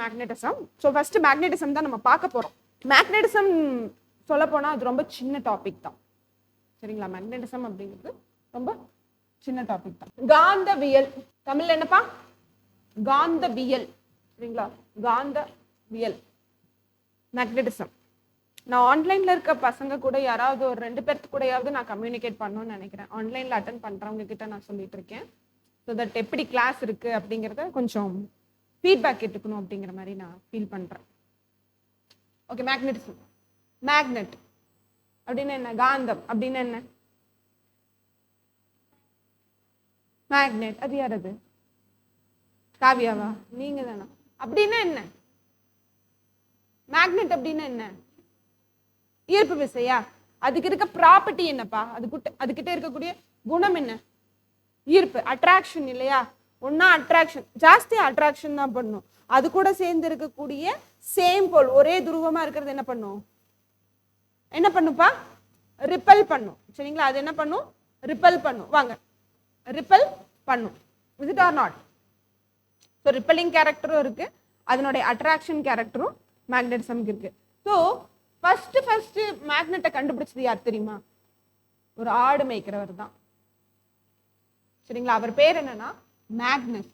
Magnetism. So first magnetism தான் நம்ம பார்க்க போறோம். மேக்னெட்டிசம் சொல்ல போனா அது ரொம்ப சின்ன டாபிக் தான். சரிங்களா? மேக்னெட்டிசம் அப்படிங்கிறது ரொம்ப சின்ன டாபிக் தான். காந்தவியல் தமிழ்ல என்னப்பா? காந்தவியல். சரிங்களா? காந்தவியல் மேக்னெட்டிசம். நான் ஆன்லைன்ல இருக்க பசங்க கூட யாராவது ஒரு 2 பேர்த்து கூடயாவது நான் கம்யூனிகேட் பண்ணணும்னு நினைக்கிறேன். ஆன்லைன்ல அட்டன் பண்றவங்க கிட்ட நான் சொல்லிட்டு இருக்கேன். ஸோ தட் எப்படி கிளாஸ் இருக்கு அப்படிங்கிறத கொஞ்சம் ஃபீட்பேக் கேட்டுக்கணும் அப்படிங்கிற மாதிரி நான் ஃபீல் பண்றேன். Okay, magnetism. மேக்னெட் அப்படின்னு என்ன? காந்தம் அப்படின்னு என்ன? மேக்னெட் அது யார்? அது காவியாவா? நீங்க தானா? அப்படின்னா என்ன? மேக்னெட் அப்படின்னா என்ன? ஈர்ப்பு விசையா? அதுக்கு இருக்க ப்ராப்பர்ட்டி என்னப்பா? அதுக்கிட்ட இருக்கக்கூடிய குணம் என்ன? ஈர்ப்பு, அட்ராக்ஷன் இல்லையா? ஒன்னா அட்ராக்ஷன், ஜாஸ்தி அட்ராக்ஷன் தான் பண்ணும். அது கூட சேர்ந்து இருக்கக்கூடிய சேம் போல் ஒரே துருவமா இருக்கிறது என்ன பண்ணும்? என்ன பண்ணுப்பா? ரிப்பல் பண்ணும். சரிங்களா? அது என்ன பண்ணும்? ரிப்பல் பண்ணும். வாங்க, ரிப்பல் பண்ணும். Is it or not? So repelling கேரக்டரும் இருக்கு, அதனுடைய அட்ராக்ஷன் கேரக்டரும் மேக்னெட்டிசம்க்கு இருக்கு. ஸோ ஃபர்ஸ்ட் மேக்னெட்டை கண்டுபிடிச்சது யார் தெரியுமா? ஒரு ஆடு மேய்க்கிறவர் தான். சரிங்களா? அவர் பேர் என்னன்னா மேக்னஸ்.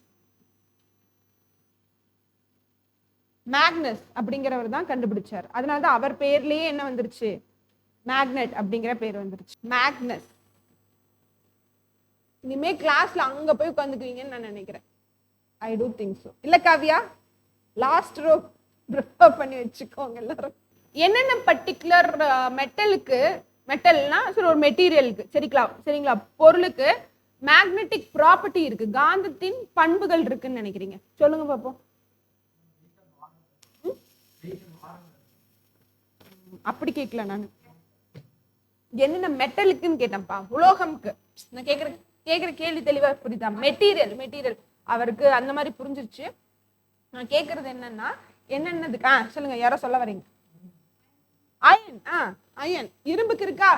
மேக்னஸ் அப்படிங்கிறவர் தான் கண்டுபிடிச்சார். அதனாலதான் அவர் பேர்லயே என்ன வந்துருச்சு? மேக்னெட் அப்படிங்கிற பேர் வந்துருச்சு. மேக்னஸ். இனிமே கிளாஸ்ல அங்க போய் உட்காந்துக்குவீங்கன்னு நான் நினைக்கிறேன். ஐ டூ திங்க் ஸோ. இல்ல காவியா? லாஸ்ட் ரோ ப்ரிஃபர் பண்ணி வச்சுக்கோங்க எல்லாரும். என்னென்ன பர்டிகுலர் மெட்டலுக்கு, மெட்டல்னா சரி ஒரு மெட்டீரியலுக்கு, சரிங்களா, பொருளுக்கு மேக்னெட்டிக் ப்ராப்பர்ட்டி இருக்கு, காந்தத்தின் பண்புகள் இருக்குன்னு நினைக்கிறீங்க? சொல்லுங்க பாப்போம். அப்படி கேட்கல நான். என்னென்ன மெட்டலுக்குன்னு கேட்டேன்ப்பா, உலோகம்க்கு. நான் கேட்கிற கேள்வி தெளிவா புரியுதா? மெட்டீரியல் அவருக்கு அந்த மாதிரி புரிஞ்சிருச்சு. நான் கேட்கறது என்னன்னா என்னென்னதுக்கு சொல்லுங்க, யாரோ சொல்ல வரீங்க? அயன். அயன். இரும்புக்கு இருக்கா?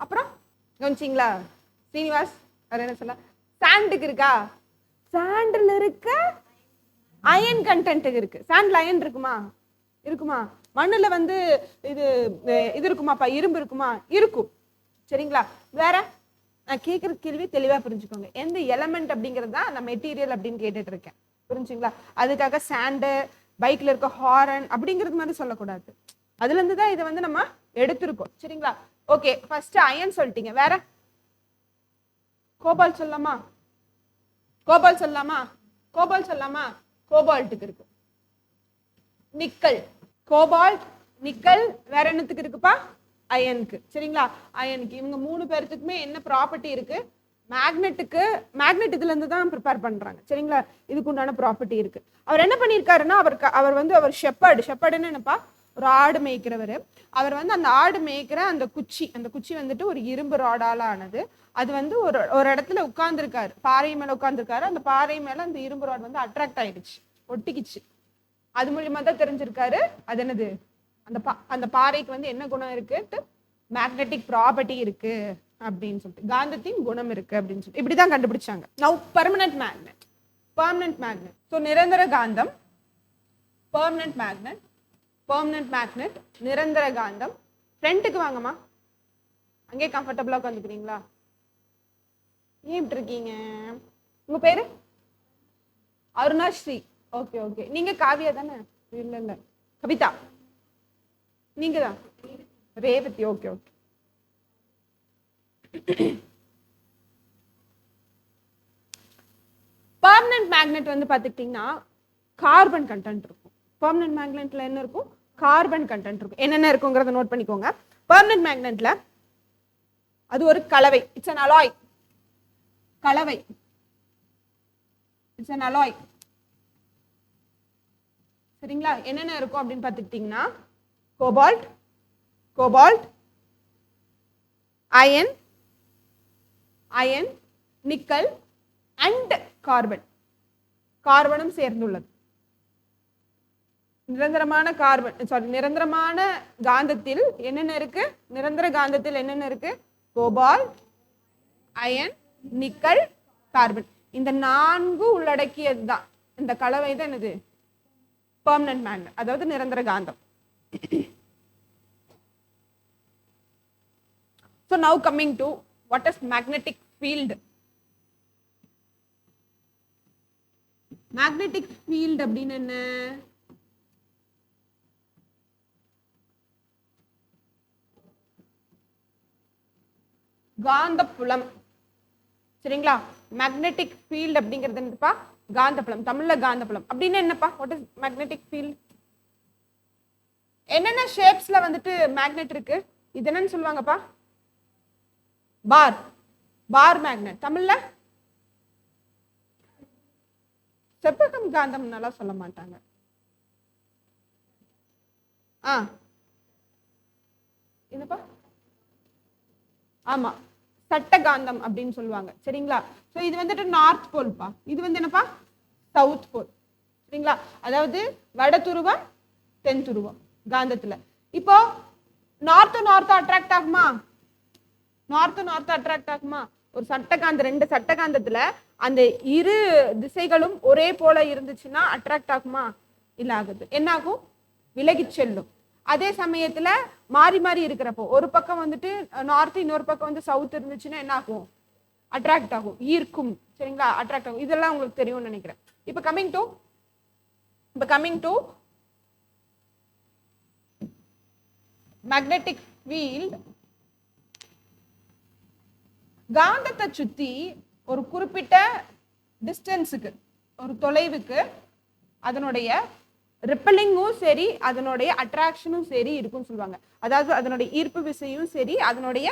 அப்புறம் கவனிச்சிங்களா ஸ்ரீனிவாஸ்? வேற என்ன சொல்ல? சாண்டுக்கு இருக்கா? சாண்டில் இருக்க அயன் கண்டென்ட் இருக்கு. சாண்ட்ல அயன் இருக்குமா? மண்ணுல வந்து இது இருக்குமாப்பா? இரும்பு இருக்குமா? இருக்கும். சரிங்களா? வேற நான் கேட்குற கேள்வி தெளிவா புரிஞ்சுக்கோங்க. எந்த எலமெண்ட் அப்படிங்கிறது தான் நான் மெட்டீரியல் அப்படின்னு கேட்டுட்டு இருக்கேன். புரிஞ்சுங்களா? அதுக்காக சாண்டு, பைக்ல இருக்க ஹாரன் அப்படிங்கிறது மாதிரி சொல்லக்கூடாது. அதுல இருந்து தான் இதை வந்து நம்ம எடுத்திருக்கோம். சரிங்களா? ஓகே, ஃபர்ஸ்ட் அயன் சொல்லிட்டீங்க. வேற கோபால் சொல்லலாமா? கோபால்ட்டுக்கு இருக்கு. நிக்கல். Cobalt, nickel. வேற என்னத்துக்கு இருக்குப்பா? அயனுக்கு. சரிங்களா? அயனுக்கு. இவங்க 3 பேர்த்துக்குமே என்ன ப்ராப்பர்ட்டி இருக்கு? மேக்னெட் இதுல இருந்து தான் ப்ரிப்பேர் பண்றாங்க. சரிங்களா? இதுக்கு உண்டான ப்ராப்பர்ட்டி இருக்கு. அவர் என்ன பண்ணியிருக்காருன்னா, அவர் ஷெப்பர்டுன்னு என்னப்பா? ஒரு ஆடு மேய்க்கிறவர். அவர் வந்து அந்த ஆடு மேய்க்கிற அந்த குச்சி வந்துட்டு ஒரு இரும்பு ராடால ஆனது. அது வந்து ஒரு இடத்துல உட்கார்ந்துருக்காரு, பாறை மேல உட்கார்ந்துருக்காரு. அந்த பாறை மேல அந்த இரும்பு ராட் வந்து அட்ராக்ட் ஆயிடுச்சு, ஒட்டிக்கிச்சு. அது மூலியமா தான் தெரிஞ்சிருக்காரு அது என்னது, அந்த பாறைக்கு வந்து என்ன குணம் இருக்கு, மேக்னெட்டிக் ப்ராப்பர்ட்டி இருக்கு அப்படின்னு சொல்லிட்டு, காந்தத்தின் குணம் இருக்கு அப்படின்னு சொல்லிட்டு இப்படிதான் கண்டுபிடிச்சாங்க. Now permanent magnet. ஸோ நிரந்தர காந்தம், பெர்மனன்ட் மேக்னெட், நிரந்தர காந்தம். ஃப்ரண்ட்டுக்கு வாங்கம்மா. அங்கே கம்ஃபர்டபுளா உட்காந்துக்கிறீங்களா? ஏன் இப்படி இருக்கீங்க? உங்க பேரு? அருணாஸ்ரீ. ஓகே. நீங்க காவியா தானே? இல்ல கவிதா. நீங்க தான் ரேவதி. ஓகே. பெர்மனன்ட் மேக்னெட் வந்து பாத்துக்கிட்டீங்கன்னா கார்பன் கண்டென்ட் இருக்கும். பெர்மனன்ட் மேக்னெட்ல என்ன இருக்கும்? கார்பன் கண்டென்ட் இருக்கும். என்னென்ன இருக்குங்கிறத நோட் பண்ணிக்கோங்க. பெர்மனன்ட் மேக்னெட்ல அது ஒரு கலவை. It's an alloy. கலவை. It's an alloy. சரிங்களா? என்னென்ன இருக்கும் அப்படின்னு பாத்துக்கிட்டீங்கன்னா கோபால்ட், அயன், நிக்கல் அண்ட் கார்பனும் சேர்ந்துள்ளது. நிரந்தரமான காந்தத்தில் என்னென்ன இருக்கு? நிரந்தர காந்தத்தில் என்னென்ன இருக்கு? Cobalt, iron, nickel, carbon. இந்த 4 உள்ளடக்கியது தான் இந்த கலவை தான் என்னது பெர்மனன்ட் மேக்னெட், அதாவது நிரந்தர காந்தம். So now coming to what is magnetic field. Magnetic field அப்படின்னா என்ன? காந்தப்புலம். சரிங்களா? மேக்னெட்டிக் ஃபீல்ட் அப்படிங்கிறது என்னப்பா? காந்தப்புலம். தமிழ்ல காந்தப்புலம் அப்படின்னு என்னப்பா? What is magnetic field? என்னென்ன ஷேப்ஸ்ல வந்துட்டு மேக்னெட் இருக்கு? இது என்னன்னு சொல்லுவாங்கப்பா? பார். Bar magnet. தமிழ்ல செவ்வகம் காந்தம் நல்லா சொல்ல மாட்டாங்க. என்னப்பா? ஆமா, சட்டகாந்தம் அப்படின்னு சொல்லுவாங்க. சரிங்களா? சோ இது வந்துட்டு நார்த் போல்பா. இது வந்து என்னப்பா? South pole. சரிங்களா? அதாவது வட துருவம் தென் துருவம் காந்தத்துல. இப்போ நார்த் அட்ராக்ட் ஆகுமா? நார்த் அட்ராக்ட் ஆகுமா? ஒரு சட்டகாந்த, ரெண்டு சட்டகாந்தத்துல அந்த இரு திசைகளும் ஒரே போல இருந்துச்சுன்னா அட்ராக்ட் ஆகுமா? இல்ல, ஆகுது. என்ன ஆகும்? விலகி செல்லும். அதே சமயத்துல மாறி மாறி இருக்கிறப்போ ஒரு பக்கம் வந்துட்டு நார்த், இன்னொரு பக்கம் வந்து சவுத் இருந்துச்சுன்னா என்ன ஆகும்? அட்ராக்ட் ஆகும், ஈர்க்கும். சரிங்களா? அட்ராக்ட் ஆகும். இதெல்லாம் உங்களுக்கு தெரியும்னு நினைக்கிறேன். இப்ப கமிங் டு மேக்னெட்டிக் ஃபீல்ட். காந்தத்தை சுத்தி ஒரு குறிப்பிட்ட டிஸ்டன்ஸுக்கு, ஒரு தொலைவுக்கு அதனுடைய ரிப்பலிங்கும் சரி, அதனுடைய அட்ராக்ஷனும் சரி இருக்கும்னு சொல்லுவாங்க. அதாவது அதனுடைய ஈர்ப்பு விசையும் சரி, அதனுடைய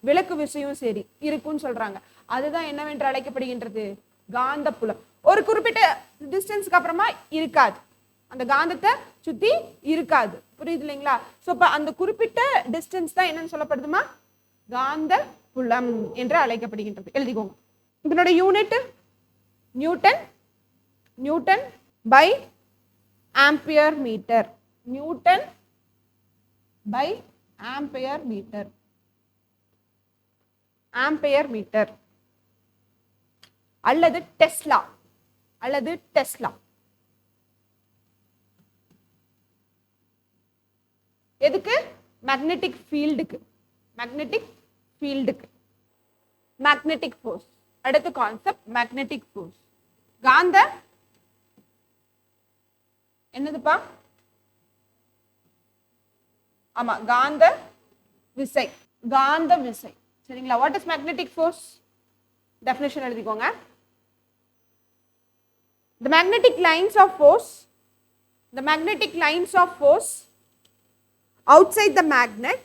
விலக்கு விசையும் சரி இருக்கும்னு சொல்றாங்க. அதுதான் என்னவென்று அழைக்கப்படுகின்றது? காந்தப்புலம். ஒரு குறிப்பிட்ட டிஸ்டன்ஸ்க்கு அப்புறமா இருக்காது, அந்த காந்தத்தை சுத்தி இருக்காது. புரியுது இல்லைங்களா? சோ இப்ப அந்த குறிப்பிட்ட டிஸ்டன்ஸ் தான் என்னன்னு சொல்லப்படுதுமா? காந்த புலம் என்று அழைக்கப்படுகின்றது. எழுதிக்கோங்க. இதனுடைய unit newton by ampere metre. Newton by ampere metre. Ampere metre அல்லது டெஸ்லா. எதுக்கு? மேக்னெட்டிக் ஃபீல்டுக்கு. Magnetic force. அடுத்த கான்செப்ட் மேக்னெட்டிக் ஃபோர்ஸ். காந்த என்னதுப்பா? ஆமா, காந்த விசை. சரிங்களா? What is magnetic force? Definition எழுதிக்கோங்க. The magnetic lines of force outside the magnet.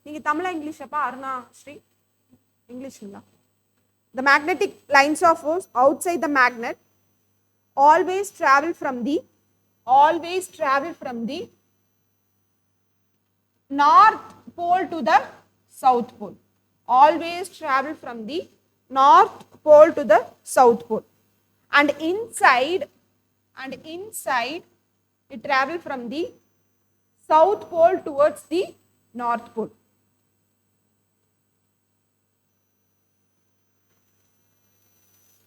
நீங்க தமிழா இங்கிலீஷப்பா? Aruna Sri இங்கிலீஷ்ங்களா? The magnetic lines of force outside the magnet always travel from the north pole to the south pole. Always travel from the north pole to the south pole, and inside it travel from the south pole towards the north pole.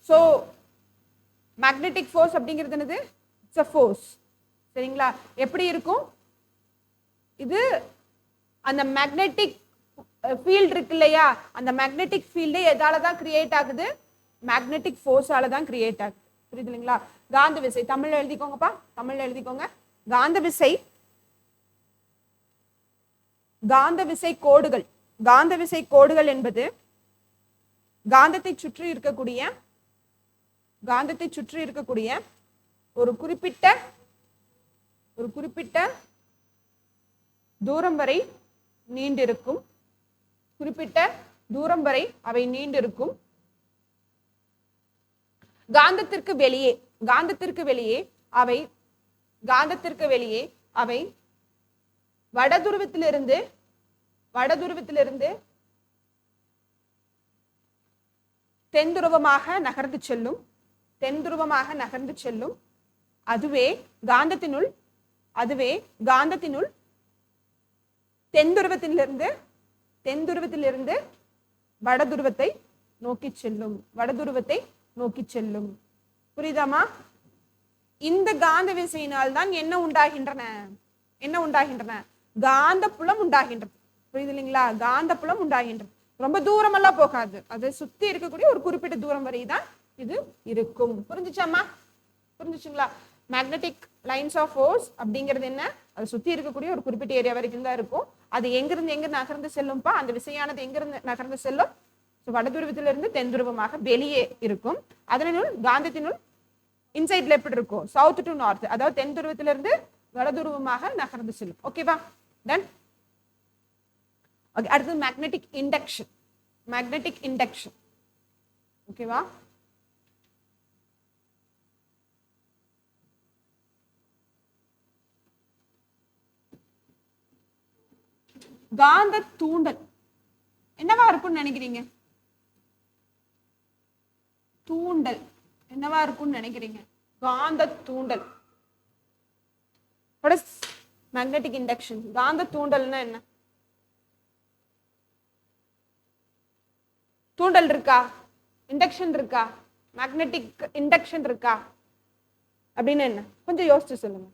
So magnetic force அப்படிங்கிறது என்னது? It's a force. சரிங்களா? எப்படி இருக்கும் இது? அந்த magnetic field இருக்கு இல்லையா, அந்த மேக்னெட்டிக் ஃபீல்டே எதால தான் கிரியேட் ஆகுது? மேக்னெட்டிக் ஃபோர்ஸால தான் கிரியேட் ஆகுது. புரியுது இல்லைங்களா? காந்த விசை. தமிழ்ல எழுதிக்கோங்கப்பா. காந்த விசை கோடுகள் என்பது காந்தத்தை சுற்றி இருக்கக்கூடிய ஒரு குறிப்பிட்ட தூரம் வரை நீண்டிருக்கும். அவை நீண்டிருக்கும். காந்தத்திற்கு வெளியே அவை வடதுருவத்திலிருந்து தென்துருவமாக நகர்ந்து செல்லும். அதுவே காந்தத்தினுள் தென்துருவத்திலிருந்து வடதுருவத்தை நோக்கி செல்லும். நோக்கி செல்லும். புரியுதாமா? இந்த காந்த விசையினால் தான் என்ன உண்டாகின்றன? காந்த புலம் உண்டாகின்றது. புரியுது இல்லைங்களா? காந்த புலம் உண்டாகின்றது. ரொம்ப தூரமெல்லாம் போகாது, அது சுத்தி இருக்கக்கூடிய ஒரு குறிப்பிட்ட தூரம் வரை தான் இது இருக்கும். புரிஞ்சுச்சாமா? புரிஞ்சுச்சுங்களா? மேக்னெட்டிக் லைன்ஸ் ஆஃப் ஃபோர்ஸ் அப்படிங்கிறது என்ன? அது சுத்தி இருக்கக்கூடிய ஒரு குறிப்பிட்ட ஏரியா வரைக்கும் தான் இருக்கும். அது எங்கிருந்து எங்க நகர்ந்து செல்லும்பா? அந்த விசையானது எங்கிருந்து நகர்ந்து செல்லும்? வடதுருவத்திலிருந்து தென் துருவமாக வெளியே இருக்கும். அதனுள் காந்தத்தினுள் இன்சைட்ல எப்படி இருக்கும்? சவுத் டு நார்த், அதாவது தென் துருவத்திலிருந்து வடதுருவமாக நகர்ந்து செல்லும். ஓகேவா? டன். அடுத்தது மேக்னெட்டிக் இண்டக்ஷன். ஓகேவா? காந்த தூண்டல் என்னவா இருக்கும்னு நினைக்கிறீங்க? காந்த தூண்டல். What is magnetic induction? காந்த தூண்டல்னா என்ன? தூண்டல் இருக்கா? இண்டக்ஷன் இருக்கா? மேக்னெட்டிக் இண்டக்ஷன் இருக்கா? அப்படின்னு என்ன? கொஞ்சம் யோசிச்சு சொல்லுங்க.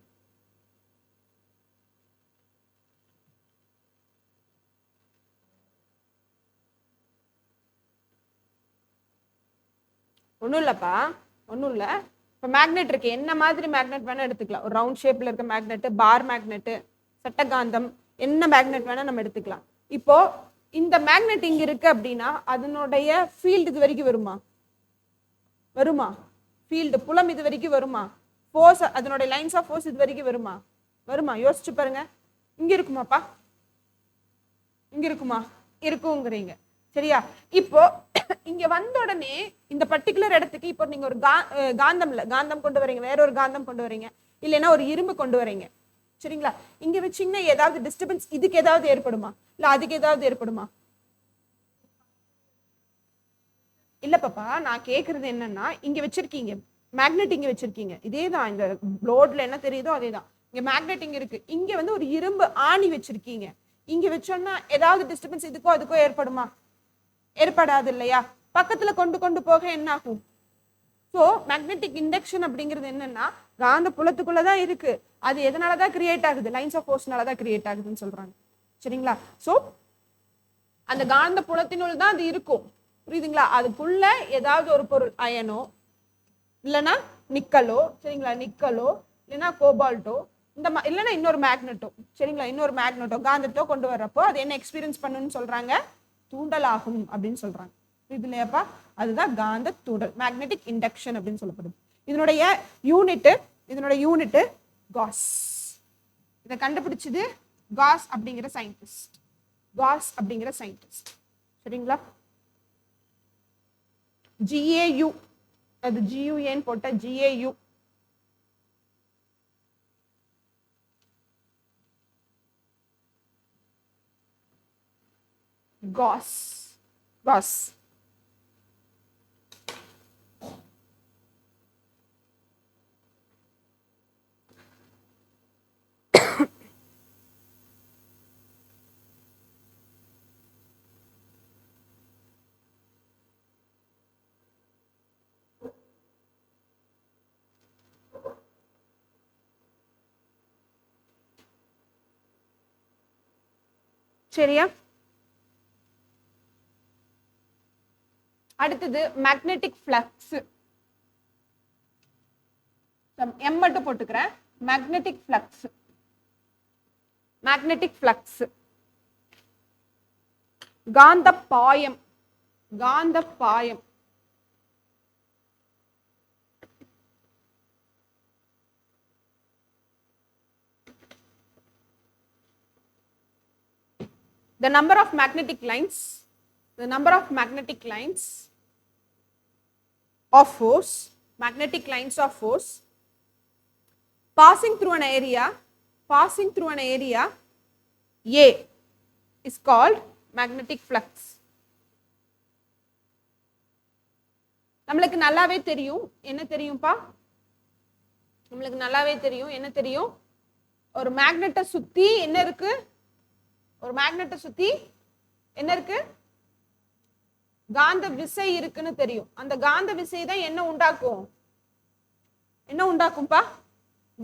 ஒன்றும் இல்லைப்பா, ஒன்றும் இல்லை. இப்போ மேக்னெட் இருக்கு, என்ன மாதிரி மேக்னெட் வேணா எடுத்துக்கலாம். ஒரு ரவுண்ட் ஷேப்ல இருக்க மேக்னெட்டு, பார் மேக்னெட்டு, சட்டகாந்தம், என்ன மேக்னெட் வேணா நம்ம எடுத்துக்கலாம். இப்போ இந்த மேக்னெட் இங்க இருக்கு அப்படின்னா அதனுடைய ஃபீல்டு இது வரைக்கும் வருமா? ஃபீல்டு புலம் இது வரைக்கும் வருமா? ஃபோர்ஸ், அதனுடைய லைன்ஸ் ஆஃப் ஃபோர்ஸ் இது வரைக்கும் வருமா? யோசிச்சு பாருங்க. இங்க இருக்குமாப்பா? இருக்குங்கிறீங்க. சரியா? இப்போ இங்க வந்த உடனே இந்த பர்டிகுலர் இடத்துக்கு இப்போ நீங்க ஒரு காந்தம் கொண்டு வரீங்க, வேற ஒரு காந்தம் கொண்டு வரீங்க, இல்லைன்னா ஒரு இரும்பு கொண்டு வரீங்க. சரிங்களா? இங்க வச்சீங்கன்னா ஏதாவது டிஸ்டர்பன்ஸ் இதுக்கு ஏதாவது ஏற்படுமா? இல்ல அதுக்கு ஏதாவது ஏற்படுமா? இல்ல பாப்பா, நான் கேக்குறது என்னன்னா, இங்க வச்சிருக்கீங்க மேக்னெட், இங்க வச்சிருக்கீங்க, இதேதான் இந்த லோட்ல என்ன தெரியுதோ அதேதான். இங்க மேக்னெட் இங்க இருக்கு, இங்க வந்து ஒரு இரும்பு ஆணி வச்சிருக்கீங்க. இங்க வச்சோம்னா ஏதாவது டிஸ்டர்பன்ஸ் இதுக்கோ அதுக்கோ ஏற்படுமா? ஏற்படாது இல்லையா? பக்கத்துல கொண்டு போக என்ன ஆகும்? ஸோ மேக்னெட்டிக் இண்டக்ஷன் அப்படிங்கிறது என்னன்னா, காந்த புலத்துக்குள்ளதான் இருக்கு. அது எதனாலதான் கிரியேட் ஆகுது? லைன்ஸ் ஆஃப் ஃபோர்ஸ்னாலதான் கிரியேட் ஆகுதுன்னு சொல்றாங்க. சரிங்களா? ஸோ அந்த காந்த புலத்தினுள் தான் அது இருக்கும். புரியுதுங்களா? அதுக்குள்ள ஏதாவது ஒரு பொருள், அயனோ இல்லைன்னா நிக்கலோ, சரிங்களா, நிக்கலோ இல்லைன்னா கோபால்ட்டோ, இந்த இல்லைன்னா இன்னொரு மேக்னெட்டோ, சரிங்களா, இன்னொரு மேக்னெட்டோ காந்தத்தோ கொண்டு வர்றப்போ அது என்ன எக்ஸ்பீரியன்ஸ் பண்ணுன்னு சொல்றாங்க? தூண்டலாகும் அப்படின்னு சொல்றாங்க. புரியுது இல்லையாப்பா? அதுதான் காந்த தூண்டல், மேக்னெட்டிக் இண்டக்ஷன் அப்படின்னு சொல்லப்படுது. இதனுடைய யூனிட் காஸ். இதை கண்டுபிடிச்சது காஸ் அப்படிங்கிற சயின்டிஸ்ட். சரிங்களா? GAU, அது GUN போட்ட GAU. காஸ். சரியா? அடுத்தது மேக்னெட்டிக் ஃப்ளக்ஸ். எம் மட்டும் போட்டுக்கிறேன். மேக்னெட்டிக் ஃப்ளக்ஸ், காந்த பாயம். The number of magnetic lines of force, passing through an area A is called magnetic flux. நம்மளுக்கு நல்லாவே தெரியும் என்ன தெரியும்? ஒரு மேக்னெட்டை சுத்தி என்ன இருக்கு? காந்த விசை இருக்குன்னு தெரியும். அந்த காந்த விசை தான் என்ன உண்டாக்கும்? என்ன உண்டாக்கும்பா?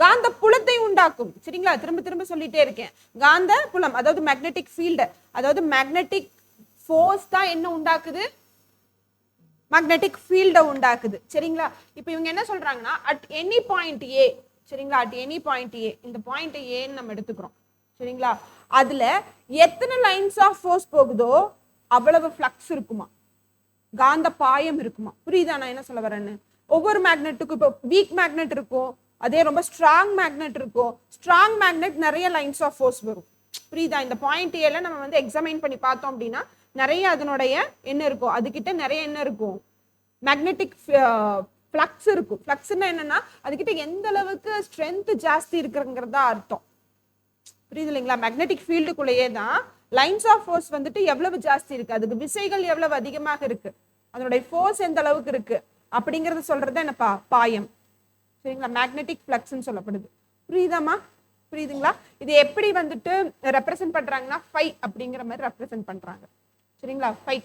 காந்த புலத்தை உண்டாக்கும். சரிங்களா? திரும்ப திரும்ப சொல்லிட்டே இருக்கேன். காந்த புலம் அதாவது மேக்னெட்டிக் ஃபீல்டு, அதாவது மேக்னெட்டிக் ஃபோர்ஸ் தான் என்ன உண்டாக்குது? மேக்னெட்டிக் ஃபீல்டை உண்டாக்குது. சரிங்களா? இப்போ இவங்க என்ன சொல்றாங்கன்னா அட் எனி பாயிண்ட் ஏ, சரிங்களா, அட் எனி பாயிண்ட் ஏ, இந்த பாயிண்ட் ஏன்னு நம்ம எடுத்துக்கிறோம். சரிங்களா? அதுல எத்தனை லைன்ஸ் ஆஃப் ஃபோர்ஸ் போகுதோ அவ்வளவு ஃப்ளக்ஸ் இருக்குமா, காந்த பாயம் இருக்குமா? புரியுதா நான் என்ன சொல்ல வரேன்னு? ஒவ்வொரு மேக்னெட்டுக்கும் இப்போ வீக் மேக்னெட் இருக்கும், அதே ரொம்ப ஸ்ட்ராங் மேக்னெட் இருக்கும். ஸ்ட்ராங் மேக்னெட் நிறைய லைன்ஸ் ஆஃப் ஃபோர்ஸ் வரும். புரியுதா? இந்த பாயிண்ட் ஏல நம்ம வந்து எக்ஸாமைன் பண்ணி பார்த்தோம் அப்படின்னா நிறைய அதனுடைய என்ன இருக்கும், அதுகிட்ட நிறைய என்ன இருக்கும், மேக்னெட்டிக் ஃப்ளக்ஸ் இருக்கும். ஃப்ளக்ஸ்னா என்னன்னா அதுகிட்ட எந்த அளவுக்கு ஸ்ட்ரென்த் ஜாஸ்தி இருக்குங்கிறதா அர்த்தம். புரியுது இல்லைங்களா? மேக்னெட்டிக் ஃபீல்டுக்குள்ளேயே தான் லைன்ஸ் ஆஃப் ஃபோர்ஸ் வந்துட்டு எவ்வளவு ஜாஸ்தி இருக்கு, அதுக்கு விசைகள் எவ்வளவு அதிகமாக இருக்கு, அதனுடைய ஃபோர்ஸ் எந்த அளவுக்கு இருக்கு அப்படிங்கறது சொல்றது என்னப்பா? பாயம். சரிங்களா? மேக்னெட்டிக் ஃப்ளக்ஸ்ன்னு சொல்லப்படுது. புரியுதாமா? புரியுதுங்களா? இது எப்படி வந்துட்டு ரெப்ரசென்ட் பண்றாங்கன்னா ஃபை அப்படிங்கிற மாதிரி ரெப்ரசென்ட் பண்றாங்க. சரிங்களா? ஃபை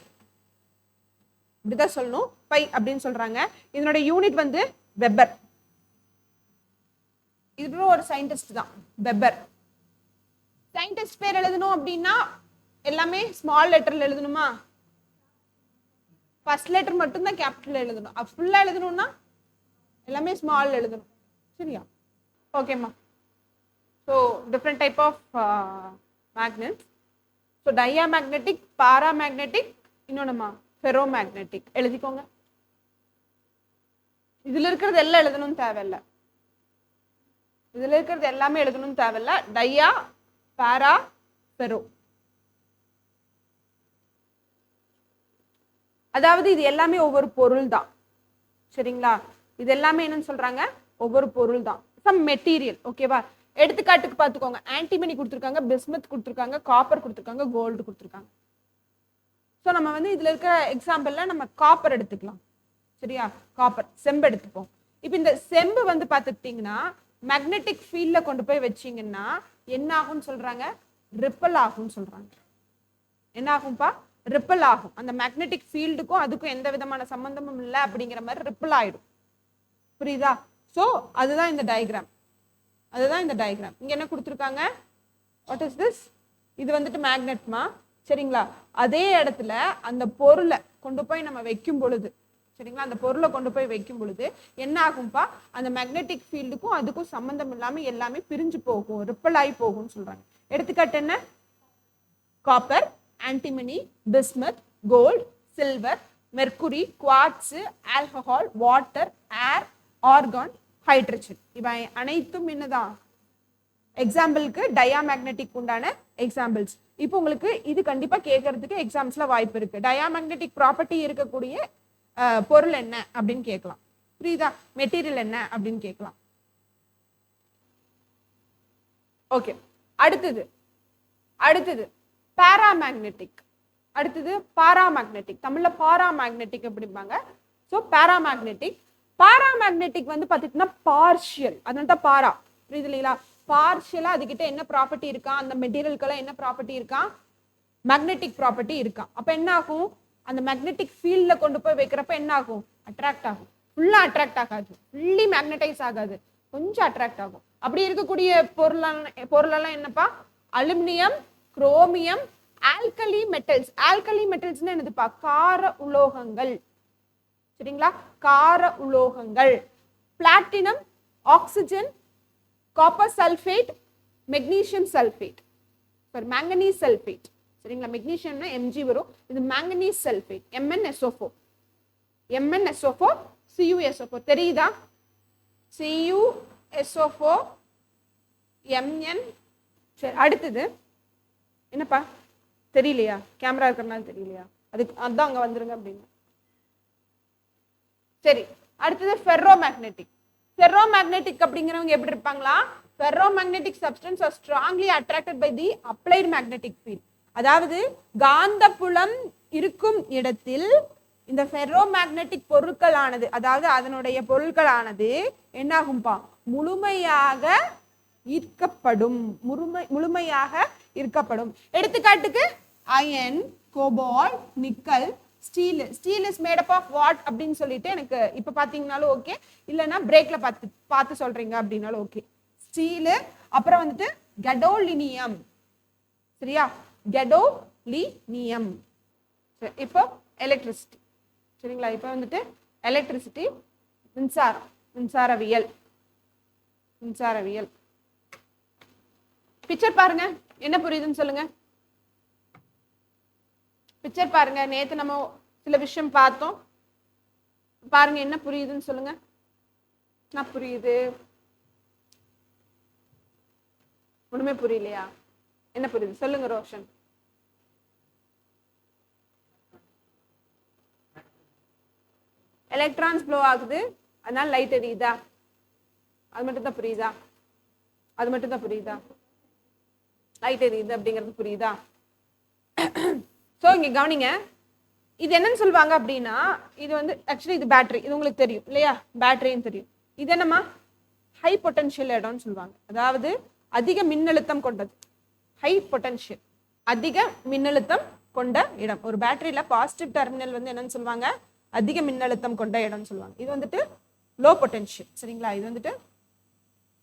இப்படிதான் சொல்லணும், ஃபை அப்படின்னு சொல்றாங்க. இதனுடைய யூனிட் வந்து வெபர். இது ஒரு சயின்டிஸ்ட் தான், வெபர். சயின்டிஸ்ட் பேர் எழுதணும் அப்படின்னா எல்லாமே ஸ்மால் லெட்டர்ல எழுதணுமா? ஃபர்ஸ்ட் லெட்டர் மட்டும் தான் கேபிட்டல் எழுதணும். ஃபுல்லா எழுதணும்னா எல்லாமே ஸ்மால் எழுதணும். சரியா? ஓகேம்மா. So different type of magnets. So diamagnetic, paramagnetic, இன்னொன்னுமா ஃபெரோமேக்னெட்டிக். எழுதிக்கோங்க. இதுல இருக்கிறது எல்லாம் எழுதணும்னு தேவையில்லை. இதுல இருக்கிறது எல்லாமே எழுதணும்னு தேவையில்லை. டயா, பாரா, ஃபெரோ. அதாவது இது எல்லாமே ஒவ்வொரு பொருள் தான். சரிங்களா? இது எல்லாமே என்னன்னு சொல்றாங்க? ஒவ்வொரு பொருள் தான், சம் மெட்டீரியல். ஓகேவா? எடுத்துக்காட்டுக்கு பார்த்துக்கோங்க. ஆன்டிமனி கொடுத்துருக்காங்க, பிஸ்மத் கொடுத்துருக்காங்க, காப்பர் கொடுத்துருக்காங்க, கோல்டு கொடுத்துருக்காங்க. ஸோ நம்ம வந்து இதுல இருக்கிற எக்ஸாம்பிள்ல நம்ம காப்பர் எடுத்துக்கலாம். சரியா? காப்பர், செம்பு எடுத்துப்போம். இப்போ இந்த செம்பு வந்து பார்த்துக்கிட்டிங்கன்னா மேக்னெட்டிக் ஃபீல்ட்ல கொண்டு போய் வச்சிங்கன்னா என்ன ஆகும்னு சொல்றாங்க? ரிப்பல் ஆகும்னு சொல்றாங்க. என்ன ஆகும்பா? ரிப்பல் ஆகும். அந்த மேக்னெட்டிக் ஃபீல்டுக்கும் அதுக்கும் எந்த விதமான சம்பந்தமும் இல்லை அப்படிங்கிற மாதிரி ரிப்பல் ஆயிடும். புரியுதா? ஸோ அதுதான் இந்த டயக்ராம். அதுதான் இந்த டயக்ராம். இங்க என்ன கொடுத்துருக்காங்க? What is this? இது வந்துட்டு மேக்னெட்மா. சரிங்களா? அதே இடத்துல அந்த பொருளை கொண்டு போய் நம்ம வைக்கும் பொழுது, சரிங்களா, அந்த பொருளை கொண்டு போய் வைக்கும் பொழுது என்ன ஆகும்பா? அந்த மேக்னெட்டிக் ஃபீல்டுக்கும் அதுக்கும் சம்பந்தம் இல்லாம எல்லாமே பிரிஞ்சு போகும், ரிப்பல் ஆகி போகும்னு சொல்றாங்க. எடுத்துக்காட்டு என்ன? Copper, antimony, bismuth, gold, silver, mercury, quartz, alcohol, water, air, argon, hydrogen. இவை அனைத்தும் என்னதான்? எக்ஸாம்பிளுக்கு டயாமேக்னெட்டிக் உண்டான எக்ஸாம்பிள்ஸ். இப்போ உங்களுக்கு இது கண்டிப்பா கேட்கறதுக்கு எக்ஸாம்ஸ்ல வாய்ப்பு இருக்கு. டயாமேக்னெட்டிக் ப்ராப்பர்ட்டி இருக்கக்கூடிய பொருள் என்ன அப்படின்னு கேட்கலாம். புரியுதா? மெட்டீரியல் என்ன அப்படின்னு கேட்கலாம். ஓகே. அடுத்தது பாராமேக்னெட்டிக். அடுத்தது பாராமேக்னெட்டிக். தமிழ்ல பாராமேக்னெட்டிக் அப்படிம்பாங்க. ஸோ பாராமேக்னெட்டிக் வந்து பார்த்துக்கிட்டீங்கன்னா பார்ஷியல். அதனால தான் பாரா. புரியுது இல்லைங்களா? பார்ஷியலா அதுகிட்ட என்ன ப்ராப்பர்ட்டி இருக்கா, அந்த மெட்டீரியலுக்கெல்லாம் என்ன ப்ராப்பர்ட்டி இருக்கா? மேக்னெட்டிக் ப்ராப்பர்ட்டி இருக்கா. அப்ப என்ன ஆகும்? அந்த மேக்னெட்டிக் ஃபீல்ட்ல கொண்டு போய் வைக்கிறப்ப என்ன ஆகும்? அட்ராக்ட் ஆகும். ஃபுல்லா அட்ராக்ட் ஆகாது, ஃபுல்லி மேக்னடைஸ் ஆகாது, கொஞ்சம் அட்ராக்ட் ஆகும். அப்படி இருக்கக்கூடிய பொருளெல்லாம் என்னப்பா? Aluminium, chromium, alkali metals. Alkali மெட்டல்ஸ்னா என்னதுப்பா? கார உலோகங்கள். சரிங்களா? கார உலோகங்கள். Platinum, oxygen, copper sulphate, magnesium sulphate, manganese sulphate. சரிங்களா? மெக்னீசியம்னா Mg வரும். இது manganese sulphate, MnSO4. MnSO4, CuSO4. தெரியுதா? CuSO4, Mn. சரி, அடுத்தது என்னப்பா? தெரியலையா? கேமரா இருக்கிறனால தெரியலையா? அதான் அங்க வந்துருங்க அப்படின்னு. சரி, அடுத்தது ஃபெர்ரோமேக்னெட்டிக். ஃபெர்ரோமேக்னெட்டிக் அப்படிங்கிறவங்க எப்படி இருப்பாங்களா? Ferromagnetic substance are strongly attracted by the applied magnetic field. அதாவது காந்தப்புலம் இருக்கும் இடத்தில் இந்த ஃபெர்ரோமேக்னெட்டிக் பொருட்களானது, அதாவது அதனுடைய பொருட்களானது என்ன ஆகும்பா? முழுமையாக ஈர்க்கப்படும். முழுமையாக ஈர்க்கப்படும். எடுத்துக்காட்டுக்கு iron, cobalt, nickel, steel is made up of what அப்படின்னு சொல்லிட்டு எனக்கு இப்போ பார்த்தீங்கனாலும் ஓகே, இல்லைன்னா பிரேக்ல பார்த்து சொல்றீங்க அப்படின்னாலும் ஓகே. ஸ்டீலு, அப்புறம் வந்துட்டு கெடோலினியம். சரியா, கெடோலினியம். இப்போ எலக்ட்ரிசிட்டி. சரிங்களா, இப்போ வந்துட்டு எலக்ட்ரிசிட்டி, மின்சாரவியல். பிக்சர் பாருங்க, என்ன புரியுதுன்னு சொல்லுங்க. பிக்சர் பாருங்க, நேத்து நம்ம சில விஷயம் பார்த்தோம், பாருங்க என்ன புரியுதுன்னு சொல்லுங்க. என்ன புரியுது? ஒண்ணுமே புரியலையா? என்ன புரியுது சொல்லுங்க ரோஷன். எலக்ட்ரான்ஸ் ப்ளோ ஆகுது, அதனால லைட் எரியுதா? அது மட்டும் தான் புரியுதா? லைட் எரியுது அப்படிங்கிறது புரியுதா? ஸோ இங்க கவனிங்க, இது என்னன்னு சொல்லுவாங்க அப்படின்னா, இது வந்து ஆக்சுவலி இது பேட்டரி, இது உங்களுக்கு தெரியும் இல்லையா, பேட்டரின்னு தெரியும். இது என்னமா, ஹை பொட்டன்ஷியல் இடம்னு சொல்லுவாங்க, அதாவது அதிக மின்னழுத்தம் கொண்டது. ஹை பொட்டன்ஷியல், அதிக மின்னழுத்தம் கொண்ட இடம். ஒரு பேட்டரியில பாசிட்டிவ் டெர்மினல் வந்து என்னன்னு சொல்லுவாங்க, அதிக மின்னழுத்தம் கொண்ட இடம்னு சொல்லுவாங்க. இது வந்துட்டு லோ பொட்டன்ஷியல். சரிங்களா, இது வந்துட்டு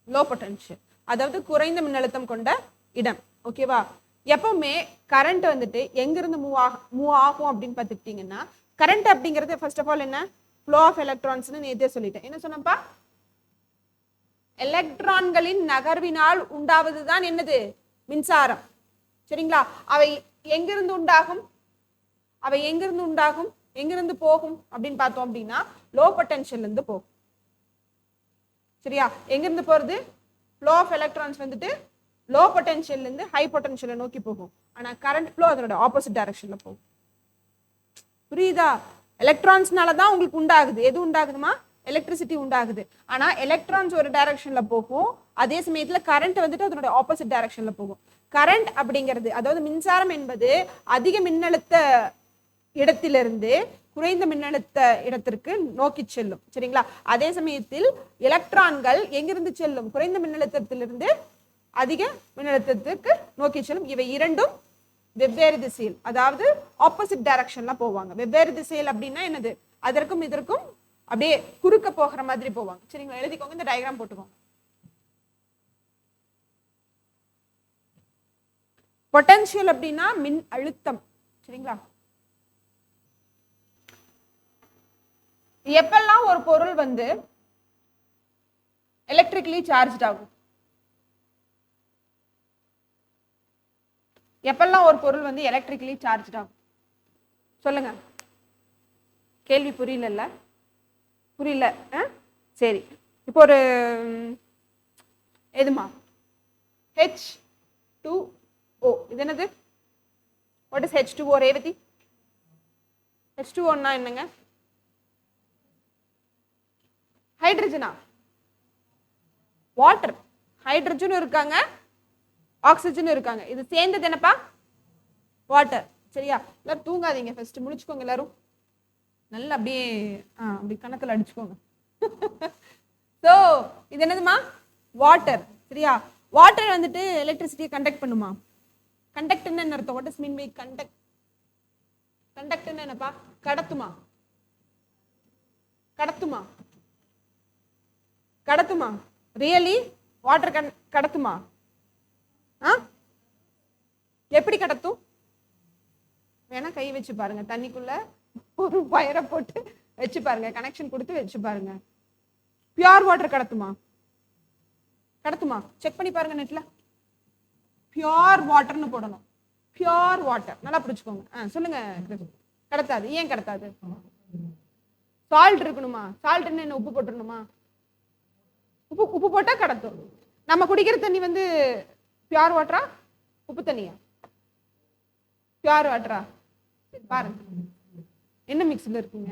லோ பொட்டன்ஷியல், அதாவது குறைந்த மின்னழுத்தம் கொண்ட இடம். ஓகேவா? எப்பவுமே கரண்ட் வந்துட்டு எங்கிருந்து மூவ் ஆகும் அப்படின்னு பார்த்துக்கிட்டீங்கன்னா, கரண்ட் அப்படிங்கிறது ஃபர்ஸ்ட் ஆஃப் ஆல் என்ன, ஃப்ளோ ஆஃப் எலக்ட்ரான்ஸ்னு நேத்தே சொல்லிட்டேன். என்ன சொன்னப்பா, எலக்ட்ரான்களின் நகர்வினால் உண்டாவதுதான் என்னது, மின்சாரம். சரிங்களா, அவை எங்கிருந்து உண்டாகும், எங்கிருந்து போகும் அப்படின்னு பார்த்தோம் அப்படின்னா, லோ பொட்டன்ஷியல் இருந்து போகும். சரியா, எங்கிருந்து போறது, ஃப்ளோ ஆஃப் எலக்ட்ரான்ஸ் வந்துட்டு லோ பொட்டன்ஷியல் இருந்து ஹை பொட்டன்ஷியலை நோக்கி போகும். ஆனா கரண்ட் ஃப்ளோ அதனோட ஆப்போசிட் டைரக்ஷன்ல போகும். புரியுதா? எலக்ட்ரான்ஸ்னால தான் உங்களுக்கு உண்டாகுது, எது உண்டாகுதுமா, எலக்ட்ரிசிட்டி உண்டாகுது. ஆனா எலக்ட்ரான்ஸ் ஒரு டைரக்ஷன்ல போகும், அதே சமயத்துல கரண்ட் வந்துட்டு அதனோட ஆப்போசிட் டைரக்ஷன்ல போகும். கரண்ட் அப்படிங்கிறது, அதாவது மின்சாரம் என்பது அதிக மின்னழுத்த இடத்திலிருந்து குறைந்த மின்னழுத்த இடத்திற்கு நோக்கி செல்லும். சரிங்களா, அதே சமயத்தில் எலக்ட்ரான்கள் எங்கிருந்து செல்லும், குறைந்த மின்னழுத்தத்திலிருந்து அதிக மின்னழுத்தத்திற்கு நோக்கி செல்லும். இவை இரண்டும் வெவ்வேறு திசையில், அதாவது ஆப்போசிட் டைரக்ஷன்ல போவாங்க. வெவ்வேறு திசையில் அப்படின்னா என்னது, அதற்கும் இதற்கும் அப்படியே குறுக்க போகிற மாதிரி போவாங்க. சரிங்களா, எழுதிக்கோங்க, இந்த டயக்ராம் போட்டுக்கோங்க. பொட்டன்ஷியல் அப்படின்னா மின் அழுத்தம். சரிங்களா, எப்பெல்லாம் ஒரு பொருள் வந்து எலக்ட்ரிக்கலி சார்ஜ் ஆகும், எப்பெல்லாம் ஒரு பொருள் வந்து எலக்ட்ரிக்கலி சார்ஜ் ஆகும் சொல்லுங்க. கேள்வி புரியல? சரி, இப்போ ஒரு எதுமா, H2O, இது என்னது, what is H2O Revathi? H2O ன்னா என்னங்க, ஹைட்ரஜனா, வாட்டர். ஹைட்ரஜனும் இருக்காங்க, ஆக்சிஜனும் இருக்காங்க, இது சேர்ந்தது என்னப்பா, வாட்டர். சரியா, எல்லாரும் தூங்காதீங்க, ஃபர்ஸ்ட் முடிச்சுக்கோங்க எல்லாரும், நல்லா அப்படியே அப்படி கணக்கில் அடிச்சுக்கோங்க. ஸோ இது என்னதுமா, வாட்டர். சரியா, வாட்டர் வந்துட்டு எலக்ட்ரிசிட்டியை கண்டக்ட் பண்ணுமா? கண்டக்ட்னு என்ன அர்த்தம், what is mean by conduct? கண்டக்ட்னு என்னப்பா, கடத்துமா, ரியலி வாட்டர் கடத்துமா? எப்படி கடத்தும், வேணா கை வச்சு பாருங்க, தண்ணிக்குள்ள ஒரு வயரை போட்டு வச்சு பாருங்க, கனெக்ஷன் கொடுத்து வச்சு பாருங்க. Pure water கடத்துமா? செக் பண்ணி பாருங்க நெட்ல. பியூர் வாட்டர்னு போடணும், பியூர் வாட்டர், நல்லா பிடிச்சுக்கோங்க. சொல்லுங்க. கடத்தாது. ஏன் கடத்தாது? சால்ட் இருக்கணுமா? சால்ட்னு என்ன, உப்பு போட்டுருணுமா? உப்பு போட்டா கடத்தும். நம்ம குடிக்கிற தண்ணி வந்து பியூர் வாட்டரா, உப்பு தண்ணியா? பியூர் வாட்டரா? பாருங்க என்ன மிக்ஸ்ல இருக்குங்க.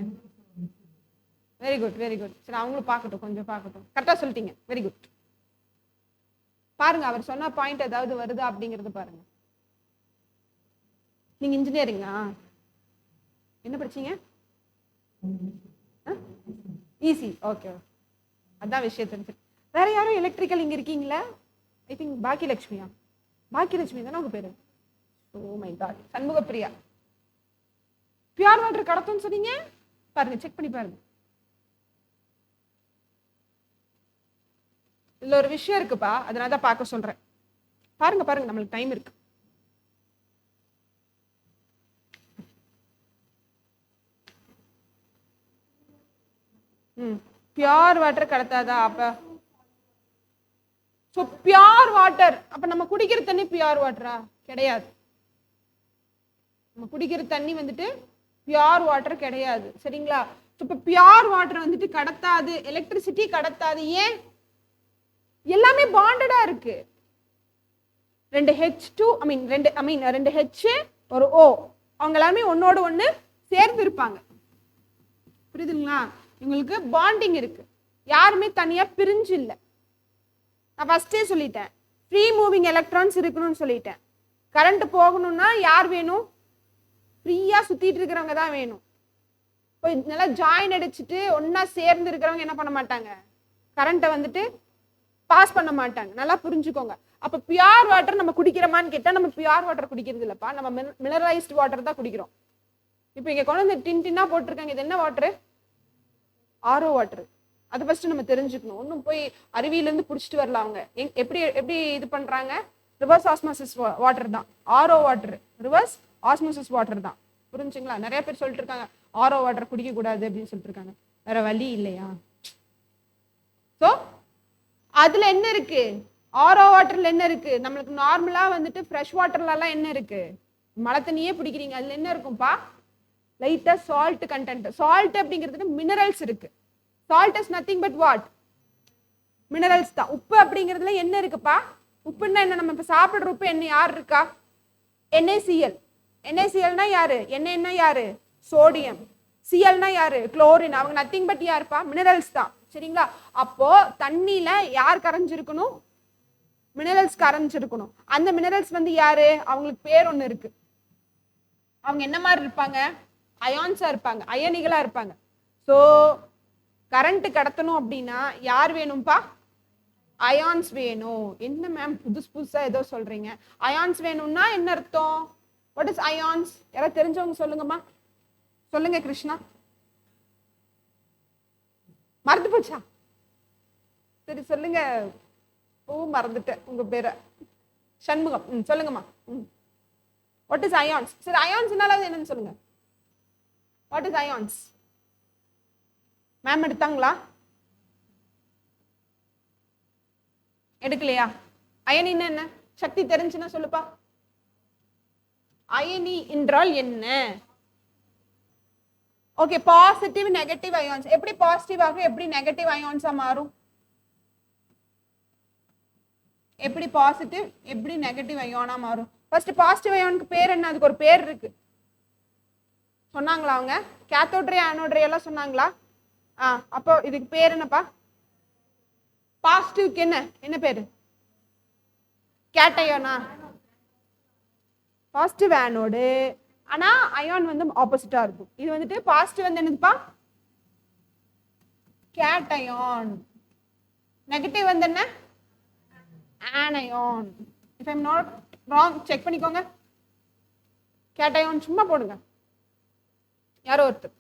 Very good. சரி, அவங்களும் பார்க்கட்டும், கொஞ்சம் பார்க்கட்டும். கரெக்டா சொல்லிட்டீங்க, வெரி குட். பாருங்க, அவர் சொன்ன பாயிண்ட் ஏதாவது வருதா அப்படிங்கறது பாருங்க. நீங்க இன்ஜினியரிங்கா, என்ன படிச்சீங்க? ஈஸி, ஓகே, அதான் விஷயம் தெரிஞ்சு. வேற யாரும் எலக்ட்ரிக்கல் இங்க இருக்கீங்களா? ஐ திங்க் பாக்கியலட்சுமியா, பாக்கியலட்சுமி தானே உங்க பேரு? Oh my god, Shanmugapriya. Pure water கடத்தும்னு சொன்னீங்க பாருங்க, செக் பண்ணி பாருங்க. இதுல ஒரு விஷயம் இருக்குப்பா, அதனால தான் பார்க்க சொல்றேன். பாருங்க பாருங்க, நம்மளுக்கு டைம் இருக்கு. பியூர் வாட்டர் கடத்தாதா? அப்ப ஸோ பியூர் வாட்டர், அப்ப நம்ம குடிக்கிற தண்ணி பியூர் வாட்டரா? கிடையாது. நம்ம குடிக்கிற தண்ணி வந்துட்டு பியூர் வாட்டர் கிடையாது, சரிங்களா? இப்ப பியூர் வாட்டர் வந்துட்டு கடத்தாது, எலக்ட்ரிசிட்டி கடத்தாது. ஏன்? எல்லாமே பாண்டடா இருக்கு. ரெண்டு H2 ரெண்டு H ஒரு O, அவங்க எல்லாமே ஒன்னோட ஒண்ணு சேர்ந்து இருப்பாங்க. புரியுதுங்களா? இவங்களுக்கு பாண்டிங் இருக்கு, யாருமே தனியா பிரிஞ்சு இல்லை. நான் ஃபர்ஸ்டே சொல்லிட்டேன், ஃப்ரீ மூவிங் எலக்ட்ரான்ஸ் இருக்கணும்னு சொல்லிட்டேன். கரண்ட் போகணும்னா யார் வேணும்? ஃப்ரீயா சுத்திட்டு இருக்கிறவங்க தான் வேணும். போய் நல்லா ஜாயின் அடிச்சுட்டு ஒன்னா சேர்ந்து இருக்கிறவங்க என்ன பண்ண மாட்டாங்க? கரண்ட்டை வந்துட்டு பாஸ் பண்ண மாட்டாங்க. நல்லா புரிஞ்சுக்கோங்க. அப்ப பியூர் வாட்டர் நம்ம குடிக்கிறோமான்னு கேட்டா நம்ம பியூர் வாட்டர் குடிக்கிறது இல்லப்பா, நம்ம மினரலைஸ்டு வாட்டர் தான் குடிக்கிறோம். இப்போ இங்க கொண்டு வந்து டின்னா போட்டிருக்காங்க, இது என்ன வாட்டர்? RO water. அதை ஃபர்ஸ்ட் நம்ம தெரிஞ்சுக்கணும். ஒன்றும் போய் அருவியிலேருந்து பிடிச்சிட்டு வரல அவங்க. எப்படி எப்படி இது பண்றாங்க? ரிவர்ஸ் ஆஸ்மோசிஸ் வாட்டர் தான் RO water, reverse osmosis water தான். புரிஞ்சுங்களா? நிறைய பேர் சொல்லிட்டு இருக்காங்க ஆரோ வாட்டர் குடிக்க கூடாது அப்படின்னு சொல்லிட்டு இருக்காங்க. வேற வழி இல்லையா? ஸோ அதுல என்ன இருக்கு? ஆரோ வாட்டர்ல என்ன இருக்கு? நம்மளுக்கு நார்மலா வந்துட்டு ஃப்ரெஷ் வாட்டர்ல எல்லாம் என்ன இருக்கு? மழை தண்ணியே பிடிக்கிறீங்க, அதுல என்ன இருக்கும்பா? லைட்டா சால்ட் கண்டென்ட். சால்ட் அப்படிங்கிறது மினரல்ஸ் இருக்கு. Salt is nothing but what? Minerals தான். உப்பு அப்படிங்கிறதுல என்ன இருக்குப்பா? உப்புன்னா என்ன? நம்ம இப்ப சாப்பிடுற உப்பு என்ன? யார் இருக்கா? NaCl. NaClனா யாரு? Na யாரு? சோடியம். Clனா யாரு? குளோரின். அவங்க நத்திங் பட் யாருப்பா? மினரல்ஸ் தான், சரிங்களா? அப்போ தண்ணியில யார் கரைஞ்சிருக்கணும்? மினரல்ஸ் கரைஞ்சிருக்கணும். அந்த மினரல்ஸ் வந்து யாரு? அவங்களுக்கு பேர் ஒண்ணு இருக்கு. அவங்க என்ன மாதிரி இருப்பாங்க? அயான்ஸா இருப்பாங்க, அயனிகளா இருப்பாங்க. ஸோ கரண்ட் கடத்தணும் அப்படின்னா யார் வேணும்பா? அயான்ஸ் வேணும். என்ன மேம் புதுசா ஏதோ சொல்றீங்க? அயான்ஸ் வேணும்னா என்ன அர்த்தம்? What is ions? யாராவது தெரிஞ்சவங்க சொல்லுங்கம்மா. சொல்லுங்க கிருஷ்ணா. மறந்து போச்சா? சரி சொல்லுங்க. ஓ மறந்துட்டேன் உங்க பேரை. சண்முகம். சொல்லுங்கம்மா. What is ions? சரி அயான்ஸ்னால என்னன்னு சொல்லுங்க. What is ions? மேம் எடுத்தாங்களா? எடுக்கலையா? அயனின்னா என்ன? சக்தி தெரிஞ்சுன்னா சொல்லுப்பா. அயனி என்றால் என்ன? Okay, positive negative ions. எப்படி பாசிட்டிவ் ஆகும், எப்படி நெகட்டிவ் அயான்ஸா மாறும்? எப்படி பாசிட்டிவ், எப்படி நெகட்டிவ் அயானா மாறும்? ஃபர்ஸ்ட் பாசிட்டிவ் அயானுக்கு பேர் என்ன? அதுக்கு ஒரு பேர் இருக்கு, சொன்னாங்களா அவங்க? கேத்தோட் ரே ஆனோட் ரே எல்லாம் சொன்னாங்களா? அப்போ இதுக்கு பேர் என்னப்பா? பாசிட்டிவ்க்கு என்ன பேரு? கேட்டயோனா? Positive anode. ஆனா அயான் வந்து ஆப்போசிட்டா இருக்கும். இது வந்துட்டு பாசிட்டிவ் வந்து என்னதுப்பா? கேட்டயான். நெகட்டிவ் வந்து என்ன? Anion. If I am not wrong check பண்ணிக்கோங்க. கேட்டயான் சும்மா போடுங்க யாரோ ஒருத்தர்.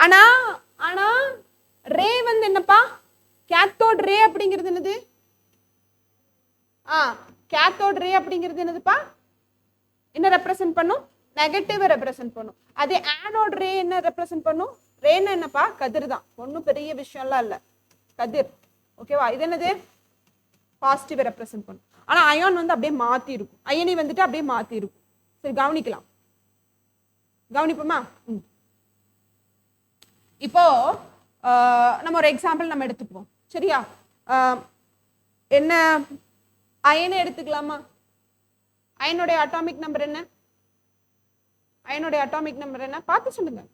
ஆனா ஆனா ரே வந்து என்னப்பா? கேத்தோட் ரே அப்படிங்கிறது என்னது? கேத்தோட் ரே அப்படிங்கிறது என்னதுப்பா? என்ன ரெப்ரசன்ட் பண்ணும்? நெகட்டிவ் ரெப்ரசன்ட் பண்ணும். அதே ஆனோட் ரே என்ன ரெப்ரசன்ட் பண்ணும்? ரேன்னா என்னப்பா? கதிர் தான். ஒன்றும் பெரிய விஷயம்லாம் இல்லை, கதிர். ஓகேவா? இது என்னது? பாசிட்டிவ் ரெப்ரசன்ட் பண்ணும். ஆனா அயான் வந்து அப்படியே மாத்தி இருக்கும். அயனி வந்துட்டு அப்படியே மாத்தி இருக்கும். சரி கவனிக்கலாம், கவனிப்போமா? இப்போ நம்ம ஒரு எக்ஸாம்பிள் நம்ம எடுத்துப்போம், சரியா? என்ன அயனை எடுத்துக்கலாமா? அயனுடைய அட்டாமிக் நம்பர் என்ன? அயனுடைய அட்டாமிக் நம்பர் என்ன பார்த்து சொல்லுங்க.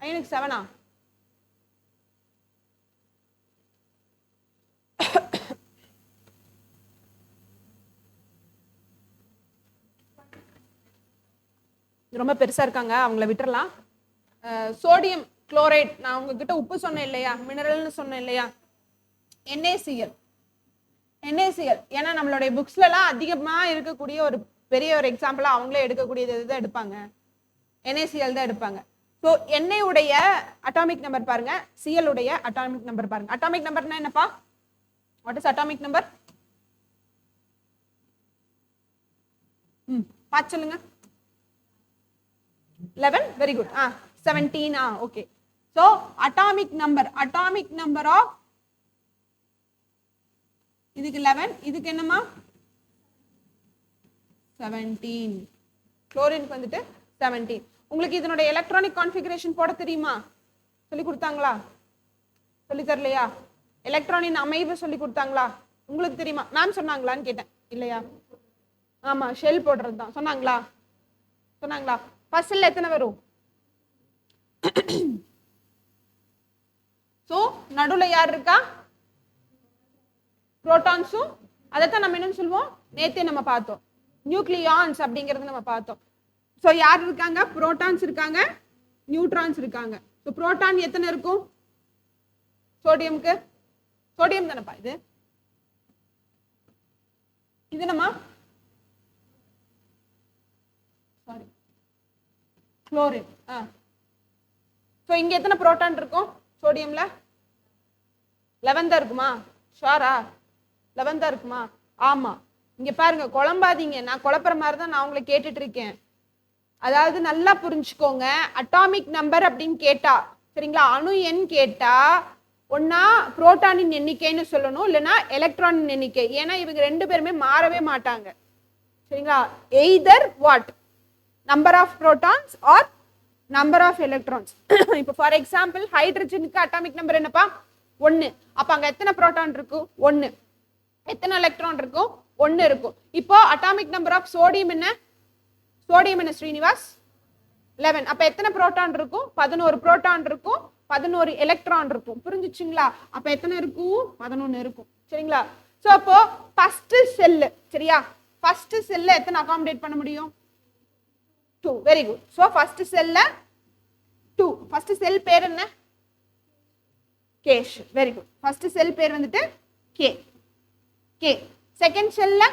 அயனுக்கு 7. ரொம்ப பெருசா இருக்காங்க, அவங்கள விட்டுறலாம். சோடியம் குளோரைட், நான் உங்ககிட்ட உப்பு சொன்னேன் இல்லையா, மினரல்னு சொன்னேன் இல்லையா, NaCl. ஏன்னா நம்மளுடைய புக்ஸ்லாம் அதிகமா இருக்கக்கூடிய ஒரு பெரிய ஒரு எக்ஸாம்பிளா அவங்களே எடுக்கக்கூடியது தான் எடுப்பாங்க, NaCl தான் எடுப்பாங்க. ஸோ Na உடைய அட்டாமிக் நம்பர் பாருங்க, Cl உடைய அட்டாமிக் நம்பர் பாருங்க. அட்டாமிக் நம்பர்னா என்னப்பா? What is atomic number? பார்த்து சொல்லுங்க. 11, very good. 17. Okay. So atomic number of இதுக்கு 11, இதுக்கு என்னமா 17. குளோரினுக்கு வந்துட்டு 17. உங்களுக்கு இதனுடைய எலக்ட்ரானிக் கான்ஃபிகரேஷன் போட தெரியுமா? சொல்லி கொடுத்தாங்களா? சொல்லி தரலையா? எலக்ட்ரானின் அமைவு சொல்லி கொடுத்தாங்களா? உங்களுக்கு தெரியுமா? மேம் சொன்னாங்களான்னு கேட்டேன். இல்லையா? ஆமா, ஷெல் போடுறது தான். சொன்னாங்களா? ஃபர்ஸ்ட் செல் எத்தனை வரும்? சோ நடுவுல யார் இருக்கா? புரோட்டான்ஸும், அதைத்தான் நம்ம என்ன சொல்லுவோம், நேத்தே நம்ம பார்த்தோம், நியூக்ளியான்ஸ் அப்படிங்கறது நம்ம பார்த்தோம். ஸோ யார் இருக்காங்க? புரோட்டான்ஸ் இருக்காங்க, நியூட்ரான்ஸ் இருக்காங்க. ஸோ புரோட்டான் எத்தனை இருக்கும்? சோடியம்க்கு சோடியம் தானப்பா இது. இது நம்ம சாரி குளோரின். ஸோ இங்க எத்தனை புரோட்டான் இருக்கும் சோடியம்ல? 11 தான் இருக்குமா? ஷாரா? 11 தான் இருக்குமா? ஆமா. இங்க பாருங்க, குழம்பாதீங்க, நான் குழப்புற மாதிரி தான் நான் உங்களை கேட்டுட்டு இருக்கேன். அதாவது நல்லா புரிஞ்சுக்கோங்க, அட்டாமிக் நம்பர் அப்படின்னு கேட்டா, சரிங்களா, அணு எண் கேட்டா ஒன்னா புரோட்டானின் எண்ணிக்கைன்னு சொல்லணும், இல்லைன்னா எலக்ட்ரானின் எண்ணிக்கை. ஏன்னா இவங்க ரெண்டு பேருமே மாறவே மாட்டாங்க, சரிங்களா. Either what, number of protons or number of electrons. இப்போ ஃபார் எக்ஸாம்பிள் ஹைட்ரஜனுக்கு அட்டாமிக் நம்பர் என்னப்பா? 1. அப்ப அங்க எத்தனை புரோட்டான் இருக்கும்? 1. எத்தனை எலக்ட்ரான் இருக்கும்? 1 இருக்கும். இப்போ அட்டாமிக் நம்பர் ஆஃப் சோடியம் என்ன? சோடியம் என்ன ஸ்ரீனிவாஸ்? 11. அப்ப எத்தனை புரோட்டான் இருக்கும்? 11 புரோட்டான் இருக்கும், 11 எலக்ட்ரான் இருக்கும். புரிஞ்சுச்சுங்களா? அப்ப எத்தனை இருக்கும்? 11 இருக்கும், சரிங்களா. சோ அப்போ ஃபர்ஸ்ட் செல், சரியா, ஃபர்ஸ்ட் செல்ல எத்தனை அகாமடேட் பண்ண முடியும்? 2. Very good. சோ ஃபர்ஸ்ட் செல்ல 2. ஃபர்ஸ்ட் செல் பேர் என்ன? கேஷ். Very good. ஃபர்ஸ்ட் செல் பேர் வந்துட்டு கே. செகண்ட் செல்ல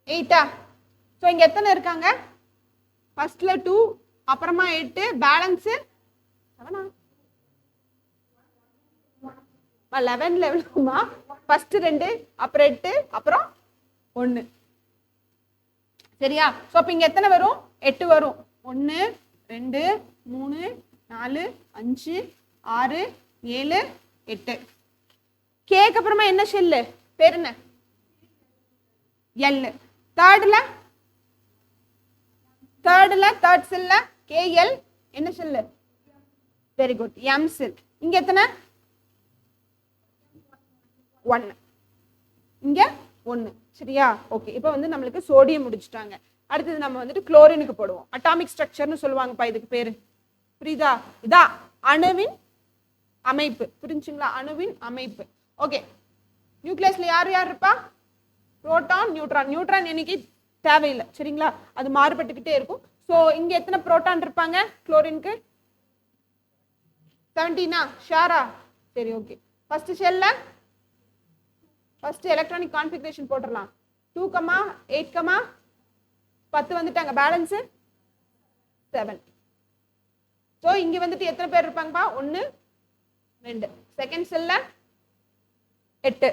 8. சோ இங்க எத்தனை இருக்காங்க? ஃபர்ஸ்ட்ல 2, அப்புறமா 8, பேலன்ஸ் 7. 11 லெவலுமா? ஃபர்ஸ்ட் 2, அப்புறம் 8, அப்புறம் 1, சரியா. சோ அப்ப இங்க எத்தனை வரும்? 8 வரும். 1 2 3 4 5 6 7 8. கேக்கு அப்புறமா என்ன ஷெல்லு பேர் என்ன? எல். தேர்ட் செல்ல கேஎல் என்ன செல்லு? வெரி குட், எம் செல். இங்க எத்தனை? 1. இங்க 1, சரியா. ஓகே, இப்போ வந்து நம்மளுக்கு சோடியம் முடிச்சிட்டாங்க. அடுத்தது நம்ம வந்துட்டு குளோரினுக்கு போடுவோம். அட்டாமிக் ஸ்ட்ரக்சர்னு சொல்லுவாங்கப்பா இதுக்கு பேரு, புரியுதா? இதா அணுவின் அமைப்பு, புரிஞ்சுங்களா? அணுவின் அமைப்பு. ஓகே, நியூக்ளியஸ்ல யார் யார் இருப்பா? Proton, neutron. நியூட்ரான் எண்ணிக்கை தேவையில்லை, சரிங்களா, அது மாறுபட்டுக்கிட்டே இருக்கும். ஸோ இங்க எத்தனை புரோட்டான் இருப்பாங்க குளோரினுக்கு? 17. ஷாரா? சரி, ஓகே. ஃபர்ஸ்ட் ஷெல்ல ஃபர்ஸ்ட் எலக்ட்ரானிக் கான்ஃபிகரேஷன் போட்டுடலாம். 2, 8, 10 வந்துட்டாங்க, பேலன்ஸ் 7. ஸோ இங்க வந்துட்டு எத்தனை பேர் இருப்பாங்கப்பா? 1 2. செகண்ட் செல்ல 8.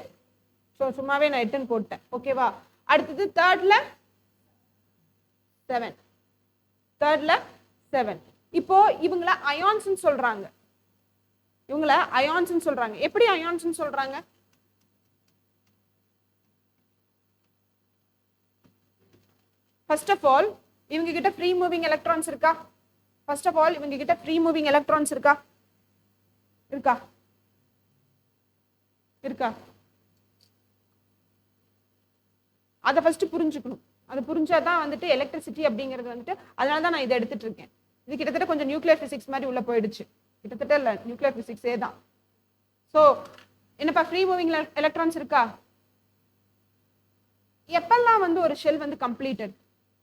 ஸோ சும்மாவே நான் 8ன்னு போட்டேன், ஓகேவா. அடுத்தது தேர்ட்ல 7. இப்போ இவங்கள அயான்ஸ் சொல்றாங்க. எப்படி அயான்ஸ் சொல்றாங்க? ஃபர்ஸ்ட் ஆஃப் ஆல் இவங்க கிட்ட ஃப்ரீ மூவிங் எலக்ட்ரான்ஸ் இருக்கா? இருக்கா? அதை ஃபர்ஸ்ட் புரிஞ்சுக்கணும். அது புரிஞ்சாதான் வந்துட்டு எலக்ட்ரிசிட்டி அப்படிங்கிறது வந்துட்டு, அதனால தான் நான் இதை எடுத்துட்டு இருக்கேன். இது கிட்டத்தட்ட கொஞ்சம் நியூக்ளியர் பிசிக்ஸ் மாதிரி உள்ள போயிடுச்சு. கிட்டத்தட்ட இல்லை, நியூக்ளியர் பிசிக்ஸே தான். ஸோ என்னப்பா ஃப்ரீ மூவிங் எலக்ட்ரான்ஸ் இருக்கா? எப்பெல்லாம் வந்து ஒரு ஷெல் வந்து கம்ப்ளீட்டட்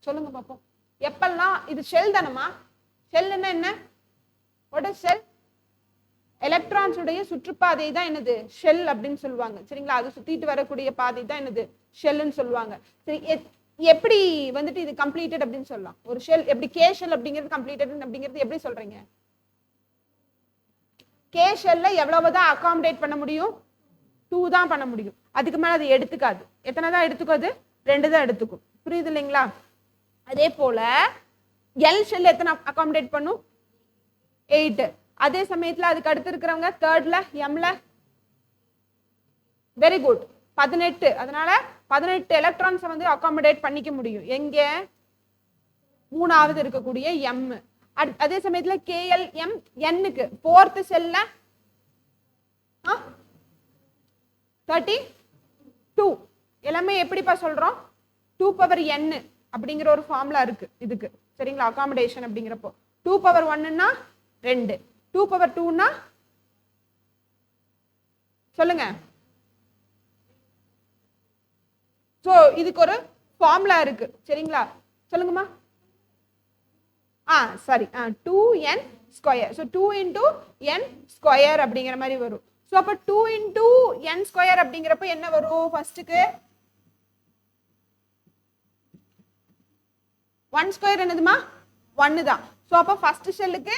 சொல்லுங்க பார்ப்போம். எப்பெல்லாம் இது ஷெல் தானமா? ஷெல்னா என்ன? What is shell? எலக்ட்ரான்ஸ் உடைய சுற்றுப்பாதை தான் என்னது ஷெல் அப்படின்னு சொல்லுவாங்க. சரிங்களா? அது சுத்திட்டு வரக்கூடிய பாதை தான் என்னது ஷெல்னு சொல்லுவாங்க. சரி, எப்படி வந்துட்டு இது கம்ப்ளீட்டட் அப்படின்னு சொல்லலாம்? ஒரு ஷெல் எப்படி கே ஷெல் அப்படிங்கிறது கம்ப்ளீட்டட் அப்படிங்கிறது எப்படி சொல்றீங்க? கே ஷெல்ல எவ்வளவுதான் அகாமடேட் பண்ண முடியும்? 2 தான் பண்ண முடியும். அதுக்கு மேல அது எடுத்துக்காது. எத்தனை தான் எடுத்துக்கும்? அது 2 தான் எடுத்துக்கும். புரியுது இல்லைங்களா? அதே போல எல் ஷெல் எத்தனை அகாமடேட் பண்ணும்? 8. அதே சமயத்துல அதுக்கு அடுத்து இருக்கிறவங்க தேர்ட்ல எம்ல வெரி குட் 18. அதனால 18 எலக்ட்ரான்ஸ் வந்து அகாமடேட் பண்ணிக்க முடியும். எங்க? மூணாவது இருக்கக்கூடிய எம். அதே சமயத்துல கேஎல் எம் எண்ணுக்கு ஃபோர்த் செல்ல 32. எல்லாமே எப்படிப்பா சொல்றோம்? 2 பவர் n அப்படிங்கிற ஒரு ஃபார்முலா இருக்கு இதுக்கு. சரிங்களா? அகாமடேஷன் அப்படிங்கிறப்போ 2 பவர் 1ன்னா 2, 2 பவர் 2ன்னா சொல்லுங்க. சோ இதுக்கு ஒரு ஃபார்முலா இருக்கு. சரிங்களா? சொல்லுங்கம்மா. Sorry 2n square. So 2 into n square அப்படிங்கிற மாதிரி வரும். ஸோ அப்போ 2 இன்டூ n ஸ்கொயர் அப்படிங்கிறப்ப என்ன வரும்? ஃபர்ஸ்ட்டுக்கு 1 ஸ்கொயர் என்னதுமா? 1 தான். ஸோ அப்போ ஃபர்ஸ்ட் ஷெல்லுக்கு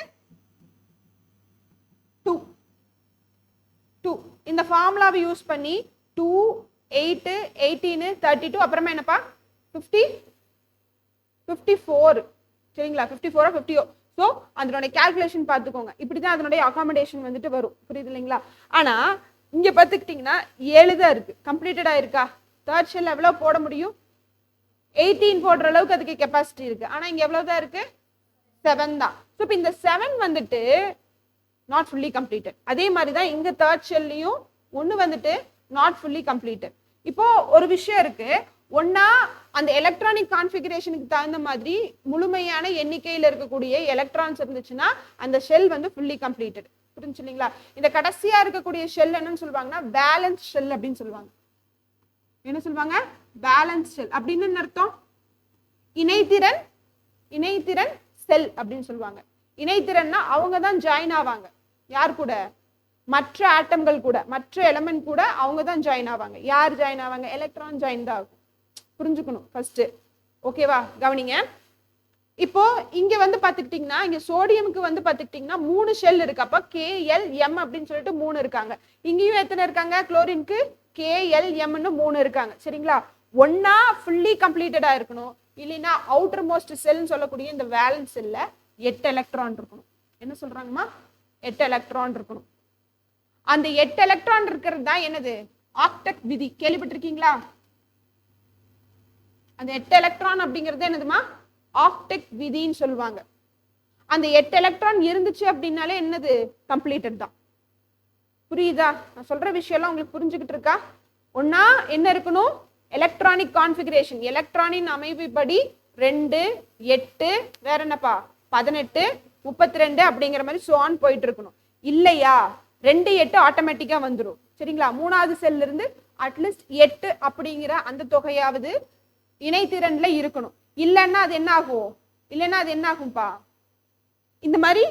2. இந்த ஃபார்முலாவை யூஸ் பண்ணி 2, 8, 18, 32 அப்புறமா என்னப்பா 50, 54. சரிங்களா? 54 50. ஸோ அதனுடைய கால்குலேஷன் பார்த்துக்கோங்க. இப்படிதான் அதனுடைய அகாமடேஷன் வந்துட்டு வரும். புரியுது இல்லைங்களா? ஆனா இங்க பார்த்துக்கிட்டீங்கன்னா 7 தான் இருக்கு. கம்ப்ளீட்டடா இருக்கா? தேர்ட் ஷெல் எவ்வளவு போட முடியும்? 18 போடுற அளவுக்கு அதுக்கு கெப்பாசிட்டி இருக்கு. ஆனா இங்க எவ்வளவு தான் இருக்கு? 7 தான். ஸோ இப்போ இந்த 7 வந்துட்டு நாட் ஃபுல்லி கம்ப்ளீட்டட். அதே மாதிரி தான் இங்க தேர்ட் ஷெல்லையும் ஒன்று வந்துட்டு நாட் ஃபுல்லி கம்ப்ளீட்டட். இப்போ ஒரு விஷயம் இருக்கு. ஒன்னா அந்த எலக்ட்ரானிக் கான்ஃபிகரேஷனுக்கு தகுந்த மாதிரி முழுமையான எண்ணிக்கையில் இருக்கக்கூடிய எலக்ட்ரான்ஸ் இருந்துச்சுன்னா அந்த ஷெல் வந்து ஃபுல்லி கம்ப்ளீட்டட். புரிஞ்சு இல்லைங்களா? இந்த கடைசியா இருக்கக்கூடிய ஷெல் என்னன்னு சொல்லுவாங்கன்னா பேலன்ஸ் ஷெல் அப்படின்னு சொல்லுவாங்க. என்ன சொல்லுவாங்க? பேலன்ஸ் ஷெல் அப்படின்னு என்ன அர்த்தம்? இணைத்திறன் செல் அப்படின்னு சொல்லுவாங்க. இணைத்திறன்னா அவங்க தான் ஜாயின் ஆவாங்க. யார் கூட? மற்ற ஆட்டம்கள் கூட, மற்ற எலமெண்ட் கூட அவங்க தான் ஜாயின் ஆவாங்க. யார் ஜாயின் ஆவாங்க? எலக்ட்ரான் ஜாயின் தான் ஆகும். புரிஞ்சுக்கணும் ஃபர்ஸ்ட். ஓகேவா? கவனிங்க. இப்போ இங்க வந்து பாத்துக்கிட்டீங்கன்னா இங்க சோடியமுக்கு வந்து பாத்துக்கிட்டீங்கன்னா 3 ஷெல் இருக்கு. அப்ப KLM அப்படின்னு சொல்லிட்டு 3 இருக்காங்க. இங்கேயும் எத்தனை இருக்காங்க? குளோரினுக்கு KLMன்னு 3 இருக்காங்க. சரிங்களா? ஒன்னா ஃபுல்லி கம்ப்ளீட்டடா இருக்கணும். இல்லைன்னா அவுட்டர் மோஸ்ட் செல்னு சொல்லக்கூடிய இந்த வேலன்ஸ் செல்ல 8 எலக்ட்ரான் இருக்கணும். என்ன சொல்றாங்கம்மா? 8 எலக்ட்ரான் இருக்கணும். அந்த 8 எலக்ட்ரான் இருக்கிறது தான் என்னது? ஆக்டெட் விதி. கேள்விப்பட்டிருக்கீங்களா? அந்த 8 எலக்ட்ரான் அப்படிங்கிறது என்னதுமா? ஆக்டெட் விதின்னு சொல்லுவாங்க. அந்த 8 எலக்ட்ரான் இருந்துச்சு அப்படின்னாலே என்னது? கம்ப்ளீட்டட் தான். புரியுதா? நான் சொல்ற விஷயம் எல்லாம் உங்களுக்கு புரிஞ்சுக்கிட்டு இருக்கா? ஒன்னா என்ன இருக்கணும்? எலக்ட்ரானிக் கான்ஃபிகரேஷன், எலக்ட்ரானின் அமைப்புப்படி 2, 8, வேற என்னப்பா 18, 32 அப்படிங்கிற மாதிரி சோன் போயிட்டு இருக்கணும். இல்லையா 2, 8 ஆட்டோமேட்டிக்கா வந்துடும். சரிங்களா? மூணாவது செல்ல இருந்து அட்லீஸ்ட் 8 அப்படிங்கிற அந்த தொகையாவது இணைத்திறன்ல இருக்கணும். இல்லைன்னா அது என்ன ஆகும்? இல்லைன்னா அது என்ன ஆகும்பா? இந்த மாதிரி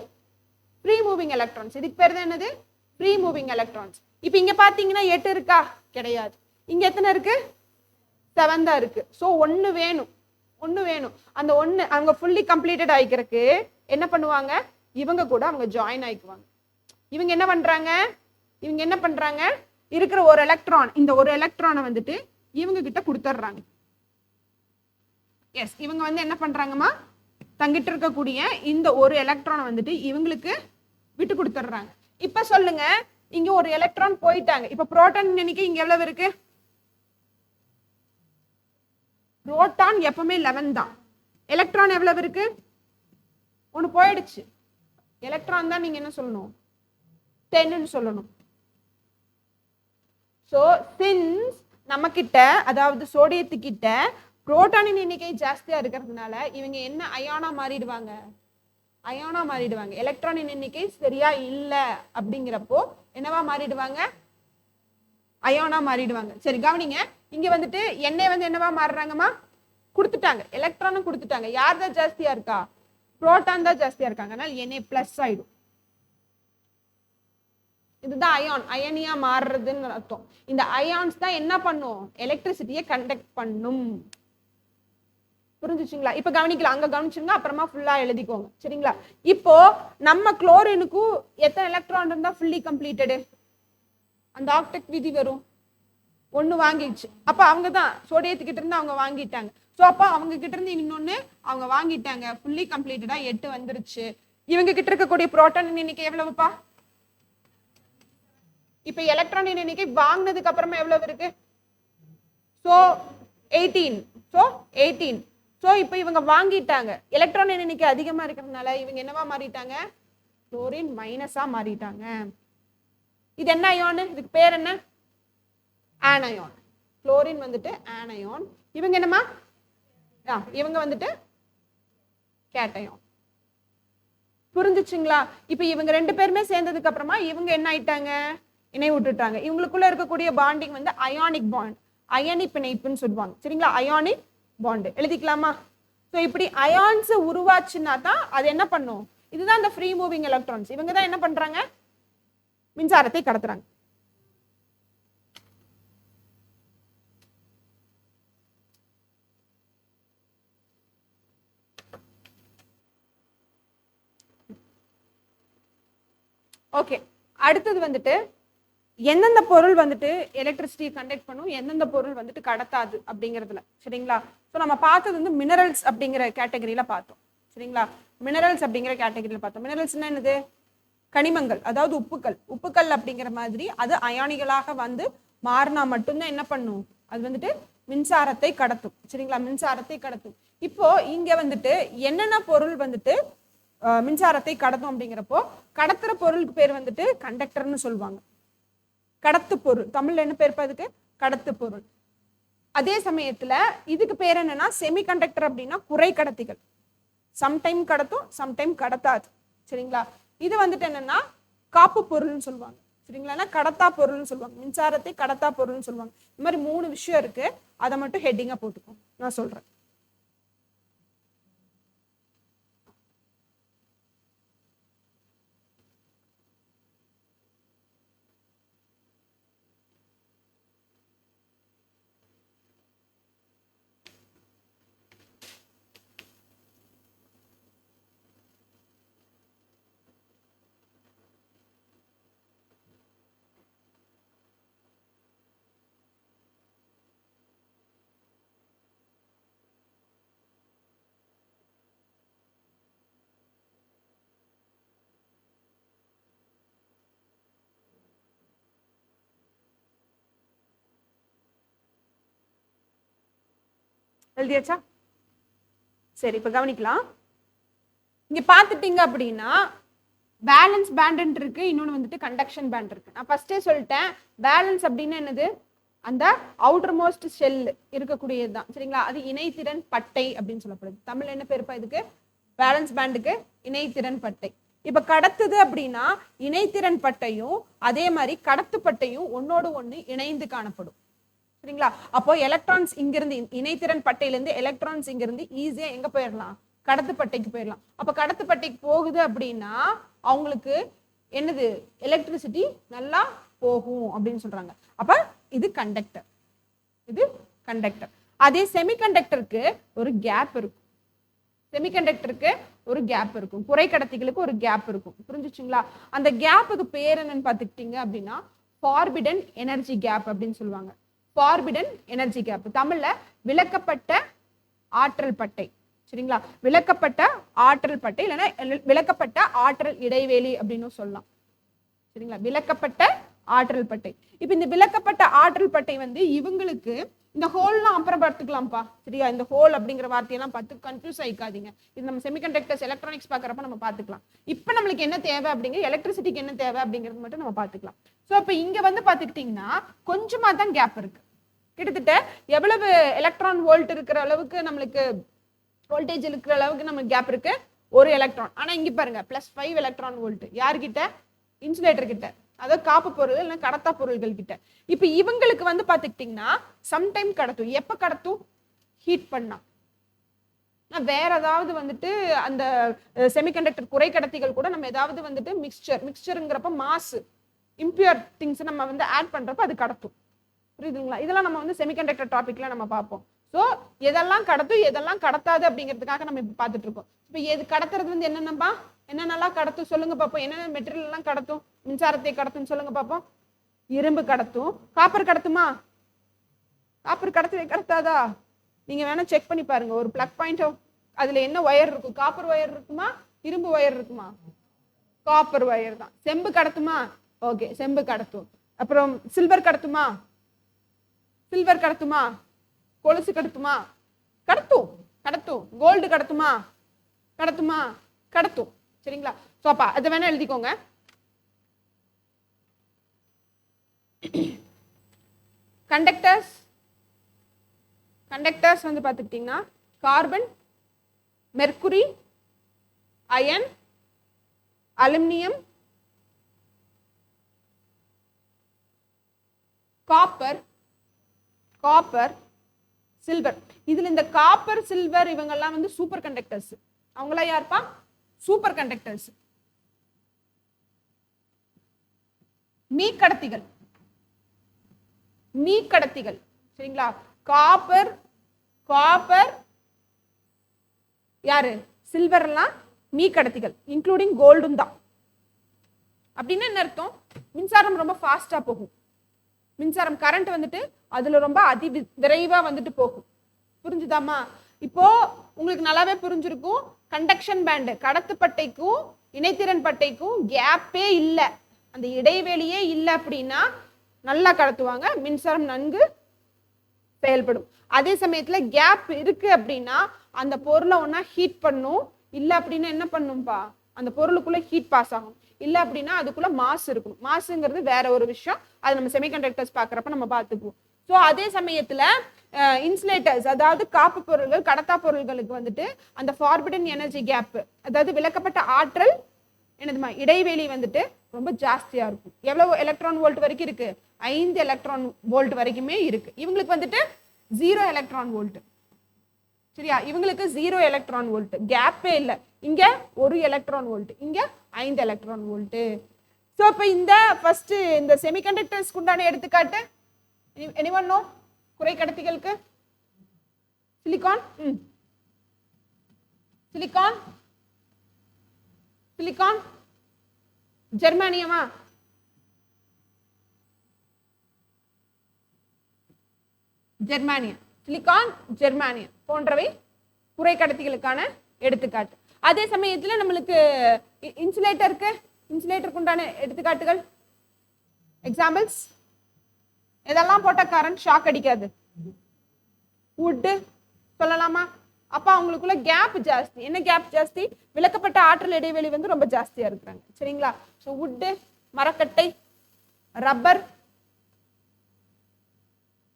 ஃப்ரீ மூவிங் எலக்ட்ரான்ஸ். இதுக்கு பேர் தான் என்னது? Free moving electrons. இப்போ இங்க பாத்தீங்கன்னா 8 இருக்கா? கிடையாது. இங்க எத்தனை இருக்கு? 7 தான் இருக்கு. ஸோ 1 வேணும். அந்த 1 அவங்க ஃபுல்லி கம்ப்ளீட்டட் ஆயிக்கிறதுக்கு என்ன பண்ணுவாங்க? இவங்க கூட அவங்க ஜாயின் ஆயிக்குவாங்க. இவங்க என்ன பண்றாங்க? இருக்கிற ஒரு எலக்ட்ரான், இந்த ஒரு எலக்ட்ரானை வந்துட்டு இவங்க கிட்ட கொடுத்துட்றாங்க. எஸ், இவங்க வந்து என்ன பண்றாங்கம்மா? தங்கிட்டு இருக்கக்கூடிய இந்த ஒரு எலக்ட்ரானை வந்துட்டு இவங்களுக்கு விட்டு கொடுத்துட்றாங்க. இப்ப சொல்லுங்க, இங்க ஒரு எலக்ட்ரான் போயிட்டாங்க. இப்ப புரோட்டான் எண்ணிக்கை இங்க எவ்வளவு இருக்கு? புரோட்டான் எப்பவுமே 11 தான். எலக்ட்ரான் எவ்வளவு இருக்கு? ஒன்னு போயிடுச்சு. எலக்ட்ரான் தான் நீங்க என்ன சொல்லணும்? 10ன்னு சொல்லணும். சோ சின்ஸ் நம்ம கிட்ட, அதாவது சோடியத்துக்கிட்ட புரோட்டானின் எண்ணிக்கை ஜாஸ்தியா இருக்கிறதுனால இவங்க என்ன அயானா மாறிடுவாங்க? எலக்ட்ரானின் எண்ணிக்கை சரியா இல்ல அப்படிங்கிறப்போ என்னவா மாறிடுவாங்க? அயானா மாறிடுவாங்க. சரி கவனிங்க, இங்க வந்துட்டு எண்ணெய் வந்து என்னவா மாறுறாங்கம்மா? கொடுத்துட்டாங்க, எலக்ட்ரானும் கொடுத்துட்டாங்க. யார் தான் ஜாஸ்தியா இருக்கா? புரோட்டான் தான் ஜாஸ்தியா இருக்காங்க. அதனால Na+ ஆயிடும். இதுதான் அயான், அயனியா மாறுறதுன்னு அர்த்தம். இந்த அயான்ஸ் தான் என்ன பண்ணும்? எலக்ட்ரிசிட்டியை கண்டக்ட் பண்ணும். புரிஞ்சுச்சுங்களா? இப்ப கவனிக்கலாம், அங்க கவனிச்சுங்க, அப்புறமா ஃபுல்லா எழுதிக்கோங்க. சரிங்களா? இப்போ நம்ம குளோரினுக்கும் எத்தனை எலக்ட்ரான் இருந்தா ஃபுல்லி கம்ப்ளீட்டடு? அந்த ஆக்டெட் விதி வரும். 1 வாங்கிடுச்சு. அப்ப அவங்க தான் சோடியத்துக்கிட்ட இருந்து அவங்க வாங்கிட்டாங்க. ஸோ அப்போ அவங்க கிட்ட இருந்து இன்னொன்னு அவங்க வாங்கிட்டாங்க. ஃபுல்லி கம்ப்ளீட்டடா 8 வந்துருச்சு. இவங்க கிட்ட இருக்கக்கூடிய புரோட்டான் எண்ணிக்கை எவ்வளவுப்பா? இப்ப எலக்ட்ரான் எண்ணிக்கை வாங்கினதுக்கு அப்புறமா எவ்வளவு இருக்கு? ஸோ 18. ஸோ 18. ஸோ இப்போ இவங்க வாங்கிட்டாங்க. எலக்ட்ரான் எண்ணிக்கை அதிகமா இருக்கிறதுனால இவங்க என்னவா மாறிட்டாங்க? குளோரின் மைனஸா மாறிட்டாங்க. இது என்ன அயான்? இதுக்கு பேர் என்ன? ஆனயான். குளோரின் வந்துட்டு ஆனயான். இவங்க என்னமா? இவங்க வந்துட்டு கேட்டயான். புரிஞ்சுச்சுங்களா? இப்ப இவங்க 2 பேருமே சேர்ந்ததுக்கு அப்புறமா இவங்க என்ன ஆயிட்டாங்க? இணை விட்டுட்டாங்க. இவங்களுக்குள்ள இருக்கக்கூடிய பாண்டிங் வந்து அயானிக் பாண்ட், அயனி பிணைப்புன்னு சொல்லுவாங்க. சரிங்களா? அயானிக் பாண்ட் எழுதிக்கலாமா? ஸோ இப்படி அயான்ஸ் உருவாச்சுன்னா தான் அது என்ன பண்ணும்? இதுதான் இந்த ஃப்ரீ மூவிங் எலக்ட்ரான்ஸ். இவங்க தான் என்ன பண்றாங்க? மின்சாரத்தை கடத்துறாங்க. ஓகே, அடுத்தது வந்துட்டு எந்தெந்த பொருள் வந்துட்டு எலக்ட்ரிசிட்டி கண்டக்ட் பண்ணும், எந்தெந்த பொருள் வந்துட்டு கடத்தாது அப்படிங்கிறதுல. சரிங்களா? ஸோ நம்ம பார்த்தது வந்து மினரல்ஸ் அப்படிங்கிற கேட்டகரியில பார்த்தோம். சரிங்களா? மினரல்ஸ் அப்படிங்கிற கேட்டகரியில பார்த்தோம். மினரல்ஸ்னா என்னது? கனிமங்கள், அதாவது உப்புக்கள். உப்புக்கள் அப்படிங்கிற மாதிரி அது அயானிகளாக வந்து மாறினா மட்டும்தான் என்ன பண்ணும்? அது வந்துட்டு மின்சாரத்தை கடத்தும். சரிங்களா? மின்சாரத்தை கடத்தும். இப்போ இங்க வந்துட்டு என்னென்ன பொருள் வந்துட்டு மின்சாரத்தை கடத்தும் அப்படிங்கிறப்போ, கடத்துற பொருளுக்கு பேர் வந்துட்டு கண்டக்டர்னு சொல்லுவாங்க. கடத்து பொருள், தமிழ்ல என்ன பேர்? அதுக்கு கடத்து பொருள். அதே சமயத்துல இதுக்கு பேர் என்னன்னா செமி கண்டக்டர் அப்படின்னா குறை கடத்திகள். சம்டைம் கடத்தும், சம்டைம் கடத்தாது. சரிங்களா? இது வந்துட்டு என்னன்னா காப்பு பொருள்னு சொல்லுவாங்க. சரிங்களா? கடத்தா பொருள்னு சொல்லுவாங்க. மின்சாரத்தை கடத்தா பொருள்னு சொல்லுவாங்க. இந்த மாதிரி 3 விஷயம் இருக்கு. அதை மட்டும் ஹெட்டிங்கா போட்டுக்கோ, நான் சொல்றேன். எழுதியாச்சா? சரி, இப்ப கவனிக்கலாம். இங்க பாத்துட்டீங்க அப்படின்னா பேலன்ஸ் பேண்ட் இருக்கு, இன்னொன்னு வந்துட்டு கண்டக்ஷன் பேண்ட் இருக்கு. நான் ஃபர்ஸ்டே சொல்லிட்டேன், பேலன்ஸ் அப்படின்னா என்னது? அந்த அவுட்டர் மோஸ்ட் ஷெல் இருக்கக்கூடியது தான். சரிங்களா? அது இணைத்திறன் பட்டை அப்படின்னு சொல்லப்படுது. தமிழ் என்ன பேருப்பா இதுக்கு? பேலன்ஸ் பேண்டுக்கு இணைத்திறன் பட்டை. இப்ப கடத்துது அப்படின்னா இணைத்திறன் பட்டையும் அதே மாதிரி கடத்து பட்டையும் ஒன்னோடு ஒண்ணு இணைந்து காணப்படும். சரிங்களா? அப்போ எலக்ட்ரான்ஸ் இங்கிருந்து இணைத்திறன் பட்டையிலிருந்து எலக்ட்ரான்ஸ் இங்கிருந்து ஈஸியா எங்க போயிடலாம்? கடத்து பட்டைக்கு போயிடலாம். அப்ப கடத்து பட்டைக்கு போகுது அப்படின்னா அவங்களுக்கு என்னது? எலக்ட்ரிசிட்டி நல்லா போகும் அப்படின்னு சொல்றாங்க. அப்ப இது கண்டக்டர், இது கண்டக்டர். அதே செமிகண்டக்டருக்கு ஒரு கேப் இருக்கும். செமிகண்டக்டருக்கு ஒரு கேப் இருக்கும், குறை கடத்திகளுக்கு ஒரு கேப் இருக்கும். புரிஞ்சுச்சுங்களா? அந்த கேப்புக்கு பேர் என்னன்னு பார்த்துக்கிட்டீங்க அப்படின்னா ஃபார்பிடன் எனர்ஜி கேப் அப்படின்னு சொல்லுவாங்க. ஃபார்பிடன் எனர்ஜி கேப், தமிழ்ல விலக்கப்பட்ட ஆற்றல் பட்டை. சரிங்களா? விலக்கப்பட்ட ஆற்றல் பட்டை இல்லைன்னா விலக்கப்பட்ட ஆற்றல் இடைவெளி அப்படின்னு சொல்லலாம். சரிங்களா? விலக்கப்பட்ட ஆற்றல் பட்டை. இப்ப இந்த விலக்கப்பட்ட ஆற்றல் பட்டை வந்து இவங்களுக்கு இந்த ஹோல்லாம் அப்புறம் பார்த்துக்கலாம்ப்பா. சரியா? இந்த ஹோல் அப்படிங்கிற வார்த்தையெல்லாம் பார்த்து கன்ஃபியூஸ் ஆயிக்காதீங்க. இது நம்ம செமிகண்டக்டர்ஸ் எலக்ட்ரானிக்ஸ் பார்க்குறப்ப நம்ம பார்த்துக்கலாம். இப்போ நம்மளுக்கு என்ன தேவை அப்படிங்கிற எலக்ட்ரிசிட்டிக்கு என்ன தேவை அப்படிங்கிறது மட்டும் நம்ம பார்த்துக்கலாம். ஸோ இப்போ இங்க வந்து பார்த்துக்கிட்டிங்கன்னா கொஞ்சமாக தான் கேப் இருக்கு. கிட்டத்தட்ட எவ்வளவு எலக்ட்ரான் வோல்ட் இருக்கிற அளவுக்கு நம்மளுக்கு வோல்டேஜ் இருக்கிற அளவுக்கு நமக்கு கேப் இருக்கு, ஒரு எலக்ட்ரான். ஆனா இங்க பாருங்க +5 எலக்ட்ரான் வோல்ட். யார்கிட்ட? இன்சுலேட்டர் கிட்ட, அதாவது காப்பு பொருள் இல்ல கடத்தா பொருள்கள் கிட்ட. இப்ப இவங்களுக்கு வந்து பாத்துக்கிட்டீங்கன்னா சம்டைம் கடத்தும். எப்ப கடத்தும்? ஹீட் பண்ணா. வேற ஏதாவது வந்துட்டு அந்த செமிகண்டக்டர் குறைக்கடத்திகள் கூட நம்ம ஏதாவது வந்துட்டு மிக்சருங்கிறப்ப மாசு இம்பியூர் திங்ஸ் நம்ம வந்து ஆட் பண்றப்ப அது கடத்தும். புரியுதுங்களா? இதெல்லாம் நம்ம வந்து செமிகண்டக்டர் டாபிக்ல நம்ம பார்ப்போம். ஸோ எதெல்லாம் கடத்தும் எதெல்லாம் கடத்தாது அப்படிங்கிறதுக்காக நம்ம இப்போ பார்த்துட்டு இருக்கோம். இப்போ எது கடத்துறது வந்து என்னென்னப்பா, என்னென்னலாம் கடத்தும் சொல்லுங்க பார்ப்போம். என்னென்ன மெட்டீரியல் எல்லாம் கடத்தும், மின்சாரத்தை கடத்தும் சொல்லுங்க பார்ப்போம். இரும்பு கடத்தும். காப்பர் கடத்துமா? காப்பர் கடத்தவே கடத்தாதா? நீங்க வேணா செக் பண்ணி பாருங்க. ஒரு பிளக் பாயிண்ட் அதுல என்ன ஒயர் இருக்கும்? காப்பர் ஒயர் இருக்குமா இரும்பு ஒயர் இருக்குமா? காப்பர் ஒயர் தான். செம்பு கடத்துமா? ஓகே, செம்பு கடத்தும். அப்புறம் சில்வர் கடத்துமா? சில்வர் கடத்துமா? கொலுசு கடத்துமா? கடத்தும் கடத்தும். கோல்டு கடத்துமா? கடத்துமா? கடத்தும். சரிங்களா? ஸோ அப்பா அதை வேணா எழுதிக்கோங்க. கண்டக்டர்ஸ் கண்டக்டர்ஸ் வந்து பார்த்துக்கிட்டிங்கன்னா carbon, mercury, iron, aluminium, copper, silver. இதுல இந்த காப்பர், சில்வர் இவங்கெல்லாம் வந்து சூப்பர் கண்டக்டர்ஸ். அவங்களா யாருப்பா? Super conductors. மீக்கடத்திகள் சரிங்களா? காப்பர் யாரு? சில்வர் எல்லாம் மீக்கடத்திகள், இன்க்ளூடிங் கோல்டும் தான். அப்படின்னு என்ன அர்த்தம்? மின்சாரம் ரொம்ப ஃபாஸ்டா போகும். மின்சாரம் கரண்ட் வந்துட்டு அதுல ரொம்ப விரைவா வந்துட்டு போகும். புரிஞ்சுதாமா? இப்போ உங்களுக்கு நல்லாவே புரிஞ்சிருக்கும். கண்டக்ஷன் பேண்ட் கடத்துப்பட்டைக்கும் இணைத்திறன் பட்டைக்கும் கேப்பே இல்லை, அந்த இடைவெளியே இல்லை அப்படின்னா நல்லா கடத்துவாங்க, மின்சாரம் நன்கு செயல்படும். அதே சமயத்துல கேப் இருக்கு அப்படின்னா அந்த பொருளை ஒன்னா ஹீட் பண்ணும், இல்லை அப்படின்னா என்ன பண்ணும்பா, அந்த பொருளுக்குள்ள ஹீட் பாஸ் ஆகும். இல்லை அப்படின்னா அதுக்குள்ள மாசு இருக்கும். மாசுங்கிறது வேற ஒரு விஷயம், அது நம்ம செமிகண்டக்டர்ஸ் பார்க்குறப்ப நம்ம பார்த்துக்குவோம். ஸோ அதே சமயத்துல இன்சுலேட்டர்ஸ், அதாவது காப்பு பொருள்கள், கடத்தா பொருள்களுக்கு வந்துட்டு அந்த ஃபார்பிடன் எனர்ஜி கேப், அதாவது விலக்கப்பட்ட ஆற்றல் என்னதுமா இடைவெளி வந்துட்டு ரொம்ப ஜாஸ்தியா இருக்கும். எவ்வளவு எலக்ட்ரான் வோல்ட் வரைக்கும் இருக்கு? 5 எலக்ட்ரான் வோல்ட் வரைக்குமே இருக்கு. இவங்களுக்கு வந்துட்டு 0 எலக்ட்ரான் வோல்ட். சரியா? இவங்களுக்கு 0 எலக்ட்ரான் வோல்ட், கேப்பே இல்லை. இங்க 1 எலக்ட்ரான் வோல்ட், இங்க 5 எலக்ட்ரான் வோல்ட். ஸோ இப்போ இந்த ஃபர்ஸ்ட் இந்த செமிகண்டக்டர்ஸ்க்கு உண்டான எடுத்துக்காட்டு எனிவன் நோ? குறைக்கடத்திகளுக்கு சிலிகான், சிலிகான், ஜெர்மானியமா? ஜெர்மானியம், சிலிகான், ஜெர்மானியம் போன்றவை குறைக்கடத்திகளுக்கான எடுத்துக்காட்டு. அதே சமயத்துல நம்மளுக்கு இன்சுலேட்டருக்கு உண்டான எடுத்துக்காட்டுகள், எக்ஸாம்பிள்ஸ் இதெல்லாம் போட்ட கரண்ட் ஷாக் அடிக்காது. வுட்டு சொல்லலாமா? அப்ப அவங்களுக்குள்ள கேப் ஜாஸ்தி. என்ன கேப் ஜாஸ்தி? விலக்கப்பட்ட ஆற்றல் இடைவெளி வந்து ரொம்ப ஜாஸ்தியா இருக்கிறாங்க. சரிங்களா? ஸோ வுட்டு, மரக்கட்டை, ரப்பர்,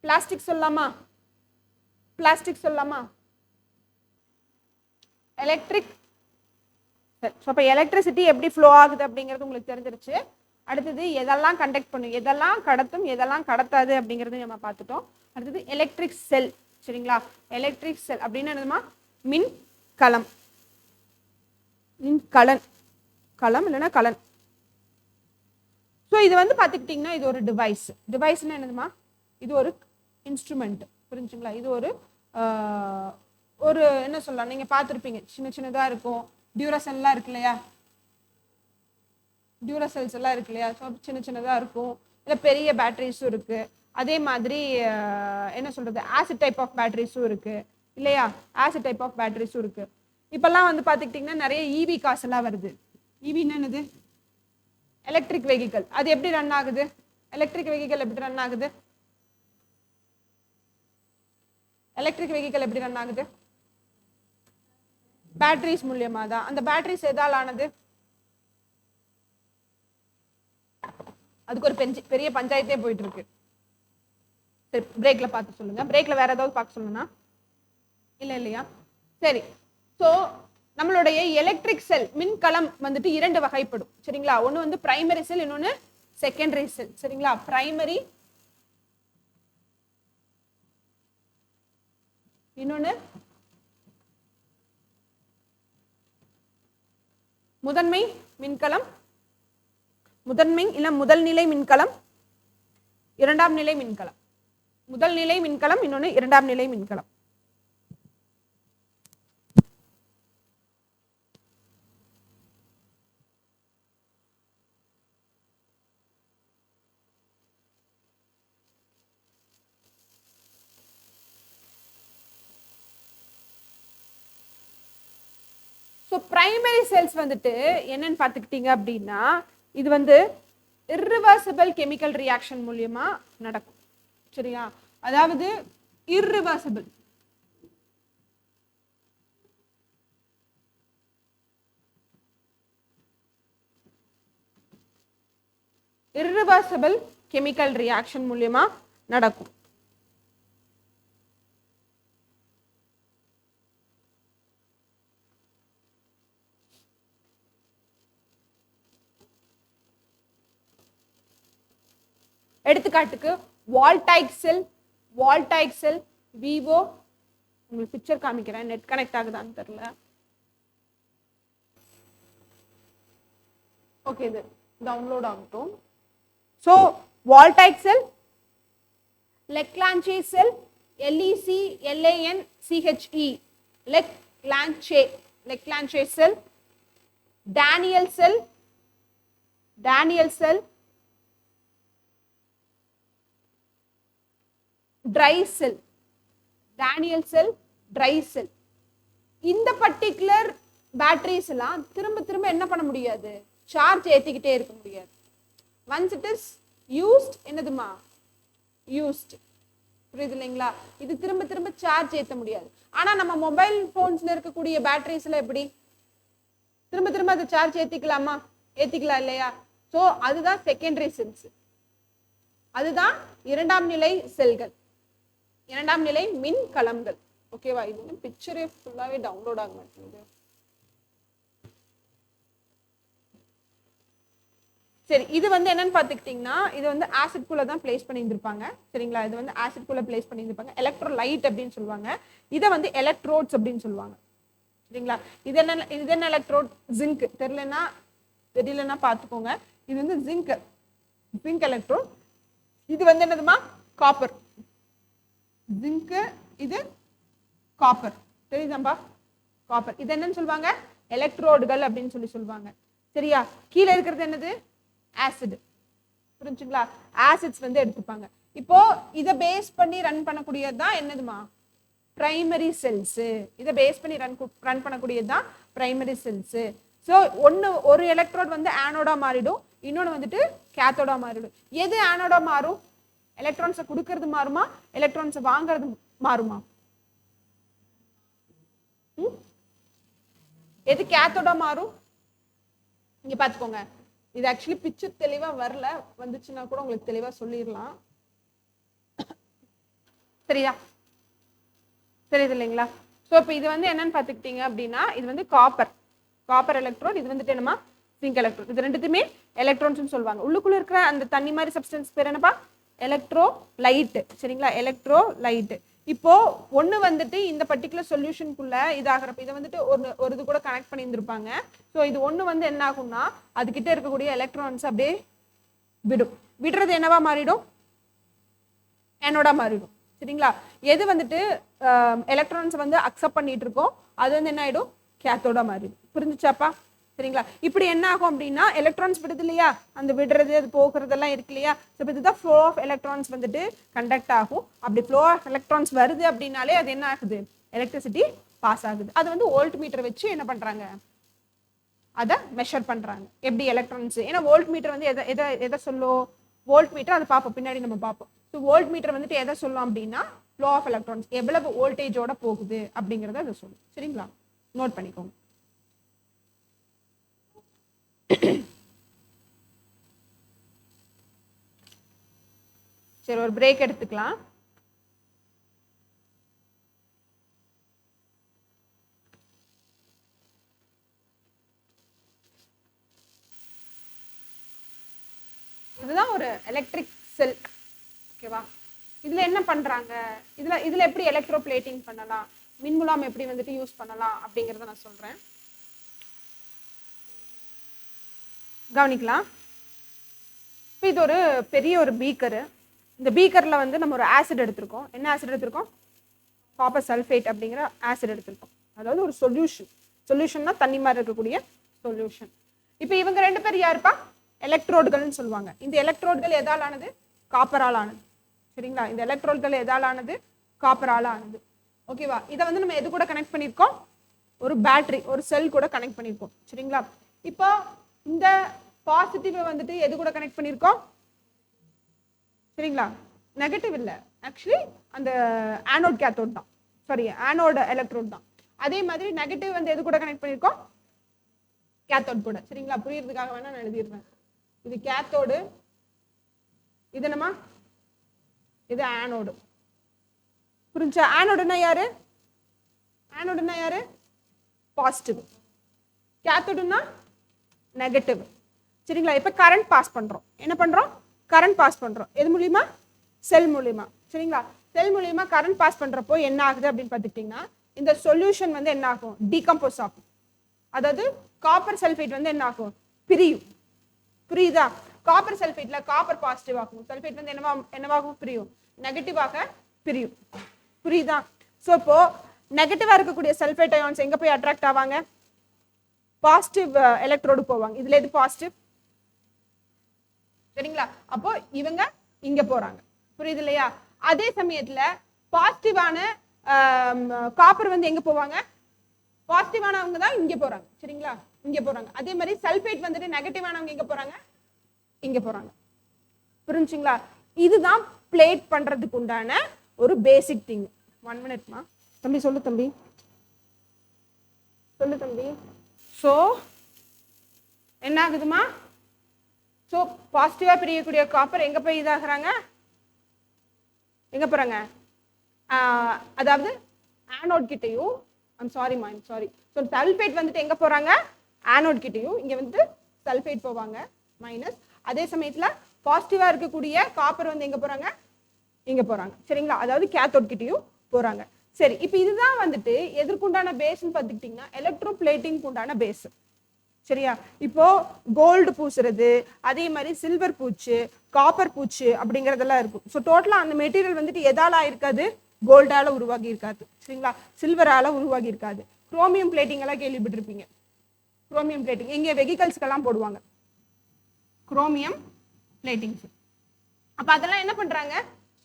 பிளாஸ்டிக் சொல்லலாமா? எலக்ட்ரிக். அப்ப எலக்ட்ரிசிட்டி எப்படி ஃப்ளோ ஆகுது அப்படிங்கிறது உங்களுக்கு தெரிஞ்சிருச்சு. அடுத்தது எதெல்லாம் கண்டக்ட் பண்ணும், எதெல்லாம் கடத்தும், எதெல்லாம் கடத்தாது அப்படிங்கிறது நம்ம பார்த்துட்டோம். அடுத்தது எலக்ட்ரிக் செல். சரிங்களா? எலக்ட்ரிக் செல் அப்படின்னு என்னதுமா? மின்கலம், களம் இல்லைன்னா கலன். ஸோ இது வந்து பார்த்துக்கிட்டிங்கன்னா இது ஒரு டிவைஸ்னா என்னதுமா? இது ஒரு இன்ஸ்ட்ருமெண்ட். புரிஞ்சுங்களா? இது ஒரு என்ன சொல்லலாம், நீங்க பார்த்துருப்பீங்க, சின்னதா இருக்கும். டியூரசெல்லாம் இருக்கு இல்லையா? டியூரசெல்ஸ் எல்லாம் இருக்கு இல்லையா? ஸோ சின்னதா இருக்கும். இல்லை பெரிய பேட்டரிஸும் இருக்கு. அதே மாதிரி என்ன சொல்றது, ஆசிட் டைப் ஆஃப் பேட்டரிஸும் இருக்கு இல்லையா? ஆசிட் டைப் ஆஃப் பேட்டரிஸும் இருக்கு. இப்பெல்லாம் வந்து பார்த்துக்கிட்டிங்கன்னா நிறைய இவி காசு எல்லாம் வருது. இவின்னு என்னது? Electric vehicle. அது எப்படி ரன் ஆகுது? எலக்ட்ரிக் வெஹிக்கல் எப்படி ரன் ஆகுது? பேட்டரிஸ் மூலியமா தான். அந்த பேட்டரிஸ் எதால் ஆனது? அதுக்கு ஒரு பெரிய பஞ்சாயத்தே போயிட்டு இருக்கு. சரி, பிரேக்ல பார்த்து சொல்லுங்க. பிரேக்ல வேற ஏதாவது பார்க்க சொல்லுனா? இல்லையா? சரி. ஸோ நம்மளுடைய எலக்ட்ரிக் செல் மின்கலம் வந்துட்டு 2 வகைப்படும். சரிங்களா? ஒன்று வந்து பிரைமரி செல், இன்னொன்று செகண்டரி செல். சரிங்களா? பிரைமரி, இன்னொன்று முதன்மை மின்கலம், முதன்மை இல்ல முதல் நிலை மின்கலம், இரண்டாம் நிலை மின்கலம். முதல் நிலை மின்கலம், இன்னொன்னு இரண்டாம் நிலை மின்கலம். ஸோ பிரைமரி செல்ஸ் வந்துட்டு என்னன்னு பார்த்துக்கிட்டீங்க அப்படின்னா, இது வந்து இர்ரிவர்சிபிள் கெமிக்கல் ரியாக்ஷன் மூலியமா நடக்கும். சரியா? அதாவது இர்ரிவர்சிபிள், இர்ரிவர்சிபிள் கெமிக்கல் ரியாக்ஷன் மூலியமா நடக்கும். எடுத்துக்காட்டுக்கு வால்டைக் செல், வால்டைக் செல், விவோ. உங்களுக்கு பிக்சர் காமிக்கிறேன், நெட் கனெக்ட் ஆகுதான்னு தெரியல. ஓகே, இது டவுன்லோட் ஆகட்டும். So voltaic cell, Leclanche cell, LECLANCHE, Leclanche, Leclanche cell, Daniell cell, Daniell cell, dry cell, Daniell cell, dry cell. இந்த பர்டிகுலர் பேட்டரிஸ் எல்லாம் திரும்ப திரும்ப என்ன பண்ண முடியாது, சார்ஜ் ஏற்றிக்கிட்டே இருக்க முடியாது. ஒன்ஸ் இட் இஸ் யூஸ்ட், என்னதுமா யூஸ்ட், புரியுது இல்லைங்களா? இது திரும்ப திரும்ப சார்ஜ் ஏற்ற முடியாது. ஆனா நம்ம மொபைல் போன்ஸ்ல இருக்கக்கூடிய பேட்டரிஸ்ல எப்படி திரும்ப திரும்ப அதை சார்ஜ் ஏற்றிக்கலாமா? ஏற்றிக்கலாம் இல்லையா? ஸோ அதுதான் செகண்டரி செல்ஸ், அதுதான் இரண்டாம் நிலை செல்கள், இரண்டாம் நிலை மின் கலம்கள். ஓகேவா? இது பிக்சரே ஃபுல்லாவே டவுன்லோட் ஆக மாட்டேங்குது. சரி, இது வந்து என்னன்னு பார்த்துக்கிட்டிங்கன்னா, இது வந்து ஆசிட் குள்ள தான் பிளேஸ் பண்ணியிருந்திருப்பாங்க. சரிங்களா? இது வந்து ஆசிட் குள்ள பிளேஸ் பண்ணியிருந்திருப்பாங்க. எலக்ட்ரோலைட் அப்படின்னு சொல்லுவாங்க. இதை வந்து எலக்ட்ரோட்ஸ் அப்படின்னு சொல்லுவாங்க. சரிங்களா? இது என்ன எலக்ட்ரோட்? ஜிங்க். தெரியலன்னா பார்த்துக்கோங்க. இது வந்து ஜிங்க், ஜிங்க் எலக்ட்ரோட். இது வந்து என்னதுமா? காப்பர். ஜிங்க், இது காப்பர். தெரியுதாம்பா? காப்பர். இது என்னன்னு சொல்லுவாங்க? எலக்ட்ரோடுகள் அப்படின்னு சொல்லுவாங்க. சரியா? கீழே இருக்கிறது என்னது? ஆசிட். புரிஞ்சுங்களா? ஆசிட்ஸ் வந்து எடுத்துப்பாங்க. இப்போ இதை பேஸ் பண்ணி ரன் பண்ணக்கூடியது தான் என்னதுமா? Primary cells. இதை பேஸ் பண்ணி ரன் பண்ணக்கூடியது தான் பிரைமரி செல்ஸ். ஸோ ஒரு எலக்ட்ரோட் வந்து ஆனோடா மாறிடும், இன்னொன்று வந்துட்டு கேத்தோடா மாறிடும். எது ஆனோடா மாறும்? எலக்ட்ரான்ஸை கொடுக்கறது மாறுமா, எலக்ட்ரான்ஸை வாங்குறது மாறுமா? எது கேத்தோட மாறும்? இங்க பாத்துக்கோங்க. இது ஆக்சுவலி பிக்சர் தெளிவா வரல, வந்துச்சுன்னா கூட உங்களுக்கு தெளிவா சொல்லிடலாம். சரியா? தெரியுது இல்லைங்களா? ஸோ இப்போ இது வந்து என்னன்னு பார்த்துக்கிட்டீங்க அப்படின்னா, இது வந்து காப்பர், காப்பர் எலக்ட்ரோட். இது வந்துட்டு என்னமா? Zinc electrode. இது ரெண்டுத்துமே எலக்ட்ரான்ஸ் சொல்லுவாங்க. உள்ளுக்குள்ள இருக்கிற அந்த தண்ணி மாதிரி சப்ஸ்டன்ஸ் பேர் என்னப்பா? எலக்ட்ரோலைட். சரிங்களா? எலக்ட்ரோலைட். இப்போ ஒன்று வந்துட்டு இந்த பர்டிகுலர் சொல்யூஷனுக்குள்ள இதாகிறப்ப இதை வந்துட்டு ஒரு இது கூட கனெக்ட் பண்ணியிருந்திருப்பாங்க. ஸோ இது ஒன்று வந்து என்ன ஆகும்னா, அதுக்கிட்ட இருக்கக்கூடிய எலக்ட்ரான்ஸ் அப்படியே விடும். விடுறது என்னவா மாறிடும்? ஆனோடா மாறிடும். சரிங்களா? எது வந்துட்டு எலக்ட்ரான்ஸ் வந்து அக்செப்ட் பண்ணிட்டு இருக்கோம், அது வந்து என்ன ஆயிடும்? கேத்தோடா மாறிடும். புரிஞ்சுச்சாப்பா? சரிங்களா? இப்படி என்ன ஆகும் அப்படின்னா, எலக்ட்ரான்ஸ் விடுது இல்லையா, அந்த விடுறது அது போக்குறதெல்லாம் இருக்கு இல்லையா. ஸோ இதுதான் ஃப்ளோ ஆஃப் எலக்ட்ரான்ஸ் வந்துட்டு கண்டக்ட் ஆகும். அப்படி ஃப்ளோ ஆஃப் எலக்ட்ரான்ஸ் வருது அப்படின்னாலே அது என்ன ஆகுது? எலக்ட்ரிசிட்டி பாஸ் ஆகுது. அது வந்து வோல்ட் மீட்டர் வச்சு என்ன பண்றாங்க? அதை மெஷர் பண்றாங்க. எப்படி எலக்ட்ரான்ஸ், ஏன்னா வோல்ட் மீட்டர் வந்து எதை சொல்லும்? வோல்ட் மீட்டர் அதை பார்ப்போம், பின்னாடி நம்ம பார்ப்போம். ஸோ வோல்ட் மீட்டர் வந்துட்டு எதை சொல்லும் அப்படின்னா, ஃப்ளோ ஆஃப் எலக்ட்ரான்ஸ் எவ்வளவு வோல்டேஜோட போகுது அப்படிங்கிறத அதை சொல்லும். சரிங்களா? நோட் பண்ணிக்கோங்க. சரி, ஒரு பிரேக் எடுத்துக்கலாம். இதுதான் ஒரு எலக்ட்ரிக் செல். ஓகேவா? இதுல என்ன பண்றாங்க, இதுல எப்படி எலக்ட்ரோ பிளேட்டிங் பண்ணலாம், மின்முலாம் எப்படி வந்துட்டு யூஸ் பண்ணலாம் அப்படிங்கறத நான் சொல்றேன். கவனிக்கலாம். இப்போ இது ஒரு பெரிய ஒரு பீக்கரு. இந்த பீக்கரில் வந்து நம்ம ஒரு ஆசிட் எடுத்திருக்கோம். என்ன ஆசிட் எடுத்திருக்கோம்? காப்பர் சல்ஃபேட் அப்படிங்கிற ஆசிட் எடுத்திருக்கோம். அதாவது ஒரு சொல்யூஷன்னா தண்ணி மாதிரி இருக்கக்கூடிய சொல்யூஷன். இப்போ இவங்க 2 பேர் யாருப்பா? எலக்ட்ரோடுகள்னு சொல்லுவாங்க. இந்த எலக்ட்ரோடுகள் எதால் ஆனது? காப்பரால் ஆனது. சரிங்களா? இந்த எலக்ட்ரோடுகள் எதால் ஆனது? காப்பரால் ஆனது. ஓகேவா? இதை வந்து நம்ம எது கூட கனெக்ட் பண்ணியிருக்கோம்? ஒரு பேட்டரி, ஒரு செல் கூட கனெக்ட் பண்ணியிருக்கோம். சரிங்களா? இப்போ இந்த பாசிட்டிவை வந்துட்டு எது கூட கனெக்ட் பண்ணியிருக்கோம்? சரிங்களா? நெகட்டிவ் இல்லை, ஆக்சுவலி அந்த ஆனோட் கேத்தோட் தான், சாரி ஆனோட எலக்ட்ரோட் தான். அதே மாதிரி நெகட்டிவ் வந்து எது கூட கனெக்ட் பண்ணியிருக்கோம்? கேத்தோட் கூட. சரிங்களா? புரியுறதுக்காக வேணா நான் எழுதிடுறேன். இது கேத்தோடு, இது என்னமா? இது ஆனோடு. புரிஞ்சா? ஆனோடுனா யாரு? ஆனோடுனா யாரு? பாசிட்டிவ். கேத்தோடுனா நெகட்டிவ். சரிங்களா? இப்போ கரண்ட் பாஸ் பண்றோம். என்ன பண்றோம்? கரண்ட் பாஸ் பண்றோம். எது மூலியமா? செல் மூலியமா. சரிங்களா? செல் மூலியமா கரண்ட் பாஸ் பண்றப்போ என்ன ஆகுது அப்படின்னு பார்த்துக்கிட்டிங்கன்னா, இந்த சொல்யூஷன் வந்து என்ன ஆகும்? டீகம்போஸ் ஆகும். அதாவது காப்பர் சல்ஃபேட் வந்து என்ன ஆகும்? பிரியும். புரியுதா? காப்பர் சல்ஃபேட்ல காப்பர் பாசிட்டிவ் ஆகும், சல்ஃபேட் வந்து என்னவாகும்? பிரியும். நெகட்டிவாக பிரியும். புரியுதா? ஸோ இப்போ நெகட்டிவா இருக்கக்கூடிய சல்ஃபேட் அயான்ஸ் எங்க போய் அட்ராக்ட் ஆவாங்க? பாசிட்டிவ் எலக்ட்ரோடு போவாங்க. இதுல எது பாசிட்டிவ்? சரிங்களா? அப்போ இவங்க இங்க போறாங்க. புரியுது இல்லையா? அதே சமயத்துல பாசிட்டிவான காப்பர் வந்து எங்க போவாங்க? பாசிட்டிவானவங்க தான் இங்க போறாங்க. சரிங்களா? இங்க போறாங்க. அதே மாதிரி சல்ஃபேட் வந்துட்டு நெகட்டிவானவங்க எங்க போறாங்க? இங்க போறாங்க. புரிஞ்சுங்களா? இதுதான் பிளேட் பண்றதுக்கு உண்டான ஒரு பேசிக் திங். 1 மினிட்மா. தம்பி சொல்லு தம்பி. சொல்லு தம்பி. ஸோ என்ன ஆகுதுமா? ஸோ பாசிட்டிவா பிரியக்கூடிய காப்பர் எங்க போய் இதாகிறாங்க? எங்க போறாங்க? அதாவது ஆனோட் கிட்டையும், சாரி. ஸோ சல்ஃபேட் வந்துட்டு எங்க போறாங்க? ஆனோட் கிட்டையும். இங்க வந்து சல்ஃபேட் போவாங்க மைனஸ். அதே சமயத்துல பாசிட்டிவா இருக்கக்கூடிய காப்பர் வந்து எங்க போறாங்க? இங்க போறாங்க. சரிங்களா? அதாவது கேத்தோட் கிட்டையும் போறாங்க. சரி, இப்போ இதுதான் வந்துட்டு எதற்குண்டான பேஸ்ன்னு பார்த்துக்கிட்டிங்கன்னா எலக்ட்ரோ பிளேட்டிங்க்கு உண்டான பேஸ். சரியா? இப்போ கோல்டு பூசுறது, அதே மாதிரி சில்வர் பூச்சு, காப்பர் பூச்சு அப்படிங்கிறதெல்லாம் இருக்கும். ஸோ டோட்டலாக அந்த மெட்டீரியல் வந்துட்டு எதால ஆயிருக்காது? கோல்டால உருவாகி இருக்காது. சரிங்களா? சில்வரால உருவாகி இருக்காது. குரோமியம் பிளேட்டிங் எல்லாம் கேள்விப்பட்டிருப்பீங்க. குரோமியம் பிளேட்டிங் எங்கே? வெஹிக்கல்ஸ்க்கெல்லாம் போடுவாங்க குரோமியம் பிளேட்டிங்ஸ். அப்போ அதெல்லாம் என்ன பண்றாங்க?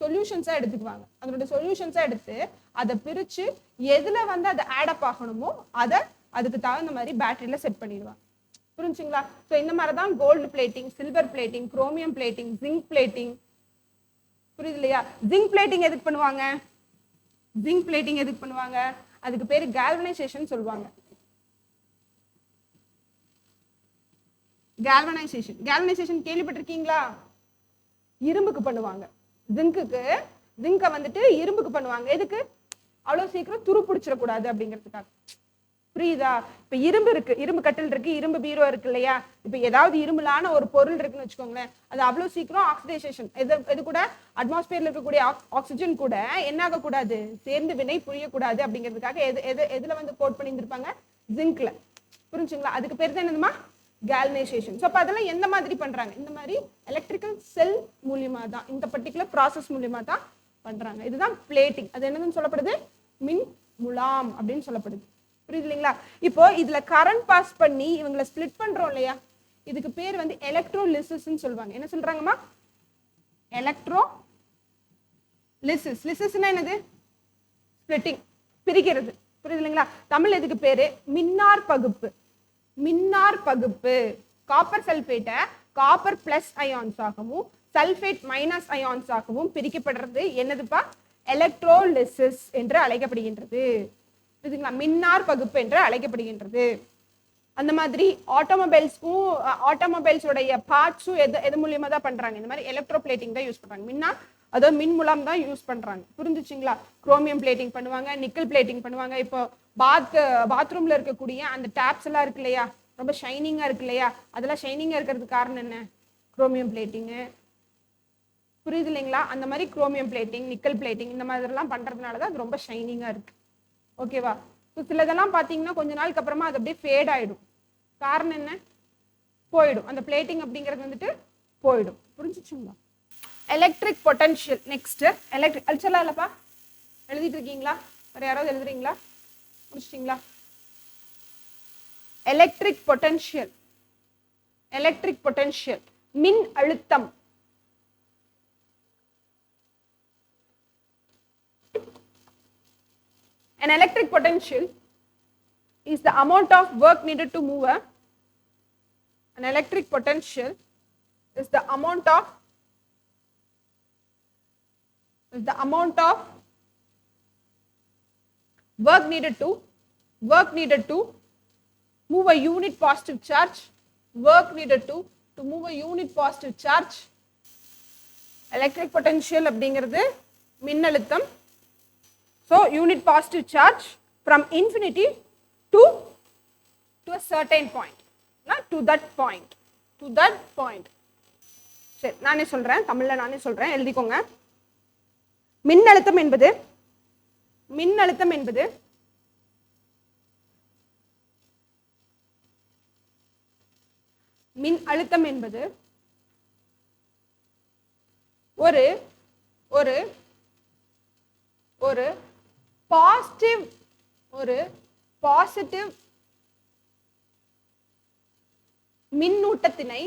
சொல்யூஷன்ஸாக எடுத்துக்குவாங்க. அதனுடைய சொல்யூஷன்ஸாக எடுத்து அதை பிரித்து எதில் வந்து அதை ஆடப் ஆகணுமோ அதை அதுக்கு தகுந்த மாதிரி பேட்டரியில் செட் பண்ணிடுவாங்க. புரிஞ்சுங்களா? ஸோ இந்த மாதிரி தான் gold plating, silver plating, chromium plating, zinc plating. புரியுது இல்லையா? ஜிங்க் பிளேட்டிங் எதுக்கு பண்ணுவாங்க? ஜிங்க் பிளேட்டிங் எதுக்கு பண்ணுவாங்க? அதுக்கு பேர் கால்வனைசேஷன் சொல்லுவாங்க. கால்வனைசேஷன் கேள்விப்பட்டிருக்கீங்களா? இரும்புக்கு பண்ணுவாங்க. ஜிங்கை வந்துட்டு இரும்புக்கு பண்ணுவாங்க. எதுக்கு? அவ்வளவு சீக்கிரம் துரு பிடிச்சிடக்கூடாது அப்படிங்கிறதுக்காக. புரியுதா? இப்ப இரும்பு இருக்கு, இரும்பு கட்டில் இருக்கு, இரும்பு பீரோ இருக்கு இல்லையா? இப்ப ஏதாவது இரும்புலான ஒரு பொருள் இருக்குன்னு வச்சுக்கோங்களேன், அது அவ்வளவு சீக்கிரம் ஆக்சிடைசேஷன் எது கூட அட்மாஸ்பியர்ல இருக்கக்கூடிய ஆக்சிஜன் கூட என்ன ஆகக்கூடாது? சேர்ந்து வினை புரியக்கூடாது அப்படிங்கிறதுக்காக எதுல வந்து கோட் பண்ணியிருந்திருப்பாங்க? ஜிங்க்ல. புரிஞ்சுங்களா? அதுக்கு பேர் தான் என்னதுமா? கால்வனைசேஷன். ஸோ அப்போ அதெல்லாம் எந்த மாதிரி பண்றாங்க? இந்த மாதிரி எலக்ட்ரிக்கல் செல் மூலியமா தான், இந்த பர்டிகுலர் ப்ராசஸ் மூலியமா தான் பண்றாங்க. இதுதான் பிளேட்டிங். அது என்னதுன்னு சொல்லப்படுது? மின் முலாம் அப்படின்னு சொல்லப்படுது. புரியுது இல்லைங்களா? இப்போ இதுல கரண்ட் பாஸ் பண்ணி இவங்களை ஸ்பிளிட் பண்றோம் இல்லையா? இதுக்கு பேர் வந்து எலக்ட்ரோலிசிஸ்ன்னு சொல்லுவாங்க. என்ன சொல்றாங்கம்மா? எலக்ட்ரோலிசிஸ். லிசிஸ்னா என்னது? ஸ்பிளிட்டிங், பிரிக்கிறது. புரியுது இல்லைங்களா? தமிழ் எதுக்கு பேரு? மின்னார் பகுப்பு. மின்னார் பகுப்பு. காப்பர் சல்ஃபேட்டை காப்பர் பிளஸ் அயான்ஸ் ஆகவும் சல்ஃபேட் மைனஸ் அயான்ஸ் ஆகவும் பிரிக்கப்படுறது என்னதுப்பா? எலக்ட்ரோலிசிஸ் என்று அழைக்கப்படுகின்றது. புரியுதுங்களா? மின்னார் பகுப்பு என்று அழைக்கப்படுகின்றது. அந்த மாதிரி ஆட்டோமொபைல்ஸோடைய பார்ட்ஸும் எது மூலியமா தான் பண்றாங்க? இந்த மாதிரி எலக்ட்ரோ பிளேட்டிங் தான் யூஸ் பண்றாங்க. அதாவது மின் மூலம் தான் யூஸ் பண்றாங்க. புரிஞ்சுச்சுங்களா? குரோமியம் பிளேட்டிங் பண்ணுவாங்க, நிக்கல் பிளேட்டிங் பண்ணுவாங்க. இப்போ பாத்ரூம்ல இருக்கக்கூடிய அந்த டேப்ஸ் எல்லாம் இருக்கு இல்லையா, ரொம்ப ஷைனிங்கா இருக்கு இல்லையா, அதெல்லாம் ஷைனிங்கா இருக்கிறதுக்கு காரணம் என்ன? குரோமியம் பிளேட்டிங்கு. புரியுது இல்லைங்களா? அந்த மாதிரி குரோமியம் பிளேட்டிங், நிக்கல் பிளேட்டிங் இந்த மாதிரிலாம் பண்றதுனால தான் அது ரொம்ப ஷைனிங்கா இருக்கு. ஓகேவா? ஸோ சிலதெல்லாம் பார்த்தீங்கன்னா கொஞ்ச நாளுக்கு அப்புறமா அது அப்படியே ஃபேட் ஆயிடும். காரணம் என்ன? போயிடும். அந்த பிளேட்டிங் அப்படிங்கிறது வந்துட்டு போயிடும். புரிஞ்சுச்சுங்களா? Electric potential. நெக்ஸ்ட் எலக்ட்ரிக் அழிச்சலாம் இல்லப்பா, எழுதிட்டு இருக்கீங்களா? வேற யாராவது எழுதுறீங்களா? முடிச்சிட்டீங்களா? Electric potential. எலக்ட்ரிக் பொட்டன்ஷியல் மின் அழுத்தம். An electric potential is the amount of work needed to move an electric potential is the amount of work needed to move a unit positive charge. Work needed to move a unit positive charge. Electric potential அப்படிங்கிறது மின்னழுத்தம். So unit positive charge from infinity to a certain point. To that point. சரி, நானே சொல்றேன், தமிழ்ல நானே சொல்றேன், எழுதிக்கோங்க. மின்னழுத்தம் என்பது ஒரு பாசிட்டிவ் மின்னூட்டத்தினை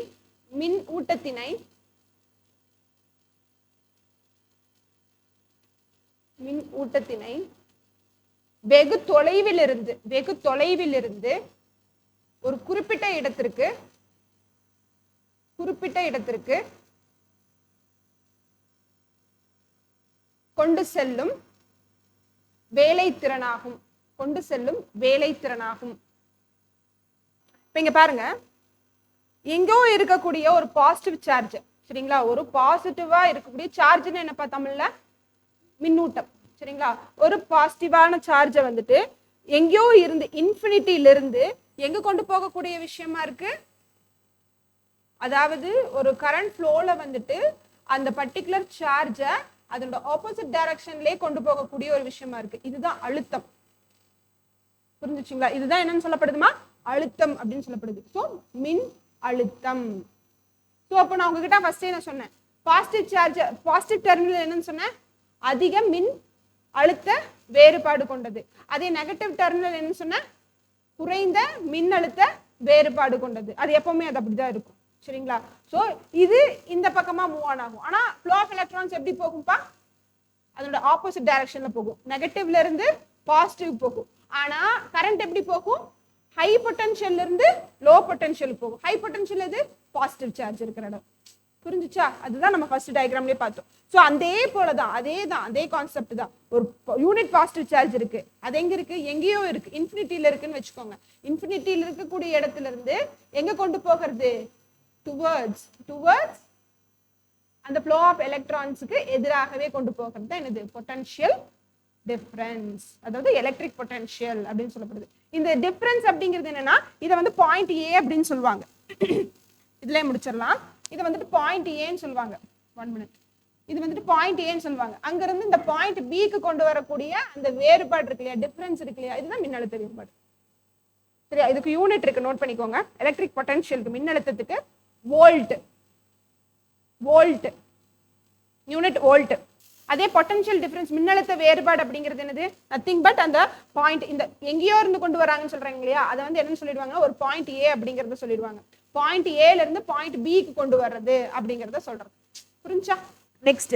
வெகு தொலைவில் இருந்து ஒரு குறிப்பிட்ட இடத்திற்கு கொண்டு செல்லும் வேலைத்திறனாகும். இப்ப இங்க பாருங்க, எங்கோ இருக்கக்கூடிய ஒரு பாசிட்டிவ் சார்ஜ், சரிங்களா? ஒரு பாசிட்டிவா இருக்கக்கூடிய சார்ஜ்னு என்னப்பா தமிழ்ல? மின்னூட்டம், சரிங்களா? ஒரு பாசிட்டிவான சார்ஜை வந்துட்டு எங்கேயோ இருந்து இன்ஃபினிட்டில இருந்து எங்க கொண்டு போகக்கூடிய விஷயமா இருக்கு. அதாவது ஒரு கரண்ட் ஃப்ளோல வந்துட்டு அந்த பர்டிகுலர் சார்ஜை அதோட ஆப்போசிட் டைரக்ஷன்லயே கொண்டு போகக்கூடிய ஒரு விஷயமா இருக்கு. இதுதான் அழுத்தம். புரிஞ்சுச்சுங்களா? இதுதான் என்னன்னு சொல்லப்படுதுமா? அழுத்தம் அப்படின்னு சொல்லப்படுது. ஸோ மின் அழுத்தம். ஸோ அப்போ நான் உங்ககிட்ட ஃபர்ஸ்டே நான் சொன்னேன், பாசிட்டிவ் டெர்மினல் என்னன்னு சொன்னேன்? அதிக மின் அழுத்த வேறுபாடு கொண்டது. அதே நெகட்டிவ் டெர்மினல் என்னன்னு சொன்னேன்? குறைந்த மின் அழுத்த வேறுபாடு கொண்டது. அது எப்பவுமே அது அப்படிதான் இருக்கும், சரிங்களா? ஸோ இது இந்த பக்கமா மூவ் ஆன் ஆகும். ஆனா ஃப்ளோ ஆஃப் எலக்ட்ரான்ஸ் எப்படி போகும்பா? அதோட ஆப்போசிட் டைரக்ஷன்ல போகும். நெகட்டிவ்ல இருந்து பாசிட்டிவ் போகும். ஆனா கரண்ட் எப்படி போகும்? ஹை பொட்டன்ஷியல்ல இருந்து லோ பொட்டன்ஷியல் போகும். ஹை பொட்டன்ஷியல் எது? பாசிட்டிவ் சார்ஜ் இருக்கிற இடம். புரிஞ்சுச்சா? அதுதான் நம்ம ஃபர்ஸ்ட் டயக்ராம்லயே பார்த்தோம். ஸோ அதே போலதான், அதே கான்செப்ட் தான். ஒரு யூனிட் பாசிட்டிவ் சார்ஜ் இருக்கு, அது எங்க இருக்கு? எங்கேயோ இருக்கு, இன்ஃபினிட்டியில இருக்குன்னு வச்சுக்கோங்க. இன்ஃபினிட்டியில இருக்கக்கூடிய இடத்துல இருந்து எங்க கொண்டு போகிறது? டுவர்ட்ஸ் அந்த ஃப்ளோ ஆஃப் எலக்ட்ரான்ஸுக்கு எதிராகவே கொண்டு போகிறது தான் என்னது? பொட்டன்ஷியல் டிஃபரன்ஸ், அதாவது எலக்ட்ரிக் பொட்டன்ஷியல் அப்படின்னு சொல்லப்படுது. இந்த டிஃபரன்ஸ் அப்படிங்கிறது என்னன்னா, இதை வந்து பாயிண்ட் ஏ அப்படின்னு சொல்லுவாங்க. இதுல முடிச்சிடலாம். இதை வந்துட்டு பாயிண்ட் ஏன்னு சொல்லுவாங்க. 1 minute. இது வந்துட்டு பாயிண்ட் ஏன்னு சொல்லுவாங்க. அங்க இருந்து இந்த பாயிண்ட் பிக்கு கொண்டு வரக்கூடிய அந்த வேறுபாடு இருக்கு இல்லையா, டிஃபரன்ஸ் இருக்கு இல்லையா, இதுதான் மின்னழுத்த வேறுபாடு. சரியா? இதுக்கு யூனிட் இருக்கு, நோட் பண்ணிக்கோங்க. எலக்ட்ரிக் பொட்டன்ஷியலுக்கு மின்னழுத்தத்துக்கு வோல்ட் யூனிட் வோல்ட். அதே பொட்டன்ஷியல் டிஃபரன்ஸ் மின்னழுத்த வேறுபாடு அப்படிங்கிறது என்னது? நத்திங் பட் அந்த பாயிண்ட் இந்த எங்கேயோ இருந்து கொண்டு வராங்கன்னு சொல்றாங்க இல்லையா, அதை வந்து என்னன்னு சொல்லிடுவாங்க? ஒரு பாயிண்ட் ஏ அப்படிங்கறத சொல்லிடுவாங்க. பாயிண்ட் ஏல இருந்து பாயிண்ட் பிக்கு கொண்டு வர்றது அப்படிங்கறத சொல்றது. புரிஞ்சா? Next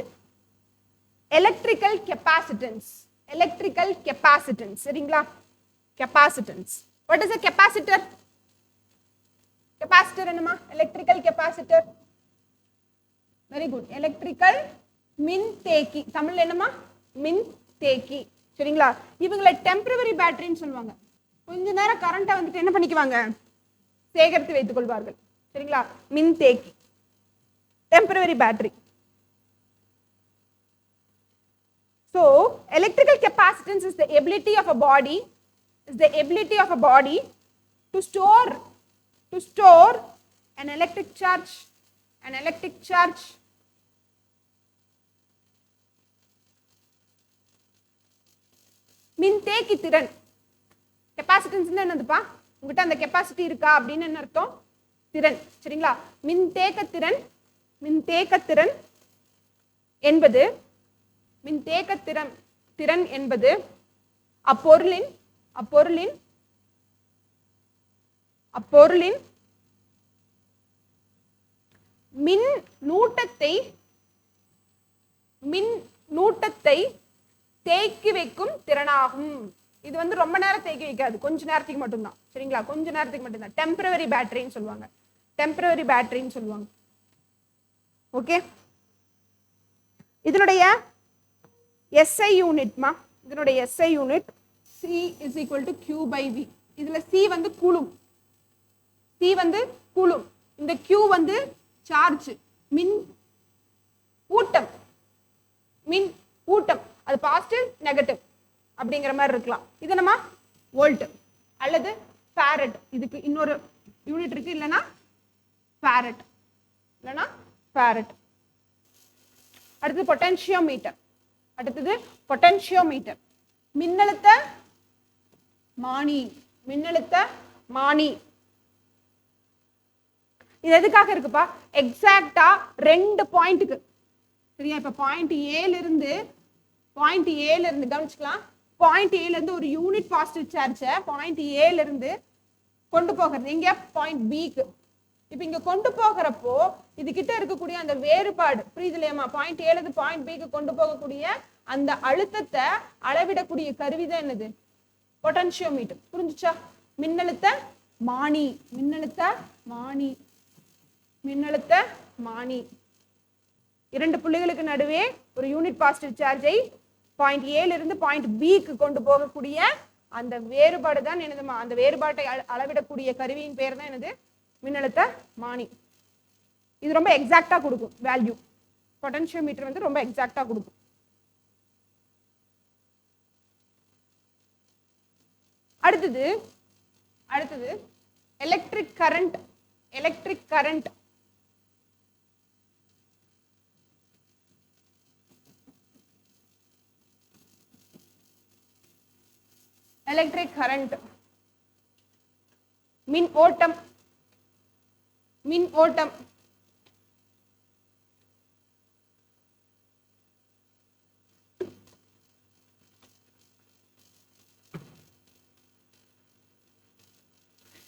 electrical capacitance. சரிங்களா? Capacitance. What is a capacitor? Capacitor என்னமா? Electrical capacitor. Very good. Electrical மின் தேக்கி. தமிழ்ல என்னமா? மின் தேக்கி. சரிங்களா? இவங்களை டெம்பரவரி பேட்டரின்னு சொல்லுவாங்க. கொஞ்ச நேரம் கரண்ட்டை வந்துட்டு என்ன பண்ணிக்குவாங்க? சேகரித்து வைத்துக் கொள்வார்கள். சரிங்களா? மின் தேக்கி, temporary battery. So electrical capacitance is the ability of a body to store an electric charge. மின்தேக்கி திறன். கெபாசிட்டன்ஸ் என்னதுப்பா? உங்ககிட்ட அந்த கெபாசிட்டி இருக்கா அப்படின்னு என்ன அர்த்தம்? திறன். சரிங்களா? மின்தேக்க திறன் என்பது திறன் என்பது அப்பொருளின் மின் நூட்டத்தை தேக்கி வைக்கும் திறனாகும். இது வந்து ரொம்ப நேரம் தேக்கி வைக்காது, கொஞ்ச நேரத்துக்கு மட்டும்தான். சரிங்களா? கொஞ்ச நேரத்துக்கு மட்டும்தான். டெம்பரவரி பேட்டரின்னு சொல்லுவாங்க. ஓகே, இதனுடைய SI யூனிட்மா, இதனுடைய SI unit C is equal to Q by V. இதுல C வந்து கூலும், இந்த Q வந்து சார்ஜ், மின் ஊட்டம், அது பாசிட்டிவ் நெகட்டிவ் அப்படிங்கிற மாதிரி இருக்கலாம். இது நம்ம வோல்ட் அல்லது ஃபாரட், இதுக்கு இன்னொரு யூனிட் இருக்கு, இல்லைன்னா ஃபாரட். அடுத்தது பொட்டென்ஷியோமீட்டர், மின்னழுத்த மானி. இது எதுக்காக இருக்குப்பா? எக்ஸாக்டா 2 பாயிண்ட்டுக்கு. சரியா? இப்ப பாயிண்ட் ஏல இருந்து கவனிச்சுக்கலாம். பாயிண்ட் ஏல இருந்து ஒரு யூனிட் பாசிட்டிவ் சார்ஜை பாயிண்ட் ஏல இருந்து கொண்டு போகிறது இங்க பாயிண்ட் பிக்கு. இப்ப இங்க கொண்டு போகிறப்போ இது கிட்ட இருக்கக்கூடிய அந்த வேறுபாடு புரியுது இல்லையாமா? பாயிண்ட் ஏல இருந்து பாயிண்ட் பிக்கு கொண்டு போகக்கூடிய அந்த அழுத்தத்தை அளவிடக்கூடிய கருவிதான் என்னது? பொட்டன்ஷியோமீட்டர். புரிஞ்சுச்சா? மின்னழுத்த மானி. 2 புள்ளிகளுக்கு நடுவே ஒரு யூனிட் பாசிட்டிவ் சார்ஜை பாயிண்ட் ஏல இருந்து பாயிண்ட் பிக்கு கொண்டு போகக்கூடிய அந்த வேறுபாடு தான் என்னதுமா? அந்த வேறுபாட்டை அளவிடக்கூடிய கருவியின் பேர் தான் என்னது? மின்னழுத்த மானி. இது ரொம்ப எக்ஸாக்டா கொடுக்கும் வேல்யூ. பொட்டன்ஷியோமீட்டர் வந்து ரொம்ப எக்ஸாக்டா கொடுக்கும். அடுத்தது எலக்ட்ரிக் கரண்ட். மின் ஓட்டம்.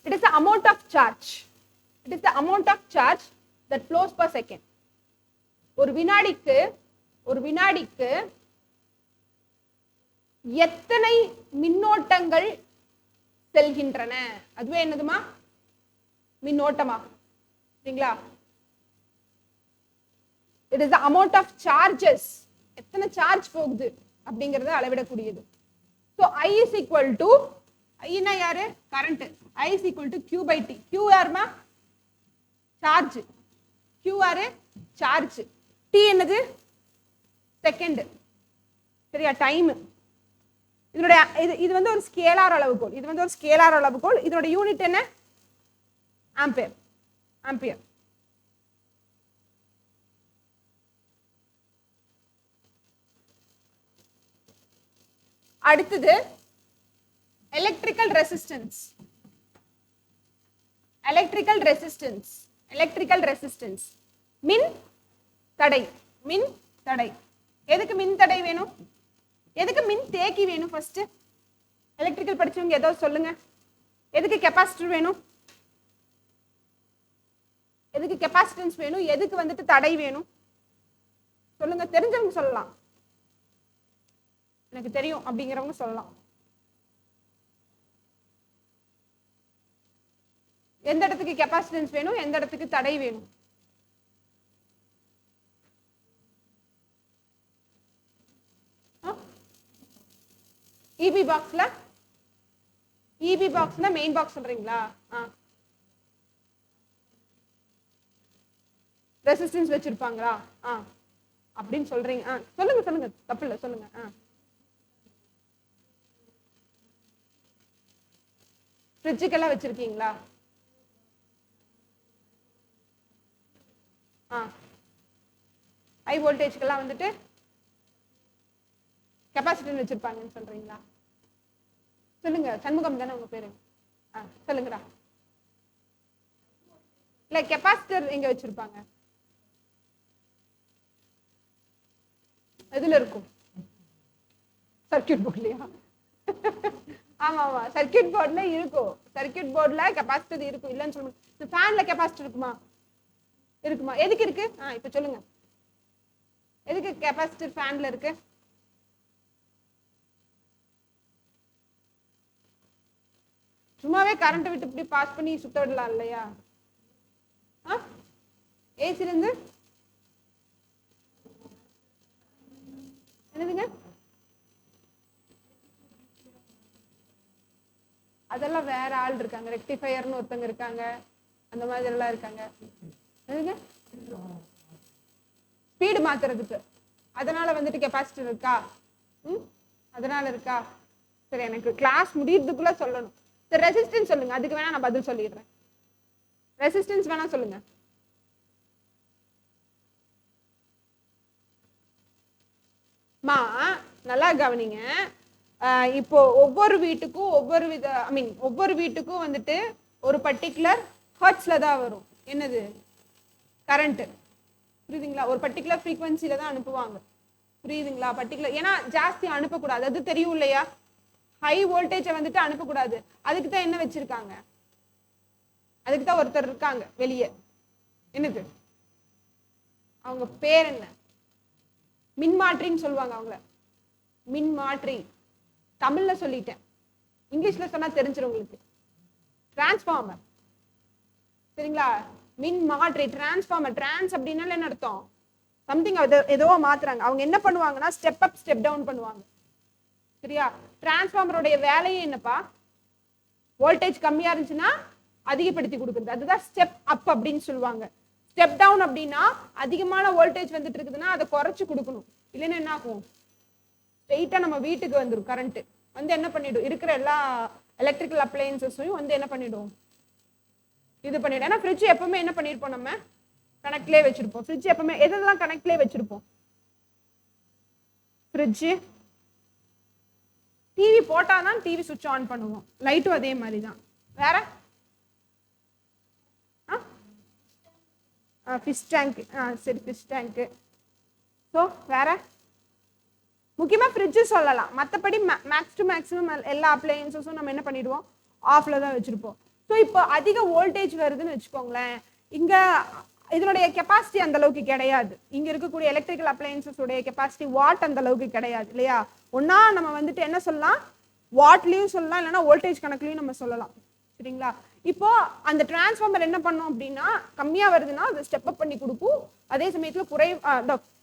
It is the amount of charge. That flows per second. ஒரு வினாடிக்கு எத்தனை மின்னோட்டங்கள் செல்கின்றன? அதுவே என்னதுமா? மின்னோட்டமா. சரிங்களா? It is the amount of charges. எத்தனை சார்ஜ் போகுது அப்படிங்கறத அளவிடக்கூடியது. So I is equal to, I னா யாரு? Current. I is equal to Q by T. Q யாருமா? சார்ஜ். Q யாரு? சார்ஜ். T என்னது? செகண்ட். சரியா? டைம். இதனுடைய இது வந்து ஒரு ஸ்கேலார் அளவுகோல். இதோட யூனிட் என்ன? ஆம்பியர். அடுத்தது எலக்ட்ரிக்கல் ரெசிஸ்டன்ஸ். மின் தடை. எதுக்கு மின் தடை வேணும்? எதுக்கு மின் தேக்கி வேணும்? ஃபர்ஸ்ட் எலக்ட்ரிக்கல் படிச்சவங்க ஏதோ சொல்லுங்க. எதுக்கு கெபாசிட்டர் வேணும்? எதுக்கு கெபாசிட்டன்ஸ் வேணும்? எதுக்கு வந்துட்டு தடை வேணும்? சொல்லுங்க, தெரிஞ்சவங்க சொல்லலாம். எனக்கு தெரியும் அப்படிங்கிறவங்க சொல்லலாம். எந்த இடத்துக்கு கெபாசிட்டன்ஸ் வேணும், எந்த இடத்துக்கு தடை வேணும்? இபி பாக்ஸ்ல மெயின் பாக்ஸ் சொல்றீங்களா? ரெசிஸ்டன்ஸ் வச்சிருப்பாங்களா? அப்படின்னு சொல்றீங்க. சொல்லுங்க, தப்பு இல்லை, சொல்லுங்க. ஃப்ரிட்ஜுக்கெல்லாம் வச்சிருக்கீங்களா? ஹை வோல்டேஜ்க்கெல்லாம் வந்துட்டு கெபாசிட்டர் வச்சிருப்பாங்கன்னு சொல்றீங்களா? சொல்லுங்க. சண்முகம் தானே உங்க பேரு? சொல்லுங்கடா. இல்ல கெபாசிட்டர் எங்க வச்சிருப்பாங்க? எதுல இருக்கும்? சர்க்கியூட் போர்ட்லயா? ஆமா ஆமா, சர்க்கியூட் போர்ட்ல இருக்கும். சர்க்கியூட் போர்ட்ல கெபாசிட்டர் இருக்கும், இல்லன்னு சொல்லுங்க. இந்த ஃபேன்ல கெபாசிட்டர் இருக்குமா? இருக்குமா? எதுக்கு இருக்கு? இப்ப சொல்லுங்க, எதுக்கு கெபாசிட்டர் ஃபேன்ல இருக்கு? சும்மாவே கரண்ட் விட்டு இப்படி பாஸ் பண்ணி சுத்த விடலாம் இல்லையா? ஏசில இருந்து என்னதுங்க? அதெல்லாம் வேற ஆள் இருக்காங்க, ரெக்டிஃபையர்னு ஒருத்தங்க இருக்காங்க, அந்த மாதிரி எல்லாம் இருக்காங்க. என்னதுங்க? ஸ்பீடு மாத்துறதுக்கு. அதனால வந்துட்டு கெபாசிட்டர் இருக்கா? அதனால இருக்கா? சரி, எனக்கு கிளாஸ் முடியறதுக்குள்ள சொல்லணும். சரி, ரெசிஸ்டன்ஸ் சொல்லுங்க, அதுக்கு வேணா நான் பதில் சொல்லிடுறேன். ரெசிஸ்டன்ஸ் வேணா சொல்லுங்க. மா நல்லா கவனிங்க. இப்போ ஒவ்வொரு வீட்டுக்கும் ஒவ்வொரு வித, ஐ மீன் ஒவ்வொரு வீட்டுக்கும் வந்துட்டு ஒரு பர்டிகுலர் ஹர்ட்ஸ்ல தான் வரும். என்னது? கரண்ட். புரியுதுங்களா? ஒரு பர்டிகுலர் ஃப்ரீக்வன்சில தான் அனுப்புவாங்க. புரியுதுங்களா? பர்டிகுலர், ஏன்னா ஜாஸ்தி அனுப்பக்கூடாது, அது தெரியும் இல்லையா? ஹை வோல்டேஜை வந்துட்டு அனுப்பக்கூடாது. அதுக்கு தான் என்ன வச்சிருக்காங்க? அதுக்கு தான் ஒருத்தர் இருக்காங்க வெளியே. என்னது அவங்க பேர்? என்ன? மின்மாற்றின்னு சொல்லுவாங்க அவங்கள. மின்மாற்றி. தமிழ்ல சொல்லிட்டேன், இங்கிலீஷ்ல சொன்னா தெரிஞ்சிடும் உங்களுக்கு. டிரான்ஸ்ஃபார்மர். சரிங்களா? மின் மாற்றி, டிரான்ஸ்ஃபார்மர். டிரான்ஸ் அப்படின்னா என்ன அர்த்தம்? சம்திங் ஏதோ மாத்துறாங்க. அவங்க என்ன பண்ணுவாங்கன்னா ஸ்டெப் அப் ஸ்டெப் டவுன் பண்ணுவாங்க. சரியா? டிரான்ஸ்ஃபார்மருடைய வேலையே என்னப்பா? வோல்டேஜ் கம்மியா இருந்துச்சுன்னா அதிகப்படுத்தி கொடுக்குறது, அதுதான் ஸ்டெப் அப் அப்படின்னு சொல்லுவாங்க. ஸ்டெப் டவுன் அப்படின்னா அதிகமான வோல்டேஜ் வந்துட்டு இருக்குதுன்னா அதை குறைச்சு கொடுக்கணும். இல்லைன்னா என்ன ஆகும்? ஸ்ட்ரெயிட்டா நம்ம வீட்டுக்கு வந்துடும் கரண்ட். வந்து என்ன பண்ணிடும்? இருக்கிற எல்லா எலக்ட்ரிக்கல் அப்ளையன்சஸையும் வந்து என்ன பண்ணிடும்? இது பண்ணிடும். ஏன்னா ஃப்ரிட்ஜ் எப்பவுமே என்ன பண்ணிருப்போம்? நம்ம கனெக்ட்லேயே வச்சிருப்போம். ஃப்ரிட்ஜ் எப்பவுமே எதெல்லாம் கனெக்ட்லேயே வச்சிருப்போம்? ஃப்ரிட்ஜ், டிவி போட்டாதான் டிவி சுவிட்ச் ஆன் பண்ணுவோம். லைட்டும் அதே மாதிரி தான். வேற? Fish tank. சரி, ஃபிஷ் டேங்க். ஸோ வேற முக்கியமாக ஃப்ரிட்ஜு சொல்லலாம். மற்றபடி மேக்ஸ் டு மேக்ஸிமம் எல்லா அப்ளையன்ஸஸும் நம்ம என்ன பண்ணிடுவோம்? ஆஃபில் தான் வச்சுருப்போம். ஸோ இப்போ அதிக வோல்டேஜ் வருதுன்னு வச்சுக்கோங்களேன், இங்கே இதனுடைய கெப்பாசிட்டி அந்த அளவுக்கு கிடையாது. இங்கே இருக்கக்கூடிய எலக்ட்ரிக்கல் அப்ளையன்ஸஸோடைய கெப்பாசிட்டி வாட் அந்த அளவுக்கு கிடையாது இல்லையா? ஒன்றா நம்ம வந்துட்டு என்ன சொல்லலாம்? வாட்லேயும் சொல்லலாம், இல்லைன்னா வோல்டேஜ் கணக்குலையும் நம்ம சொல்லலாம். சரிங்களா? இப்போ அந்த டிரான்ஸ்ஃபார்மர் என்ன பண்ணும் அப்படின்னா, கம்மியாக வருதுன்னா அது ஸ்டெப் அப் பண்ணி கொடுக்கும். அதே சமயத்தில்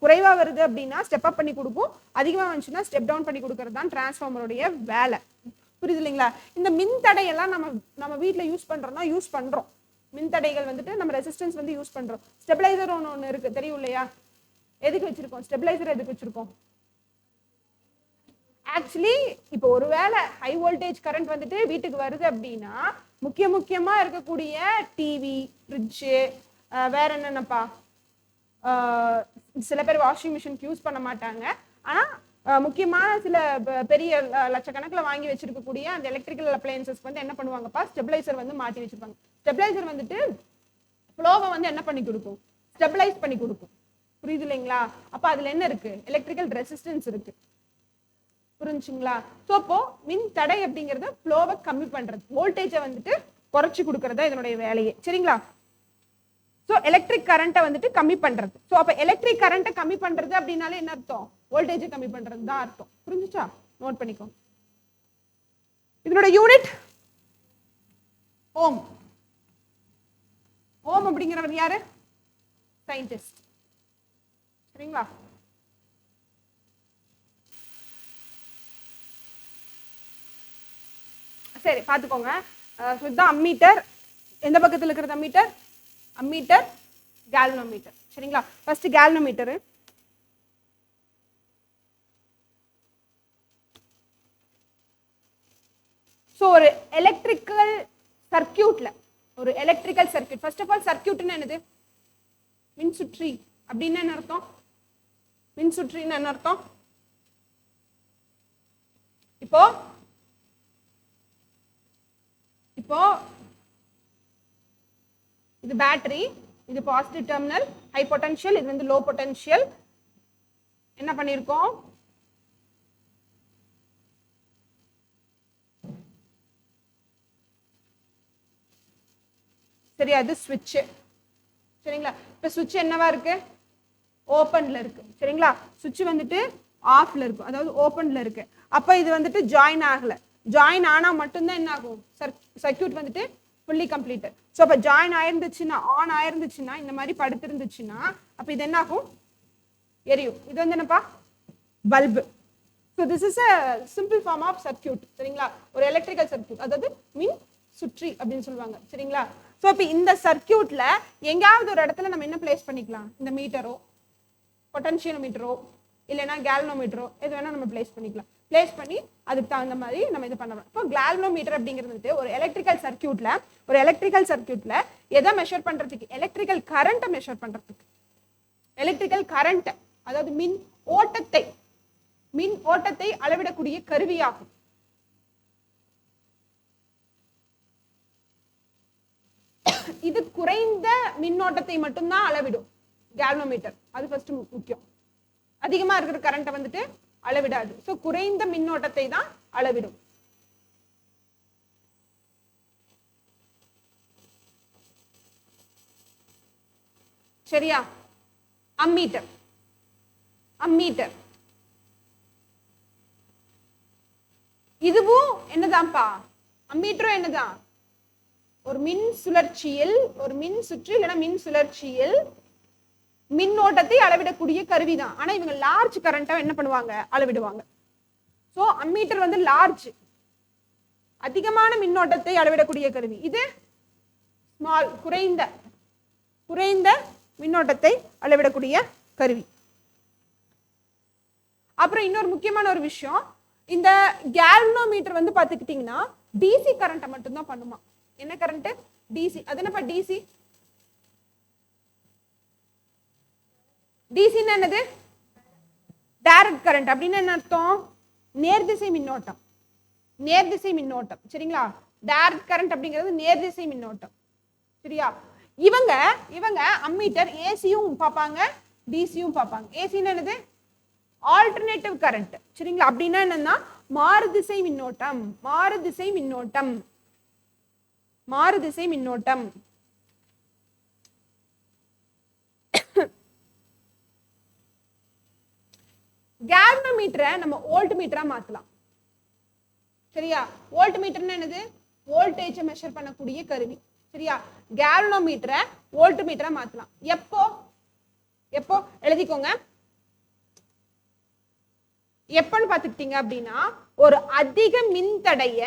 குறைவா வருது அப்படின்னா ஸ்டெப் அப் பண்ணி கொடுக்கும். அதிகமாக வந்துச்சுன்னா ஸ்டெப் டவுன் பண்ணி கொடுக்கறது தான் டிரான்ஸ்ஃபார்மருடைய வேலை. புரியுது இல்லைங்களா? இந்த மின்தடையெல்லாம் நம்ம வீட்டில் யூஸ் பண்ணுறோம். மின்தடைகள் வந்துட்டு நம்ம ரெசிஸ்டன்ஸ் வந்து யூஸ் பண்ணுறோம். ஸ்டெபிளைசர் ஒன்று இருக்கு, தெரியும் இல்லையா? எதுக்கு வச்சிருக்கோம் ஸ்டெபிளைசர்? எதுக்கு வச்சிருக்கோம்? ஆக்சுவலி இப்போ ஒருவேளை ஹை வோல்டேஜ் கரண்ட் வந்துட்டு வீட்டுக்கு வருது அப்படின்னா முக்கியமா இருக்கக்கூடிய டிவி, ஃப்ரிட்ஜு, வேற என்னென்னப்பா, சில பேர் வாஷிங் மிஷினுக்கு யூஸ் பண்ண மாட்டாங்க. ஆனால் முக்கியமான சில பெரிய லட்சக்கணக்கில் வாங்கி வச்சிருக்கக்கூடிய அந்த எலக்ட்ரிக்கல் அப்ளையன்சஸ்க்கு வந்து என்ன பண்ணுவாங்கப்பா? ஸ்டெபிளைசர் வந்து மாட்டி வச்சிருப்பாங்க. ஸ்டெபிளைசர் வந்துட்டு ஃப்ளோவை வந்து என்ன பண்ணி கொடுக்கும்? ஸ்டெபிளைஸ் பண்ணி கொடுக்கும். புரியுது இல்லைங்களா? அப்போ அதில் என்ன இருக்கு? எலக்ட்ரிக்கல் ரெசிஸ்டன்ஸ் இருக்கு. புரிஞ்சுங்களா? ஸோ அப்போ மின் தடை அப்படிங்கிறது ஃப்ளோவை கம்மி பண்றது, வோல்டேஜை வந்துட்டு குறைச்சி கொடுக்கறதா இதனுடைய வேலையே. சரிங்களா? ஸோ எலக்ட்ரிக் கரண்ட்டை வந்துட்டு கம்மி பண்றது. ஸோ அப்போ எலக்ட்ரிக் கரண்ட்டை கம்மி பண்றது அப்படின்னாலே என்ன அர்த்தம்? வோல்டேஜை கம்மி பண்றது தான் அர்த்தம். புரிஞ்சுச்சா? நோட் பண்ணிக்கோ. இதனுடைய யூனிட் ஓம். ஓம் அப்படிங்கிறவர் யாரு? சயின்டிஸ்ட். சரிங்களா? சரி, பார்த்துக்கோங்க. இதுதான் அம்மீட்டர். எந்த பக்கத்தில் இருக்கிறது அம்மீட்டர்? Ammeter, galvanometer. சரிங்களா? First galvanometer. ஸோ ஒரு எலக்ட்ரிக்கல் சர்க்கியூட்ல, ஒரு electrical circuit, first of all சர்க்கியூட்னு என்னது? மின்சுற்றி அப்படின்னு என்ன அர்த்தம்? மின்சுற்றின்னு என்ன அர்த்தம்? இப்போ இது பேட்டரி, இது பாசிட்டிவ் டெர்மினல் ஹை பொட்டன்ஷியல், இது வந்து லோ பொட்டன்ஷியல். என்ன பண்ணிருக்கோம், சரியா, அது ஸ்விட்ச். சரிங்களா, இப்ப ஸ்விட்ச் என்னவா இருக்கு, ஓப்பன்ல இருக்கு. சரிங்களா, ஸ்விட்ச் வந்துட்டு ஆஃப்ல இருக்கும், அதாவது ஓப்பன்ல இருக்கு. அப்ப இது வந்துட்டு ஜாயின் ஆகல. ஜாயின் ஆனா மட்டும்தான் என்ன ஆகும், சர்க்யூட் வந்துட்டு ஃபுல்லி கம்ப்ளீட்டட். ஸோ அப்போ ஜாயின் ஆயிருந்துச்சுன்னா, ஆன் ஆயிருந்துச்சுன்னா, இந்த மாதிரி படுத்திருந்துச்சுன்னா அப்போ இது என்ன ஆகும், எரியும். இது வந்து என்னப்பா, bulb. So this is a simple form of circuit. சரிங்களா, ஒரு எலக்ட்ரிக்கல் சர்க்யூட், அதாவது மின் சுற்றி அப்படின்னு சொல்லுவாங்க. சரிங்களா, ஸோ இப்போ இந்த சர்க்யூட்ல எங்கேயாவது ஒரு இடத்துல நம்ம என்ன பிளேஸ் பண்ணிக்கலாம், இந்த மீட்டரோ பொட்டன்ஷியோமீட்டரோ இல்லைன்னா கேல்வனோமீட்டரோ எது வேணா நம்ம பிளேஸ் பண்ணிக்கலாம். பிளேஸ் பண்ணி அதுக்கு தகுந்த மாதிரி நம்ம இது பண்ணலாம். இப்போ கேல்வனோமீட்டர் அப்படிங்கிறது ஒரு எலக்ட்ரிக்கல் சர்க்யூட்ல எதை மெஷர் பண்றதுக்கு, எலக்ட்ரிக்கல் கரண்ட்டை மெஷர் பண்றதுக்கு. எலக்ட்ரிக்கல் கரண்ட் அதாவது மின் ஓட்டத்தை அளவிடக்கூடிய கருவியாகும். இது குறைந்த மின்னோட்டத்தை மட்டும்தான் அளவிடும் கேல்வனோமீட்டர். அது ஃபர்ஸ்ட் முக்கியம். அதிகமா இருக்கிற கரண்ட்டை வந்துட்டு அளவிடாது. ஸோ குறைந்த மின்னோட்டத்தை தான் அளவிடும். சரியா, அம்மீட்டர் இதுவும் என்னதான்ப்பா, அம்மீட்டரும் என்னதான், ஒரு மின் சுற்று இல்லைன்னா மின் சுழற்சியில் மின்னோட்டத்தை அளவிடக்கூடிய கருவி தான். ஆனா இவங்க லார்ஜ் கரண்டா என்ன பண்ணுவாங்க, அளவிடுவாங்க. சோ அம்மீட்டர் வந்து லார்ஜ், அதிகமான மின்னோட்டத்தை அளவிடக்கூடிய கருவி. இது ஸ்மால், குறைந்த மின்னோட்டத்தை அளவிடக்கூடிய கருவி. அப்புறம் இன்னொரு முக்கியமான ஒரு விஷயம், இந்த கேல்வனோமீட்டர் வந்து பாத்துக்கிட்டீங்கன்னா டிசி கரண்ட்டை மட்டும்தான் பண்ணுமா. என்ன கரண்ட், டிசி. அது என்னப்பா டிசி, டிசின்னு என்னது, டைரக்ட் கரண்ட். அப்படின்னு என்ன அர்த்தம், நேர்திசை மின்னோட்டம். சரிங்களா, டைரக்ட் கரண்ட் அப்படிங்கிறது நேர்திசை மின்னோட்டம். சரியா, இவங்க அம்மீட்டர் ஏசியும் பார்ப்பாங்க டிசியும் பார்ப்பாங்க. ஏசின்னு என்னது, ஆல்டர்னேட்டிவ் கரண்ட். சரிங்களா, அப்படின்னா என்னன்னா மாறுதிசை மின்னோட்டம். கேல்வனோமீட்டரை நம்ம வோல்ட் மீட்டரா மாத்தலாம். சரியா, வோல்ட் மீட்டர்னா என்னது, வோல்டேஜை மெஷர் பண்ணக்கூடிய கருவி. சரியா, கேல்வனோமீட்டரை வோல்ட் மீட்டரா மாத்தலாம். எப்போ எழுதிக்கோங்க, எப்பன்னு பாத்துக்கிட்டீங்க அப்படின்னா ஒரு அதிக மின்தடைய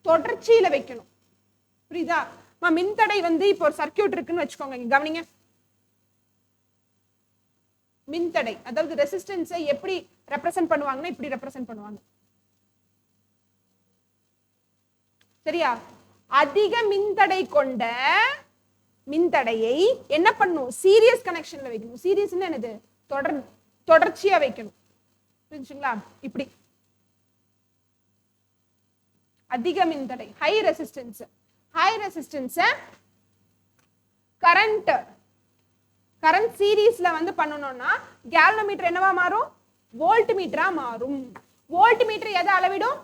தொடர்ச்சியில வைக்கணும். புரியுதா, மின்தடை வந்து இப்போ ஒரு சர்க்யூட் இருக்குன்னு வச்சுக்கோங்க, கவனிங்க. மின்தடை அதாவது ரெசிஸ்டன்ஸை எப்படி ரெப்ரசன்ட் பண்ணுவாங்கன்னா இப்படி ரெப்ரசன்ட் பண்ணுவாங்க. சரியா, அதிக மின்தடை கொண்ட மின்தடையை என்ன பண்ணும், சீரியஸ் கனெக்ஷன்ல வைக்கணும். சீரியஸ்னா என்னது, தொடர்ச்சியா வைக்கணும். புரிஞ்சுங்களா, இப்படி அதிக மின்தடை, ஹை ரெசிஸ்டன்ஸ் கரண்ட் சீரீஸ்ல வந்து பண்ணணும்னா கேல்வனோமீட்டர் என்னவா மாறும், வோல்ட் மீட்டரா மாறும். வோல்ட் மீட்டர் எதை அளவிடும்,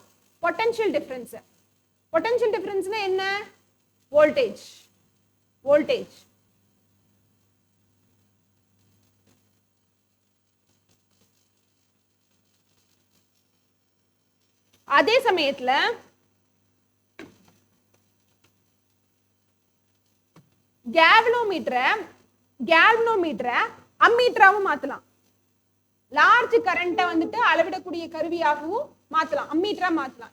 பொட்டன்ஷியல் டிஃபரன்ஸ். பொட்டன்ஷியல் டிஃபரன்ஸ்னா என்ன, வோல்டேஜ். அதே சமயத்துல கேல்வனோமீட்டரை அம்மீட்டராவும் மாத்தலாம். லார்ஜ் கரண்ட்டை வந்துட்டு அளவிடக்கூடிய கருவியாகவும் மாத்தலாம், அம்மீட்டரா மாத்தலாம்.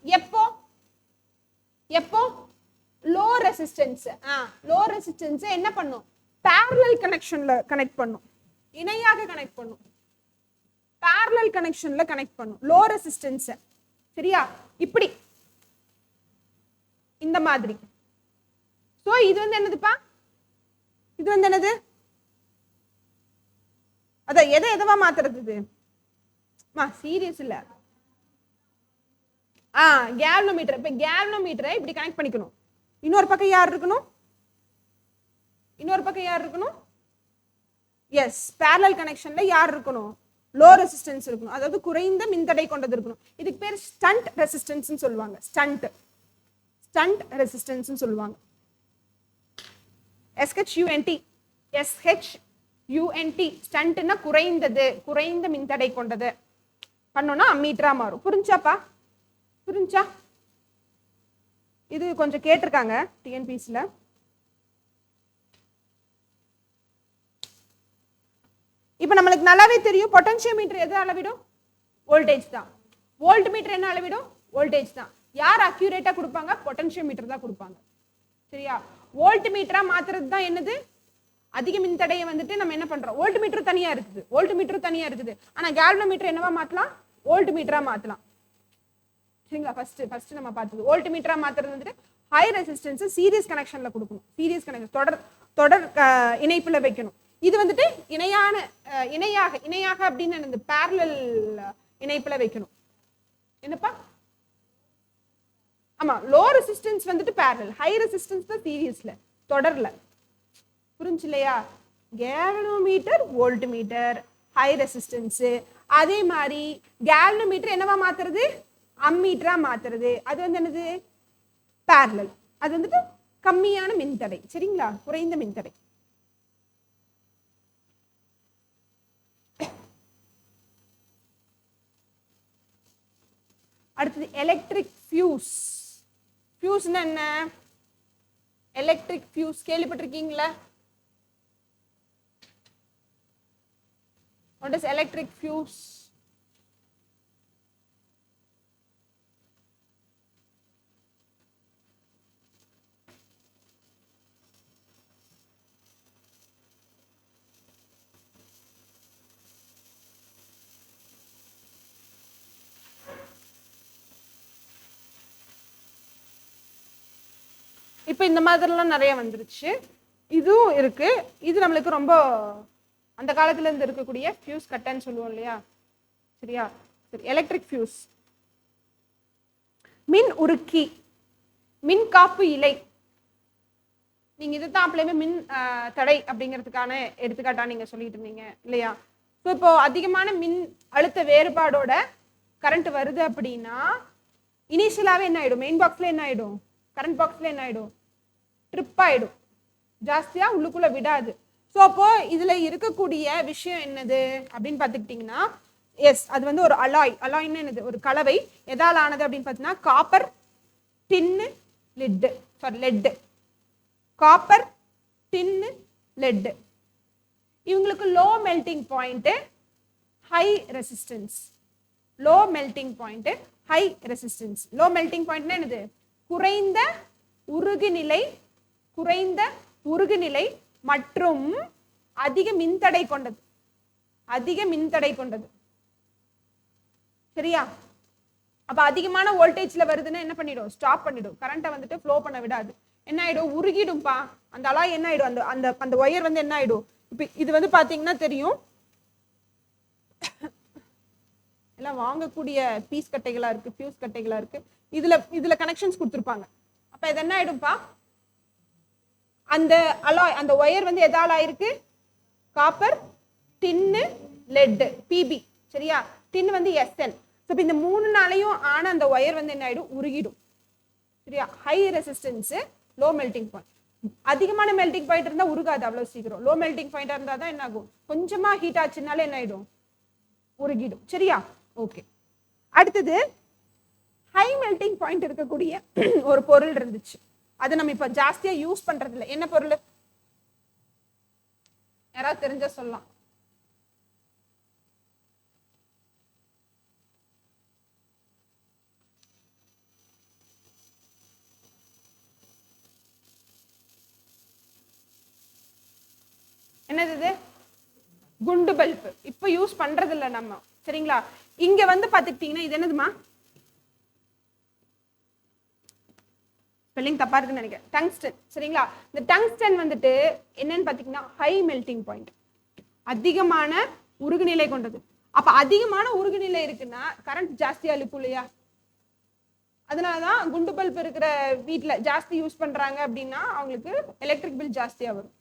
எப்போ லோ ரெசிஸ்டன்ஸ் என்ன பண்ணும், parallel கனெக்ஷன்ல கனெக்ட் பண்ணும், இணையாக கனெக்ட் பண்ணும், parallel கனெக்ஷன்ல கனெக்ட் பண்ணும் லோ ரெசிஸ்டன்ஸ். சரியா, இப்படி இந்த மாதிரி. சோ இது வந்து என்னதுப்பா, இது வந்து என்னது, அத எதவா மாத்துறது, சீரியஸ் இல்ல, கேல்வனோமீட்டர். இப்ப கேல்வனோமீட்டரை இப்படி கனெக்ட் பண்ணிக்கணும். இன்னொரு பக்கம் யார் இருக்கணும், இன்னொரு பக்கம் யார் இருக்கணும்? எஸ், parallel கனெக்ஷன்ல யார் இருக்கணும்? லோ ரெசிஸ்டன்ஸ் இருக்கணும், அதாவது குறைந்த மின்தடை கொண்டது இருக்கணும். இதுக்கு பேர் ஸ்டண்ட் ரெசிஸ்டன்ஸ் சொல்லுவாங்க. ஸ்டண்ட் ரெசிஸ்டன்ஸ் சொல்லுவாங்க. SHUNT ஸ்டண்ட்னா குறைந்தது, குறைந்த மின்தடை கொண்டது பண்ணோம்னா அம்மீட்டரா மாறும். புரிஞ்சாப்பா? புரிஞ்சா? இது கொஞ்சம் கேட்டிருக்காங்க டிஎன்பிசில. இப்போ நம்மளுக்கு நல்லாவே தெரியும் பொட்டன்ஷியோமீட்டர் எது அளவிடும்? வோல்டேஜ் தான். வோல்ட் மீட்டர் என்ன அளவிடும்? வோல்டேஜ் தான். யார் அக்யூரேட்டா கொடுப்பாங்க? பொட்டன்ஷியோமீட்டர் தான் கொடுப்பாங்க. சரியா? வோல்ட் மீட்டரா மாத்துறது தான் என்னது? அதிக மின்தடையை வந்துட்டு நம்ம என்ன பண்றோம்? வோல்ட் மீட்டர் தனியா இருக்குது. ஆனா கேல்வனோமீட்டர் என்னவா மாத்தலாம்? வோல்ட் மீட்டரா மாத்தலாம். சரிங்களா? ஃபர்ஸ்ட் நம்ம பார்த்தது வோல்ட் மீட்டரா மாத்துறது வந்துட்டு ஹை ரெசிஸ்டன்ஸ் சீரிஸ் கனெக்ஷன்ல கொடுக்கணும். சீரிஸ் கனெக்ஷன் தொடர் இணைப்புல வைக்கணும். இது வந்துட்டு இணையாக அப்படின்னு இந்த parallel இணைப்புல வைக்கணும். என்னப்பா? ஆமா, லோ ரெசிஸ்டன்ஸ் வந்துட்டு parallel, ஹை ரெசிஸ்டன்ஸ் தான் சீரிஸ்ல, தொடர்ல. புரிஞ்சு இல்லையா? Galvanometer volt metre high resistance. அதே மாதிரி கேல்வனோமீட்டர் என்னவா மாத்துறது? அம்மீட்டரா மாத்துறது. அது வந்து என்னது? parallel. அது வந்துட்டு கம்மியான மின்தடை. சரிங்களா? குறைந்த மின்தடை. அடுத்தது எலக்ட்ரிக் ஃபியூஸ். ஃபியூஸ்னா என்ன? எலக்ட்ரிக் ஃபியூஸ் கேள்விப்பட்டிருக்கீங்களா? What is electric fuse? இப்போ இந்த மாதிரிலாம் நிறைய வந்துருச்சு. இதுவும் இருக்கு. இது நம்மளுக்கு ரொம்ப அந்த காலத்துல இருந்து இருக்கக்கூடிய ஃபியூஸ் கட்டன்னு சொல்லுவோம் இல்லையா? சரியா? சரி, எலக்ட்ரிக் ஃபியூஸ். மின் உருக்கி, மின் காப்பு இலை. நீங்க இதுதான் அப்பளையுமே மின் தடை அப்படிங்கிறதுக்கான எடுத்துக்காட்டா நீங்க சொல்லிட்டு இருந்தீங்க இல்லையா? ஸோ இப்போ அதிகமான மின் அழுத்த வேறுபாடோட கரண்ட் வருது அப்படின்னா இனிஷியலாவே என்ன ஆயிடும்? மெயின் பாக்ஸ்ல என்ன ஆயிடும்? கரண்ட் பாக்ஸ்ல என்ன ஆயிடும்? ட்ரிப் ஆயிடும், ஜாஸ்தியா உள்ளுக்குள்ள விடாது. ஸோ அப்போ இதுல இருக்கக்கூடிய விஷயம் என்னது அப்படின்னு பார்த்துக்கிட்டிங்கன்னா, எஸ், அது வந்து ஒரு அலாய்ன்னு என்னது? ஒரு கலவை. எதால் ஆனது அப்படின்னு பார்த்தீங்கன்னா copper, tin, lead. Copper, tin, lead. இவங்களுக்கு low melting point, high resistance. Low melting point, high resistance. Low melting பாயிண்ட்னா என்னது? குறைந்த உருகுநிலை மற்றும் அதிக மின்தடை கொண்டது. சரியா? அப்ப அதிகமான வோல்டேஜ்ல வருதுன்னா என்ன பண்ணிடும்? ஸ்டாப் பண்ணிடும். கரண்ட்டை வந்துட்டு ஃப்ளோ பண்ண விடாது. என்ன ஆயிடும்? உருகிடும்பா. அந்த அலாய் என்ன ஆயிடும்? அந்த ஒயர் வந்து என்ன ஆயிடும்? இப்ப இது வந்து பாத்தீங்கன்னா தெரியும், எல்லாம் வாங்கக்கூடிய பீஸ் கட்டைகளா இருக்கு, ஃபியூஸ் கட்டைகளா இருக்கு. இதுல கனெக்ஷன்ஸ் கொடுத்துருப்பாங்க. அப்ப இது என்ன ஆயிடும்பா? அந்த அலாய், அந்த ஒயர் வந்து எதால் ஆயிருக்கு? காப்பர், டின்னு, லெட், பிபி. சரியா? டின் வந்து SN. ஸோ இப்போ இந்த 3 நாளையும் ஆன அந்த ஒயர் வந்து என்ன ஆயிடும்? உருகிடும். சரியா? High resistance, low melting point. அதிகமான மெல்டிங் பாயிண்ட் இருந்தால் உருகாது அவ்வளோ சீக்கிரம். லோ மெல்டிங் பாயிண்டா இருந்தால் தான் என்ன ஆகும்? கொஞ்சமா ஹீட் ஆச்சுனால என்ன ஆயிடும்? உருகிடும். சரியா? ஓகே. அடுத்தது ஹை மெல்டிங் பாயிண்ட் இருக்கக்கூடிய ஒரு பொருள் இருந்துச்சு. அதை நம்ம இப்ப ஜாஸ்தியா யூஸ் பண்றது இல்லை. என்ன பொருள்? யாராவது தெரிஞ்ச சொல்லலாம். என்னது இது? குண்டு பல்ப். இப்ப யூஸ் பண்றது இல்லை நம்ம. சரிங்களா? இங்க வந்து பாத்துக்கிட்டீங்கன்னா இது என்னதுமா? ஸ்பெல்லிங் தப்பா இருக்குன்னு நினைக்கிறேன். டங்ஸ்டன். சரிங்களா? இந்த டங்ஸ்டன் வந்துட்டு என்னன்னு பாத்தீங்கன்னா ஹை மெல்டிங் பாயிண்ட், அதிகமான உருகுநிலை கொண்டது. அப்ப அதிகமான உருகுநிலை இருக்குன்னா கரண்ட் ஜாஸ்தியா இழுக்கும் இல்லையா? அதனாலதான் குண்டு பல்ப் இருக்கிற வீட்டுல ஜாஸ்தி யூஸ் பண்றாங்க அப்படின்னா அவங்களுக்கு எலக்ட்ரிக் பில் ஜாஸ்தியா வரும்.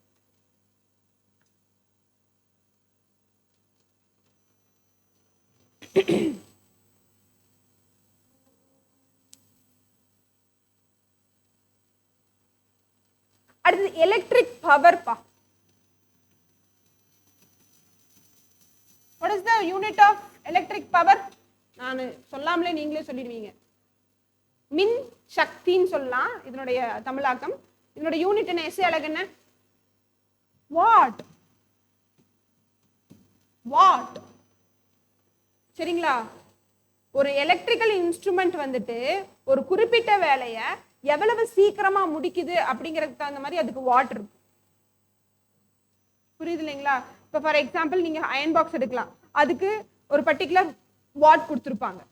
அடுத்து எலக்ட்ரிக் பவர் பா. What is the unit of electric power? நான் சொல்லாமலே நீங்களே சொல்லிடுவீங்க. மின் சக்தின்னு சொல்லலாம் இதனுடைய தமிழாக்கம். இதனுடைய யூனிட் என்ன? எஸ்ஐ அலகு என்ன? வாட். வாட். சரிங்களா? ஒரு எலக்ட்ரிக்கல் இன்ஸ்ட்ருமெண்ட் வந்துட்டு ஒரு குறிப்பிட்ட வேலையை எவ்வளவு சீக்கிரமா முடிக்குது அப்படிங்கிறதுக்கு தகுந்த மாதிரி அதுக்கு வாட் இருக்கும். புரியுது இல்லைங்களா? இப்போ ஃபார் எக்ஸாம்பிள் நீங்க அயன் பாக்ஸ் எடுக்கலாம், அதுக்கு ஒரு பர்டிகுலர் வாட் கொடுத்துருப்பாங்க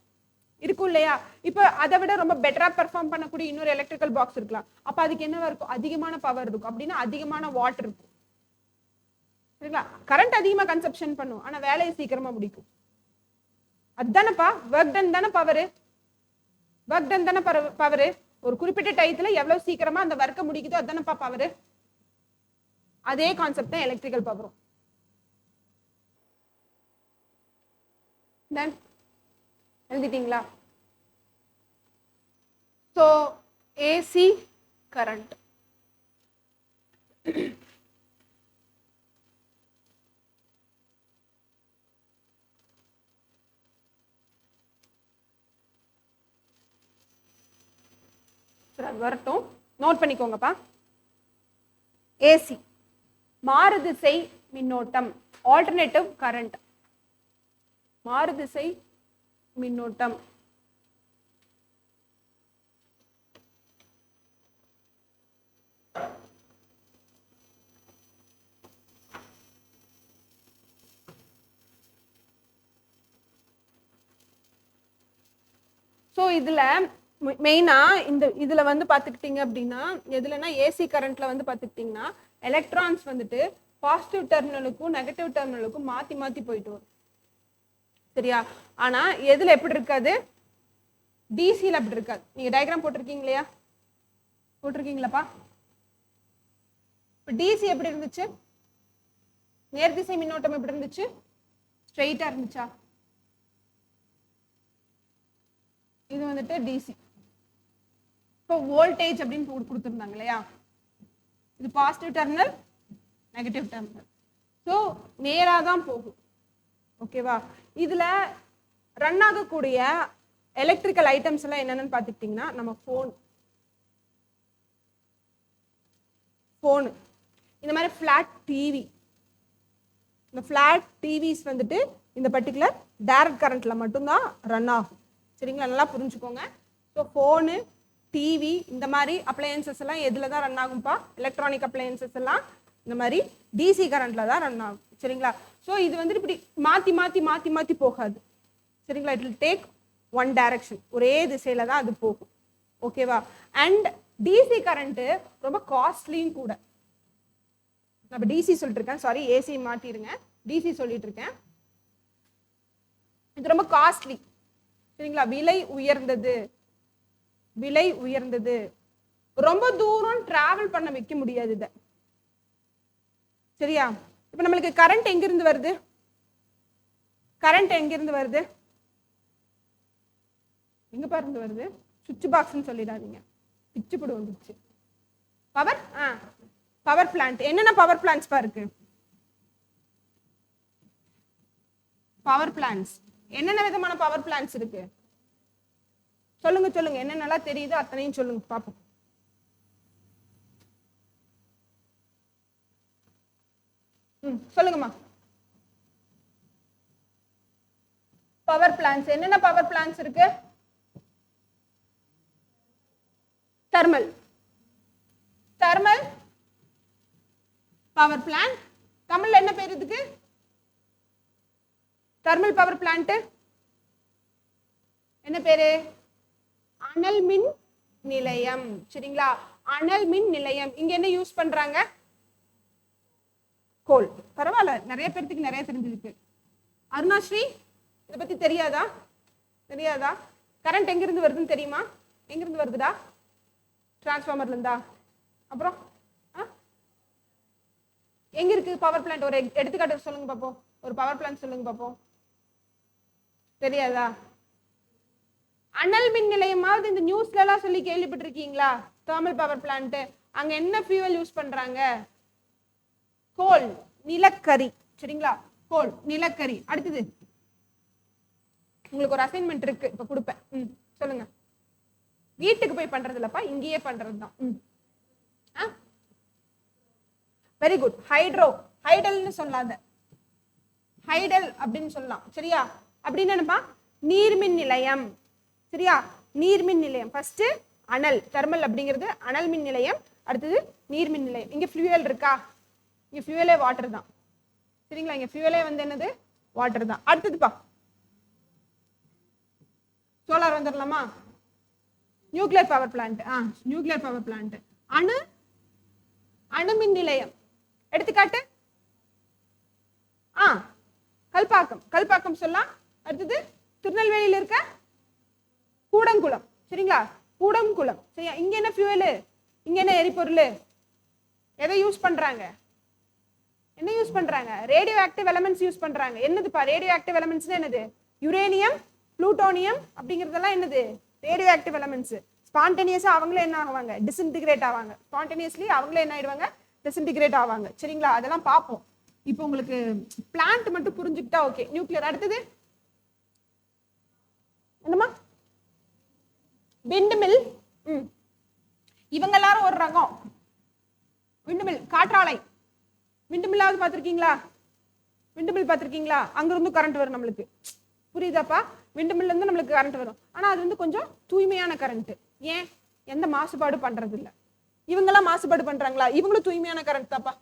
இருக்கும் இல்லையா? இப்போ அதை விட ரொம்ப பெட்டரா பெர்ஃபார்ம் பண்ணக்கூடிய இன்னொரு எலக்ட்ரிக்கல் பாக்ஸ் இருக்கலாம். அப்போ அதுக்கு என்னவா இருக்கும்? அதிகமான பவர் இருக்கும். அப்படின்னா அதிகமான வாட் இருக்கும். சரிங்களா? கரண்ட் அதிகமாக கன்சப்ஷன் பண்ணும், ஆனால் வேலையை சீக்கிரமா முடிக்கும். அதுதானப்பா ஒர்க் டன் தானே பவர். ஒர்க் டன் தானே பவர். ஒரு குறிப்பிட்ட டயத்துல எவ்வளவு சீக்கிரமா அந்த ஒர்க்கை முடிக்குதோ அதுதானப்பா பவர். அதே கான்செப்ட் தான் எலக்ட்ரிக்கல் பவரும். எழுதிட்டீங்களா? So AC current. வரட்டும், நோட் பண்ணிக்கோங்கப்பா. ஏசி மாறுதிசை மின்னோட்டம், ஆல்டர்னேட்டிவ் கரண்ட். மாறுதிசை மின்னோட்டம். ஸோ இதுல மெயினா இந்த இதுல வந்து பாத்துக்கிட்டீங்க அப்படின்னா எதுலன்னா ஏசி கரண்ட்ல வந்து பாத்துக்கிட்டீங்கன்னா எலக்ட்ரான்ஸ் வந்துட்டு பாசிட்டிவ் டெர்மினலுக்கும் நெகட்டிவ் டெர்மினலுக்கும் மாத்தி மாத்தி போயிட்டு வரும். சரியா? ஆனா எதுல எப்படி இருக்காது? டிசியில் அப்படி இருக்காது. நீங்க டயக்ராம் போட்டிருக்கீங்க இல்லையா? போட்டிருக்கீங்களாப்பா? இப்போ டிசி எப்படி இருந்துச்சு? நேர்திசை மின்னோட்டம் எப்படி இருந்துச்சு? ஸ்ட்ரெயிட்டா இருந்துச்சா? இது வந்துட்டு டிசி. இப்போ வோல்டேஜ் அப்படின்னு கொடுத்துருந்தாங்க இல்லையா? இது positive terminal, negative terminal. So நேராக தான் போகும். ஓகேவா? இதுல ரன் ஆகக்கூடிய எலக்ட்ரிக்கல் ஐட்டம்ஸ் எல்லாம் என்னென்னு பார்த்துக்கிட்டிங்கன்னா நம்ம ஃபோனு, இந்த மாதிரி ஃப்ளாட் டிவி. இந்த ஃப்ளாட் டிவிஸ் வந்துட்டு இந்த பர்டிகுலர் டைரக்ட் கரண்ட்ல மட்டும்தான் ரன் ஆகும். சரிங்களா? நல்லா புரிஞ்சுக்கோங்க. ஸோ ஃபோனு, டிவி, இந்த மாதிரி அப்ளையன்சஸ் எல்லாம் எதில் தான் ரன் ஆகும்ப்பா? எலக்ட்ரானிக் அப்ளையன்சஸ் எல்லாம் இந்த மாதிரி டிசி கரண்ட்ல தான் ரன் ஆகும். சரிங்களா? ஸோ இது வந்துட்டு இப்படி மாற்றி மாற்றி மாற்றி மாற்றி போகாது. சரிங்களா? It will take one direction, ஒரே திசையில தான் அது போகும். ஓகேவா? அண்ட் டிசி கரண்ட்டு ரொம்ப காஸ்ட்லியும் கூட. நான் டிசி சொல்லிட்டு இருக்கேன், சாரி ஏசி மாற்றிடுங்க, டிசி சொல்லிட்டு இருக்கேன். இது ரொம்ப காஸ்ட்லி. சரிங்களா? விலை உயர்ந்தது, விலை உயர்ந்தது. ரொம்ப தூரம் டிராவல் பண்ண வைக்க முடியாது இதை. சரியா? இப்ப நம்மளுக்கு கரண்ட் எங்கிருந்து வருது? கரண்ட் எங்கிருந்து வருது? எங்க பாருந்து வருது? சுவிட்ச் பாக்ஸ்ன்னு சொல்லிடாதீங்க, பிச்சு போடு வந்துச்சு. Power power plant. என்னென்ன பவர் பிளான்ட்ஸ் பா இருக்கு? பவர் பிளான்ட்ஸ் என்னென்ன விதமான பவர் பிளான்ட்ஸ் இருக்கு? சொல்லுங்க சொல்லுங்க, என்னென்னலாம் தெரியுது அத்தனையும் சொல்லுங்க பாப்போம். சொல்லுங்கம்மா. பவர் பிளான்ட்ஸ் என்னென்ன பவர் பிளான்ட்ஸ் இருக்கு? Thermal, thermal power plant. தமிழ்ல என்ன பேர் இதுக்கு? தெர்மல் பவர் பிளான்ட் என்ன பேரு? அனல் மின் நிலையம். சரிங்களா? அனல் மின் நிலையம். இங்க என்ன யூஸ் பண்றாங்க? கோல். பரவாயில்ல, நிறைய பேருக்கு நிறைய தெரிஞ்சிருக்கு. அருணாஸ்ரீ, இதை பத்தி தெரியாதா? தெரியாதா? கரண்ட் எங்க இருந்து வருதுன்னு தெரியுமா? எங்க இருந்து வருதுடா? டிரான்ஸ்ஃபார்மர்ல இருந்தா? அப்புறம் எங்க இருக்கு பவர் பிளான்ட்? ஒரு எடுத்துக்காட்டு சொல்லுங்க பாப்போம். ஒரு பவர் பிளான்ட் சொல்லுங்க பாப்போம். தெரியாதா? அனல் மின் நிலையமாவது இந்த நியூஸ்ல எல்லாம் சொல்லி கேள்விப்பட்டிருக்கீங்களா? Thermal power plant. அங்க என்ன ஃபியூவல் யூஸ் பண்றாங்க? கோல், நிலக்கரி. சரிங்களா? கோல், நிலக்கரி. அடுத்தது உங்களுக்கு ஒரு அசைன்மெண்ட் இருக்கு, இப்ப கொடுப்பேன். சொல்லுங்க. வீட்டுக்கு போய் பண்றது இல்லப்பா, இங்கேயே பண்றதுதான். Very good. ஹைட்ரோ, ஹைடல்னு சொல்லாத, ஹைடல் அப்படின்னு சொல்லலாம். சரியா? அப்படின்னு என்னப்பா? நீர்மின் நிலையம். சரியா? நீர்மின் நிலையம். ஃபர்ஸ்ட் அனல், தெர்மல் அப்படிங்கிறது அனல் மின் நிலையம். அடுத்தது நீர்மின் நிலையம். இங்க ஃபியூயல் இருக்கா? இங்க ஃபியூயலே வாட்டர் தான். சரிங்களா? இங்க ஃபியூயலே வந்து என்னது? வாட்டர் தான். அடுத்ததுப்பா சோலார் வந்துடலாமா? Nuclear power plant. Nuclear power plant. அணு அணுமின் நிலையம். எடுத்துக்காட்டு கல்பாக்கம், கல்பாக்கம் சொல்லலாம். அடுத்தது திருநெல்வேலியில் இருக்க கூடங்குளம். சரிங்களா? கூடங்குளம். சரியா? இங்க என்ன ஃபியூயல்? இங்க என்ன எரிபொருள்? எதை யூஸ் பண்றாங்க? என்ன யூஸ் பண்றாங்க? ரேடியோ ஆக்டிவ் எலமெண்ட்ஸ் யூஸ் பண்றாங்க. என்னதுப்பா ரேடியோ ஆக்டிவ் எலமெண்ட்ஸ்? என்னது? யுரேனியம், புளூட்டோனியம் அப்படிங்கிறதெல்லாம் என்னது? Radio active elements. ஸ்பான்டேனியஸா அவங்களே என்ன ஆவாங்க? டிஸ்இன்டிகிரேட் ஆவாங்க. ஸ்பான்டேனியஸ்லி அவங்களே என்ன ஆயிடுவாங்க? டிஸ்இன்டிகிரேட் ஆவாங்க. சரிங்களா? அதெல்லாம் பார்ப்போம். இப்போ உங்களுக்கு பிளான்ட் மட்டும் புரிஞ்சுக்கிட்டா ஓகே. நியூக்ளியர். அடுத்தது என்னமா? விண்ட்மில். இவங்க எல்லாரும் ஒரு ரகம். விண்ட்மில், காற்றாலை. விண்ட்மில்லாவது பார்த்துருக்கீங்களா? விண்ட்மில் பார்த்துருக்கீங்களா? அங்கிருந்து கரண்ட் வரும் நம்மளுக்கு. புரியுதாப்பா? விண்ட்மில்ல இருந்து நம்மளுக்கு கரண்ட் வரும். ஆனா அது வந்து கொஞ்சம் தூய்மையான கரண்ட். ஏன்? எந்த மாசுபாடு பண்றது இல்லை. இவங்கெல்லாம் மாசுபாடு பண்றாங்களா? இவங்களும் தூய்மையான கரண்ட் தாப்பா.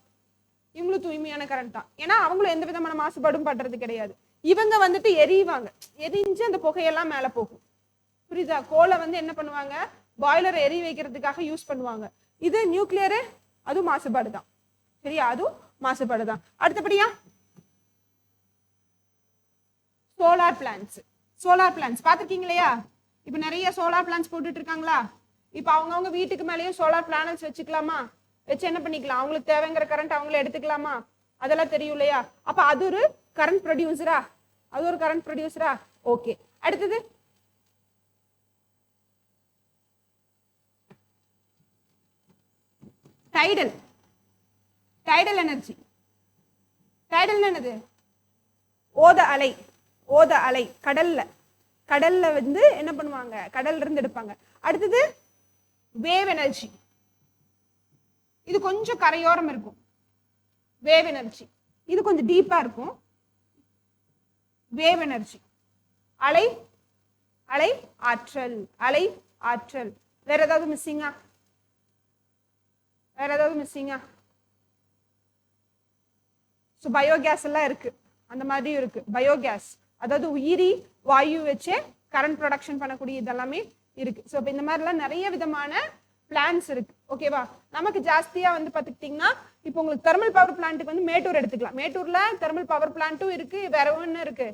இவங்களும் தூய்மையான கரண்ட் தான். ஏன்னா அவங்களும் எந்த விதமான மாசுபாடும் பண்றது கிடையாது. இவங்க வந்துட்டு எரிவாங்க. எரிஞ்சு அந்த புகையெல்லாம் மேல போகும். புரியுதா? கோலை வந்து என்ன பண்ணுவாங்க? பாய்லரை எரி வைக்கிறதுக்காக யூஸ் பண்ணுவாங்க. இது நியூக்ளியரு, அதுவும் மாசுபாடு தான். சரியா? அதுவும் மாசுபாடு தான். அடுத்தபடியா சோலார் பிளான்ஸ். சோலார் பிளான்ஸ் பார்த்துருக்கீங்க இல்லையா? இப்ப நிறைய சோலார் பிளான்ஸ் போட்டுட்டு இருக்காங்களா? இப்ப அவங்கவுங்க வீட்டுக்கு மேலேயும் சோலார் பிளானல்ஸ் வச்சுக்கலாமா? வச்சு என்ன பண்ணிக்கலாம்? அவங்களுக்கு தேவைங்கிற கரண்ட் அவங்களே எடுத்துக்கலாமா? அதெல்லாம் தெரியும் இல்லையா? அப்ப அது ஒரு கரண்ட் ப்ரொடியூசரா? அது ஒரு கரண்ட் ப்ரொடியூசரா? ஓகே. அடுத்தது டைடல். Tidal energy. டைடல் என்னது? ஓத அலை. ஓத அலை. கடல்ல, கடல்ல வந்து என்ன பண்ணுவாங்க? கடல்ல இருந்து எடுப்பாங்க. அடுத்தது வேவ் எனர்ஜி. இது கொஞ்சம் கரையோரம் இருக்கும். Wave energy. இது கொஞ்சம் டீப்பா இருக்கும். Wave energy. அலை, அலை ஆற்றல். அலை ஆற்றல். வேற ஏதாவது மிஸ்ஸிங்கா? வேற ஏதாவது மிஸ்ஸிங்கா? பயோகேஸ் எல்லாம் இருக்கு. அந்த மாதிரி இருக்கு. பயோகேஸ் அதாவது உயிரி வாயு வச்சு கரண்ட் ப்ரொடக்ஷன் பண்ணக்கூடிய இதெல்லாமே இருக்கு. ஸோ இப்போ இந்த மாதிரிலாம் நிறைய விதமான பிளான்ஸ் இருக்கு. ஓகேவா? நமக்கு ஜாஸ்தியா வந்து பார்த்துக்கிட்டிங்கன்னா இப்போ உங்களுக்கு தெர்மல் பவர் பிளான்ட்டுக்கு வந்து மேட்டூர் எடுத்துக்கலாம். மேட்டூர்ல தெர்மல் பவர் பிளான்ட்டும் இருக்கு. வேற ஒன்று இருக்கு,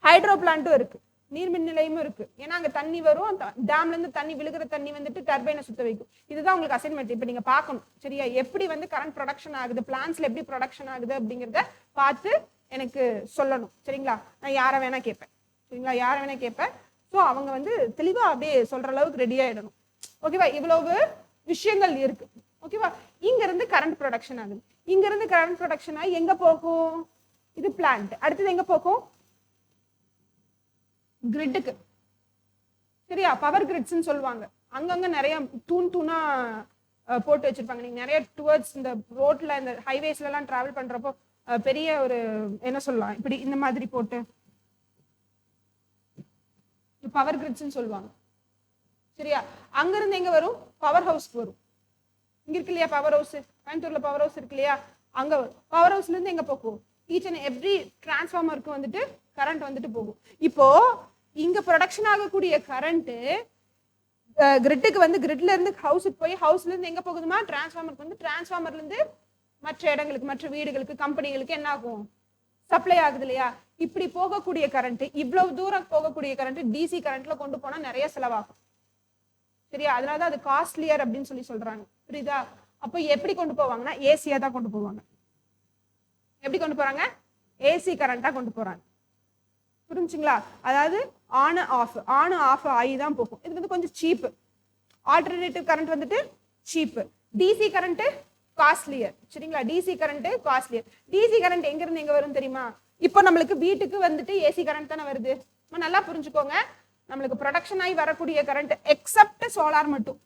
ஹைட்ரோ பிளான்ட்டும் இருக்கு, நீர்மின் நிலையமும் இருக்கு. ஏன்னா அங்க தண்ணி வரும், டேம்ல இருந்து தண்ணி விழுகிற தண்ணி வந்துட்டு டர்பைனை சுத்த வைக்கும். இதுதான் உங்களுக்கு அசைன்மெண்ட். இப்போ நீங்க பார்க்கணும். சரியா? எப்படி வந்து கரண்ட் ப்ரொடக்ஷன் ஆகுது, பிளான்ஸ்ல எப்படி ப்ரொடக்ஷன் ஆகுது அப்படிங்கிறத பார்த்து எனக்கு சொல்லணும். சரிங்களா? நான் யாரை வேணா கேட்பேன். சரிங்களா? யாரை வேணா கேட்பேன். ஸோ அவங்க வந்து தெளிவா அப்படியே சொல்ற அளவுக்கு ரெடி ஆயிடணும். ஓகேவா? இவ்வளவு விஷயங்கள் இருக்கு. ஓகேவா? இங்க இருந்து கரண்ட் ப்ரொடக்ஷன் ஆகுது. இங்க இருந்து கரண்ட் ப்ரொடக்ஷன் ஆகி எங்க போகும்? இது பிளான்ட். அடுத்தது எங்க போகும்? கிரிட்டுக்கு. சரியா? பவர் கிரிட்ஸ்ன்னு சொல்லுவாங்க. அங்கங்க நிறைய தூண் தூணா போட்டு வச்சிருப்பாங்க. நீங்க நிறைய டுவர்ட்ஸ் இந்த ரோட்ல இந்த ஹைவேஸ்ல எல்லாம் டிராவல் பண்றப்போ பெரிய ஒரு என்ன சொல்லலாம், இப்படி இந்த மாதிரி போட்டு பவர் கிரிட்ஸ்ன்னு சொல்லுவாங்க. சரியா? அங்க இருந்து எங்க வரும்? பவர் ஹவுஸ்க்கு வரும். இங்க இருக்கு இல்லையா பவர் ஹவுஸ்? கோயம்புத்தூர்ல பவர் ஹவுஸ் இருக்கு இல்லையா? அங்க வரும். பவர் ஹவுஸ்ல இருந்து எங்க போகும்? ஈச் அண்ட் எவ்ரி டிரான்ஸ்ஃபார்மருக்கு வந்துட்டு கரண்ட் வந்துட்டு போகும். இப்போ இங்க ப்ரொடக்ஷன் ஆகக்கூடிய கரண்ட் கிரிட்டுக்கு வந்து கிரிட்ல இருந்து ஹவுஸுக்கு போய் ஹவுஸ்ல இருந்து எங்க போகுதுமா? டிரான்ஸ்ஃபார்மருக்கு வந்து டிரான்ஸ்ஃபார்மர்ல இருந்து மற்ற இடங்களுக்கு, மற்ற வீடுகளுக்கு, கம்பெனிகளுக்கு என்ன ஆகும்? சப்ளை ஆகுது இல்லையா? இப்படி போகக்கூடிய கரண்ட், இவ்வளவு தூரம் போகக்கூடிய கரண்ட் டிசி கரண்ட்ல கொண்டு போனா நிறைய செலவாகும். சரியா? அதனாலதான் அது காஸ்ட்லியர் அப்படின்னு சொல்லி சொல்றாங்க. புரியுதா? அப்போ எப்படி கொண்டு போவாங்கன்னா ஏசியா தான் கொண்டு போவாங்க. எப்படி கொண்டு போறாங்க? ஏசி கரண்டா கொண்டு போறாங்க. புரிஞ்சுங்களா? அதாவது ஆன் ஆஃப் ஆகி தான் போகும். இது வந்து கொஞ்சம் சீப்பு. ஆல்டர்னேட்டிவ் கரண்ட் வந்துட்டு சீப்பு. DC current costlier. சரிங்களா? DC current costlier. DC current எங்க இருந்து எங்க வரும் தெரியுமா? இப்போ நம்மளுக்கு வீட்டுக்கு வந்துட்டு ஏசி கரண்ட் தானே வருது. நல்லா புரிஞ்சுக்கோங்க, நம்மளுக்கு ப்ரொடக்ஷன் ஆகி வரக்கூடிய கரண்ட் எக்ஸப்ட் சோலார் மட்டும்.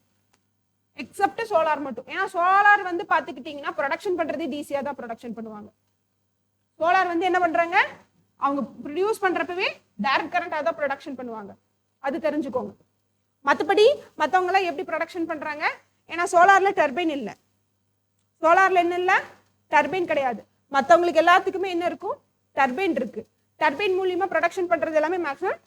ஏன்னா சோலார் வந்து பாத்துக்கிட்டீங்கன்னா ப்ரொடக்ஷன் பண்றது டிசியா தான் ப்ரொடக்ஷன் பண்ணுவாங்க. சோலார் வந்து என்ன பண்றாங்க, அவங்க ப்ரொடியூஸ் பண்றப்பவே டைரக்ட் கரண்ட் தான் ப்ரொடக்ஷன் பண்ணுவாங்க. அது தெரிஞ்சுக்கோங்க. மற்றபடி மற்றவங்க எல்லாம் எப்படி ப்ரொடக்ஷன் பண்றாங்க? ஏன்னா சோலார்ல டர்பைன் இல்லை. சோலார்ல என்ன இல்லை? டர்பைன் கிடையாது. மற்றவங்களுக்கு எல்லாத்துக்குமே என்ன இருக்கும்? டர்பைன் இருக்கு. டர்பைன் மூலியமா ப்ரொடக்ஷன் பண்றது எல்லாமே மேக்ஸிமம்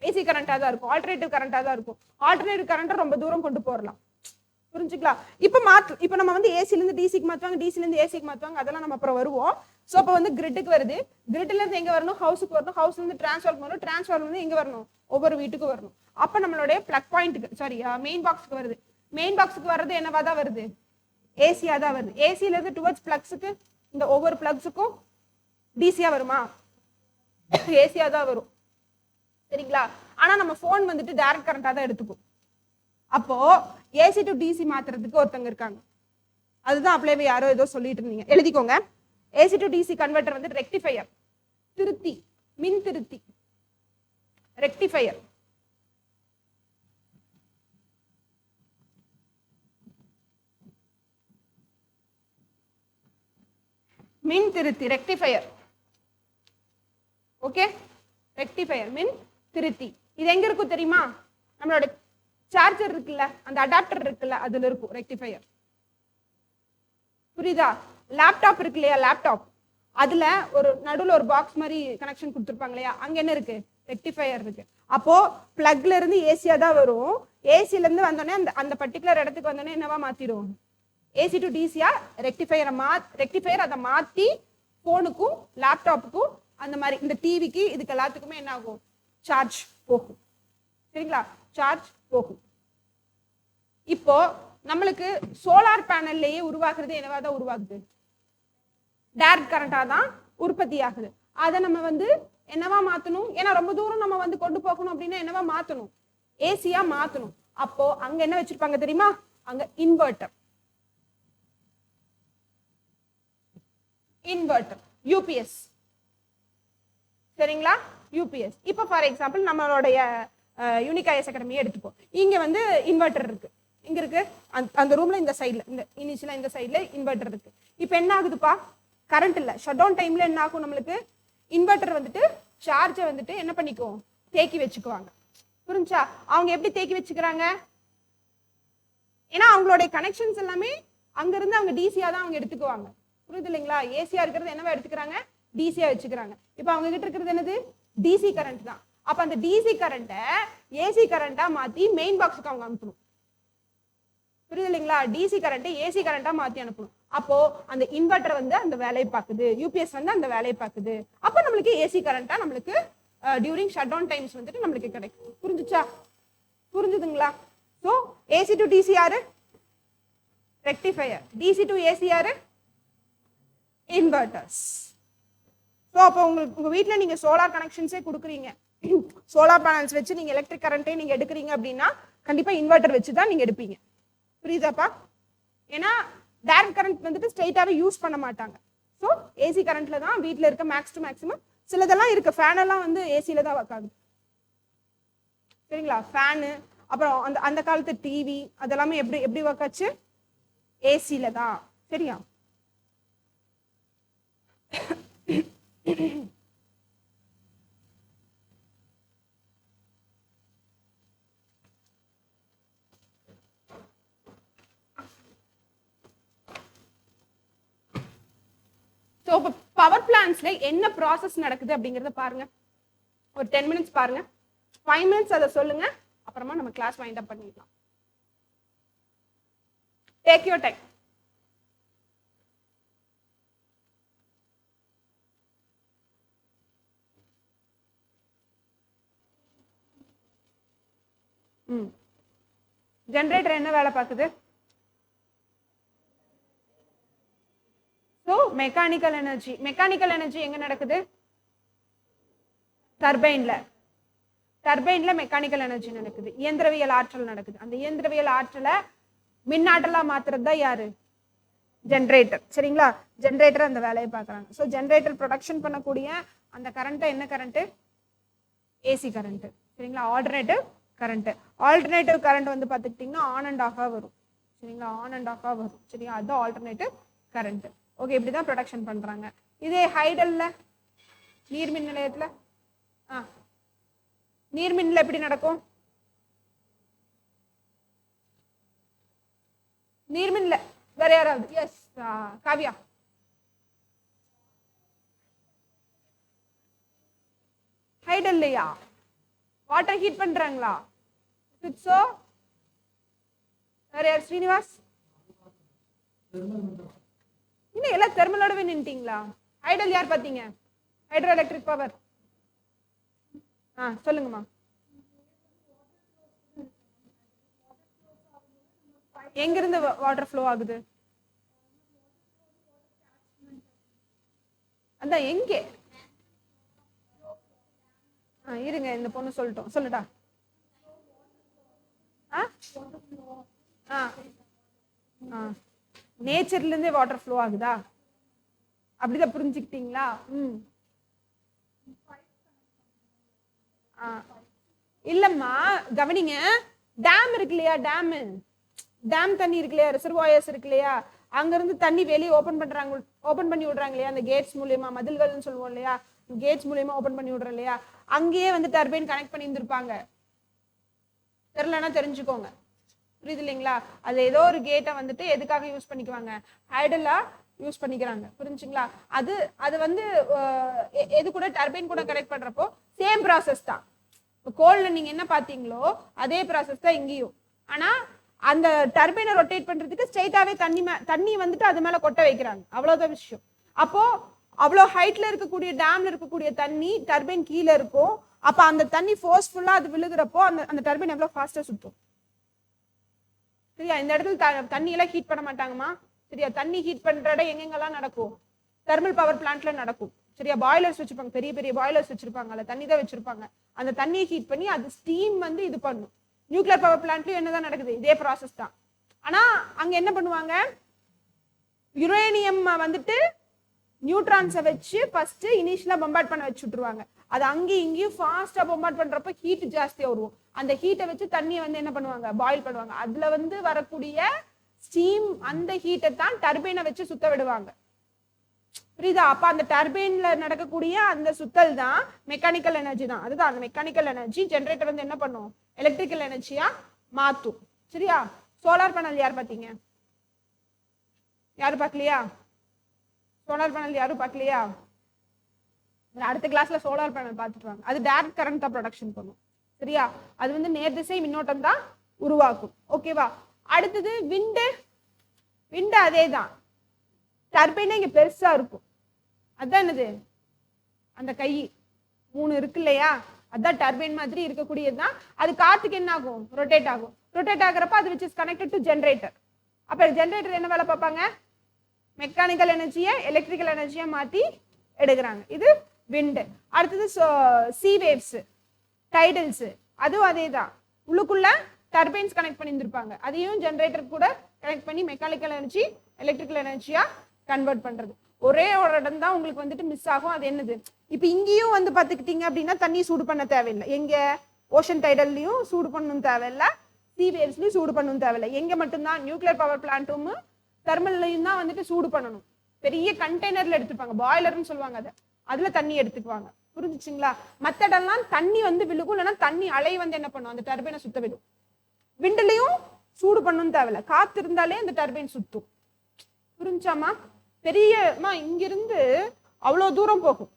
ஏசி கரண்டா தான் இருக்கும், ஆல்டர்னேட்டிவ் கரண்டா தான் இருக்கும். ஆல்டர்னேட்டிவ் கரண்ட் ரொம்ப தூரம் கொண்டு போறலாம். புரிஞ்சுக்கலாம்? இப்போ நம்ம வந்து ஏசில இருந்து டிசிக்கு மாத்துவாங்க, டிசில இருந்து ஏசிக்கு மாத்துவாங்க, அதெல்லாம் நம்ம அப்புறம் வருவோம். ஸோ இப்போ வந்து கிரிட்டுக்கு வருது, கிரிட்ல இருந்து எங்க வரணும்? ஹவுஸுக்கு வரணும், ஹவுஸ்ல இருந்து டிரான்ஸ்ஃபார்மர் வரணும், டிரான்ஸ்ஃபார்மர் வந்து எங்க வரணும்? ஒவ்வொரு வீட்டுக்கு வரணும். அப்ப நம்மளுடைய பிளக் பாயிண்ட்டுக்கு மெயின் பாக்ஸுக்கு வருது. மெயின் பாக்ஸுக்கு வர்றது என்னவா தான் வருது? ஏசியா தான் வருது. ஏசில இருந்து டுவர்ட்ஸ் பிளக்ஸுக்கு இந்த ஒவ்வொரு பிளக்ஸுக்கும் டிசியா வருமா? ஏசியா தான் வரும். சரிங்களா? ஆனா நம்ம போன் வந்துட்டு டைரக்ட் கரண்டா தான் எடுத்துக்கும். அப்போ ஏசி டு டிசி மாத்துறதுக்கு ஒருத்தங்க இருக்காங்க. அதுதான் அப்படியே யாரோ ஏதோ சொல்லிட்டு இருந்தீங்க, எழுதிக்கோங்க. ஏசி டு டிசி கன்வெர்ட்டர் வந்து ரெக்டிஃபையர், திருத்தி, மின் திருத்தி, ரெக்டிஃபையர். மின் திருத்தி, ரெக்டிஃபையர். ஓகே, ரெக்டிஃபையர், மின் திருத்தி. இது எங்க இருக்கும் தெரியுமா? நம்மளோட சார்ஜர் இருக்குல்ல, அந்த அடாப்டர் இருக்குல்ல, அதுல இருக்கும் ரெக்டிஃபையர். புரியுதா? லேப்டாப் இருக்கு இல்லையா, லேப்டாப் அதுல ஒரு நடுவில் ஒரு பாக்ஸ் மாதிரி கனெக்ஷன் கொடுத்துருப்பாங்க இல்லையா, அங்க என்ன இருக்கு? ரெக்டிஃபையர் இருக்கு. அப்போ பிளக்ல இருந்து ஏசியா தான் வரும். ஏசில இருந்து வந்தோடனே அந்த பர்டிகுலர் இடத்துக்கு வந்தோடனே என்னவா மாத்திரும்? ஏசி டு டிசியா ரெக்டிஃபையர் அதை மாத்தி போனுக்கும் லேப்டாப்புக்கும் அந்த மாதிரி இந்த டிவிக்கு இதுக்கு எல்லாத்துக்குமே என்ன ஆகும்? சார்ஜ் போகும். சரிங்களா? சார்ஜ் போகும். இப்போ நம்மளுக்கு சோலார் பேனல்லையே உருவாக்குறது என்னவா தான் உருவாகுது? டைரக்ட் கரண்டா தான் உற்பத்தி ஆகுது. அதை நம்ம வந்து என்னவா மாத்தணும்? ஏன்னா ரொம்ப தூரம் நம்ம வந்து கொண்டு போகணும் அப்படின்னா என்னவா மாத்தணும்? ஏசியா மாத்தணும். அப்போ அங்க என்ன வச்சிருப்பாங்க தெரியுமா? அங்க இன்வெர்டர், யூபிஎஸ். சரிங்களா? யூபிஎஸ். இப்போ ஃபார் எக்ஸாம்பிள் நம்மளுடைய யூனிக் ஐஎஸ் அகாடமியை எடுத்துப்போம். இங்க வந்து இன்வெர்டர் இருக்கு, இங்க இருக்கு அந்த ரூம்ல, இந்த சைட்ல, இந்த இனிஷியலா இந்த சைட்ல இன்வெர்டர் இருக்கு. இப்போ என்ன ஆகுதுப்பா? கரண்ட் இல்ல, ஷட் டவுன் டைம்ல என்ன ஆகும்? நம்மளுக்கு இன்வெர்டர் வந்துட்டு சார்ஜை வந்துட்டு என்ன பண்ணிக்கும்? தேக்கி வச்சுக்குவாங்க. புரிஞ்சா? அவங்க எப்படி தேக்கி வச்சுக்கிறாங்க? ஏன்னா அவங்களுடைய கனெக்ஷன்ஸ் எல்லாமே அங்க இருந்து அவங்க டிசியா தான் அவங்க எடுத்துக்குவாங்க. புரியுது இல்லைங்களா? ஏசியா இருக்கிறது என்னவா எடுத்துக்கிறாங்க? டிசியா வச்சுக்கிறாங்க. இப்போ அவங்க கிட்ட இருக்கிறது என்னது? டிசி கரண்ட் தான். அப்ப அந்த டிசி கரண்ட்டை ஏசி கரண்டா மாத்தி மெயின் பாக்ஸுக்கு அவங்க அனுப்பணும். புரியுது இல்லைங்களா? டிசி கரண்ட் ஏசி கரண்டா மாத்தி அனுப்பணும். அப்போ அந்த இன்வெர்டர் வந்து அந்த வேலையை பார்க்குது, யூபிஎஸ் வந்து அந்த வேலையை பார்க்குது. அப்போ நம்மளுக்கு ஏசி கரண்டா நம்மளுக்கு டியூரிங் ஷட் டவுன் டைம்ஸ் வந்துட்டு நம்மளுக்கு கிடைக்கும். புரிஞ்சுச்சா? புரிஞ்சுதுங்களா? ஸோ ஏசி டு டிசி யாரு? ரெக்டிஃபையர். டிசி டு ஏசி யாரு? இன்வெர்டர்ஸ். ஸோ அப்போ உங்க வீட்டில் நீங்க சோலார் கனெக்ஷன்ஸே கொடுக்குறீங்க, சோலார் பேனல்ஸ் வச்சு நீங்க எலக்ட்ரிக் கரண்ட்டே நீங்க எடுக்கிறீங்க அப்படின்னா கண்டிப்பா இன்வெர்டர் வச்சு தான் நீங்க எடுப்பீங்க. புரியுதாப்பா? ஏன்னா டைரக்ட் கரண்ட் வந்துட்டு ஸ்ட்ரெயிட்டாவே யூஸ் பண்ண மாட்டாங்க. ஸோ ஏசி கரண்ட்ல தான் வீட்டில் இருக்க மேக்ஸ் டு மேக்ஸிமம். சிலதெல்லாம் இருக்கு, ஃபேன் எல்லாம் வந்து ஏசியில தான் ஒர்க் ஆகுது. சரிங்களா? ஃபேனு, அப்புறம் அந்த காலத்து டிவி அதெல்லாமே எப்படி ஒர்க் ஆச்சு? ஏசியில தான். சரியா? ஸோ இப்போ பவர் பிளான்ட்ஸ்ல என்ன ப்ராசஸ் நடக்குது அப்படிங்கிறத பாருங்க. ஒரு 10 மினிட்ஸ் பாருங்க, 5 மினிட்ஸ் அதை சொல்லுங்க, அப்புறமா நம்ம கிளாஸ் வைண்ட் அப் பண்ணிடலாம். Take your time. ஜெனரேட்டர் என்ன வேலை பார்க்குது? ஸோ மெக்கானிக்கல் எனர்ஜி எங்க நடக்குது? டர்பைன்ல மெக்கானிக்கல் எனர்ஜி நடக்குது, இயந்திரவியல் ஆற்றல் நடக்குது. அந்த இயந்திரவியல் ஆற்றலை மின்னாற்றலா மாத்துறது தான் யாரு? ஜென்ரேட்டர். சரிங்களா? ஜென்ரேட்டர் அந்த வேலையை பார்க்குறாங்க. ஸோ ஜென்ரேட்டர் ப்ரொடக்ஷன் பண்ணக்கூடிய அந்த கரண்ட்டை என்ன கரண்ட்டு? AC current. சரிங்களா? ஆல்டர்னேட்டிவ் கரண்ட் வந்து பார்த்துக்கிட்டிங்கன்னா ஆன் அண்ட் ஆஃபாக வரும். சரிங்களா? ஆன் அண்ட் ஆஃபாக வரும். சரிங்களா? அதுதான் ஆல்டர்னேட்டிவ் கரண்ட். ஓகே, இப்படி தான் ப்ரொடக்ஷன் பண்ணுறாங்க. இதே ஹைடல்ல நீர்மின் நிலையத்தில் நீர்மின்ல எப்படி நடக்கும்? நீர்மின்ல வேற யாராவது? எஸ், காவியா. ஹைடல்லையா வாட்டர் ஹீட் பண்றாங்களா? சோ வேற யார்? ஸ்ரீனிவாஸ். இன்னும் எல்லாம் தெர்மலோடவே நின்ட்டீங்களா? ஹைடல் யார் பாத்தீங்க? Hydro electric power. சொல்லுங்கம்மா. எங்க இருந்து வாட்டர் ஃப்ளோ ஆகுது? அதான் எங்கே? இருங்க, இந்த பொண்ணு சொல்லட்டும். சொல்லுடா. நேச்சர்ல இருந்தே வாட்டர் ஃப்ளோ ஆகுதா? அப்படிதான் புரிஞ்சுக்கிட்டீங்களா? இல்லம்மா, கவனிங்க. டேம் இருக்கு இல்லையா? டேம் தண்ணி இருக்கு இல்லையா? ரிசர்வாயர்ஸ் இருக்கு இல்லையா? அங்க இருந்து தண்ணி வெளியே ஓபன் பண்ணி விடுறாங்க இல்லையா? அந்த கேட்ஸ் மூலியமா, மதில்கள்னு சொல்லுவோம் இல்லையா? கேட்ஸ் மூலியமா ஓபன் பண்ணி விடுறோம் இல்லையா? அங்கேயே வந்து டர்பைன் கனெக்ட் பண்ணி இருந்திருப்பாங்க. தெரியலன்னா தெரிஞ்சுக்கோங்க. புரியுது இல்லைங்களா? அது ஏதோ ஒரு கேட்டை வந்துட்டு எதுக்காக யூஸ் பண்ணிக்குவாங்க? ஹைடலா யூஸ் பண்ணிக்கிறாங்க. புரிஞ்சுங்களா? அது வந்து எது கூட டர்பைன் கூட கனெக்ட் பண்றப்போ சேம் ப்ராசஸ் தான். கோல்ல நீங்க என்ன பாத்தீங்களோ அதே ப்ராசஸ் தான் இங்கேயும். ஆனா அந்த டர்பைனை ரொட்டேட் பண்றதுக்கு ஸ்ட்ரெயிட்டாவே தண்ணி வந்துட்டு அது மேல கொட்ட வைக்கிறாங்க. அவ்வளவுதான் விஷயம். அப்போ அவ்வளோ ஹைட்ல இருக்கக்கூடிய டேம்ல இருக்கக்கூடிய தண்ணி டர்பைன் கீழே இருக்கும். அப்ப அந்த தண்ணி ஃபோர்ஸ்ஃபுல்லா அது விழுகிறப்போ அந்த டர்பைன் எவ்வளவு ஃபாஸ்டா சுத்தும். சரியா? இந்த இடத்துல தண்ணி எல்லாம் ஹீட் பண்ண மாட்டாங்கம்மா. சரியா? தண்ணி ஹீட் பண்ற இடம் எங்கெங்கெல்லாம் நடக்கும்? தெர்மல் பவர் பிளான்ட்ல நடக்கும். சரியா? பாய்லர்ஸ் வச்சிருப்பாங்க, பெரிய பெரிய பாய்லர்ஸ் வச்சிருப்பாங்க, அதுல தண்ணி தான் வச்சிருப்பாங்க. அந்த தண்ணியை ஹீட் பண்ணி அது ஸ்டீம் வந்து இது பண்ணும். நியூக்ளியர் பவர் பிளான்ட்லயும் என்னதான் நடக்குது? இதே ப்ராசஸ் தான். ஆனா அங்க என்ன பண்ணுவாங்க? யுரேனியம் வந்துட்டு நியூட்ரான்ஸை வச்சு ஃபர்ஸ்ட் இனிஷியலா பம்பார்ட் பண்ண வச்சு விட்டுருவாங்க. அது அங்கேயும் இங்கேயும் ஃபாஸ்டா பம்பார்ட் பண்றப்ப ஹீட் ஜாஸ்தியா வரும். அந்த ஹீட்டை வச்சு தண்ணியை வந்து என்ன பண்ணுவாங்க? பாயில் பண்ணுவாங்க. அதுல வந்து வரக்கூடிய ஸ்டீம், அந்த ஹீட்டை தான் டர்பைனை வச்சு சுத்த விடுவாங்க. புரியுதா? அப்ப அந்த டர்பைன்ல நடக்கக்கூடிய அந்த சுத்தல் தான் மெக்கானிக்கல் எனர்ஜி தான். அதுதான் அந்த மெக்கானிக்கல் எனர்ஜி ஜெனரேட்டர் வந்து என்ன பண்ணும்? எலக்ட்ரிக்கல் எனர்ஜியா மாத்தும். சரியா? சோலார் பேனல் யார் பாத்தீங்க? யாரும் பார்க்கலையா? சோலார் பேனல் யாரும் பார்க்கலையா? அடுத்த கிளாஸ்ல சோலார் பேனல் பார்த்துட்டு வாங்க. அது டைரக்ட் கரண்ட் தான் ப்ரொடக்ஷன் பண்ணும். சரியா? அது வந்து நேர்திசை மின்னோட்டம் தான் உருவாக்கும். ஓகேவா? அடுத்தது விண்டு அதே தான். டர்பைனே இங்க பெருசா இருக்கும். அதான் என்னது? அந்த கை 3 இருக்கு இல்லையா? அதான் டர்பைன் மாதிரி இருக்கக்கூடியதுதான். அது காத்துக்கு என்ன ஆகும்? ரொட்டேட் ஆகும். ரொட்டேட் ஆகிறப்ப அது which is connected to generator. அப்ப ஜென்ரேட்டர் என்ன வேலை பார்ப்பாங்க? மெக்கானிக்கல் எனர்ஜியை எலக்ட்ரிக்கல் எனர்ஜியா மாத்தி எடுக்கிறாங்க. இது விண்டு. அடுத்தது சி வேவ்ஸ், டைடல்ஸ். அதுவும் அதே தான். உள்ளுக்குள்ள டர்பைன்ஸ் கனெக்ட் பண்ணியிருந்திருப்பாங்க. அதையும் ஜென்ரேட்டர் கூட கனெக்ட் பண்ணி மெக்கானிக்கல் எனர்ஜி எலக்ட்ரிக்கல் எனர்ஜியா கன்வெர்ட் பண்றது. ஒரே ஒரு இடம் தான் உங்களுக்கு வந்துட்டு மிஸ் ஆகும். அது என்னது? இப்ப இங்கேயும் வந்து பாத்துக்கிட்டீங்க அப்படின்னா தண்ணி சூடு பண்ண தேவையில்லை. எங்க? ஓஷன் டைடல்லையும் சூடு பண்ணணும் தேவையில்லை, சி வேவ்ஸ்லயும் சூடு பண்ணணும் தேவையில்லை. எங்க மட்டும்தான்? நியூக்ளியர் பவர் பிளான்ட்டும் தெர்மல்லையும் தான் வந்துட்டு சூடு பண்ணணும். பெரிய கண்டெய்னர்ல எடுத்துப்பாங்க, பாய்லர்னு சொல்லுவாங்க. அதுல தண்ணி எடுத்துக்குவாங்க. புரிஞ்சுச்சுங்களா? மற்ற இடம்லாம் தண்ணி வந்து விழுகும், இல்லைன்னா தண்ணி அலை வந்து என்ன பண்ணும்? அந்த டர்பைனை சுத்த விடும். விண்டுலையும் சூடு பண்ணணும் தேவையில்லை, காத்து இருந்தாலே அந்த டர்பைன் சுத்தும். புரிஞ்சாமா? பெரியமா இங்கிருந்து அவ்வளோ தூரம் போகும்,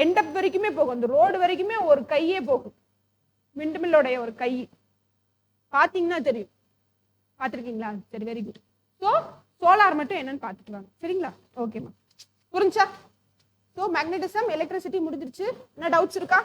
எண்டப் வரைக்குமே போகும். அந்த ரோடு வரைக்குமே ஒரு கையே போகும். விண்டுமில்லோடைய ஒரு கை பாத்தீங்கன்னா தெரியும். பார்த்துருக்கீங்களா? சரி, வெரி குட். ஸோ சோலார் மட்டும் என்னன்னு பார்த்துட்டு வாங்க. சரிங்களா? ஓகேம்மா, புரிஞ்சா? ஸோ மேக்னெட்டிசம், எலக்ட்ரிசிட்டி முடிஞ்சிருச்சு. என்ன டவுட்ஸ் இருக்கா?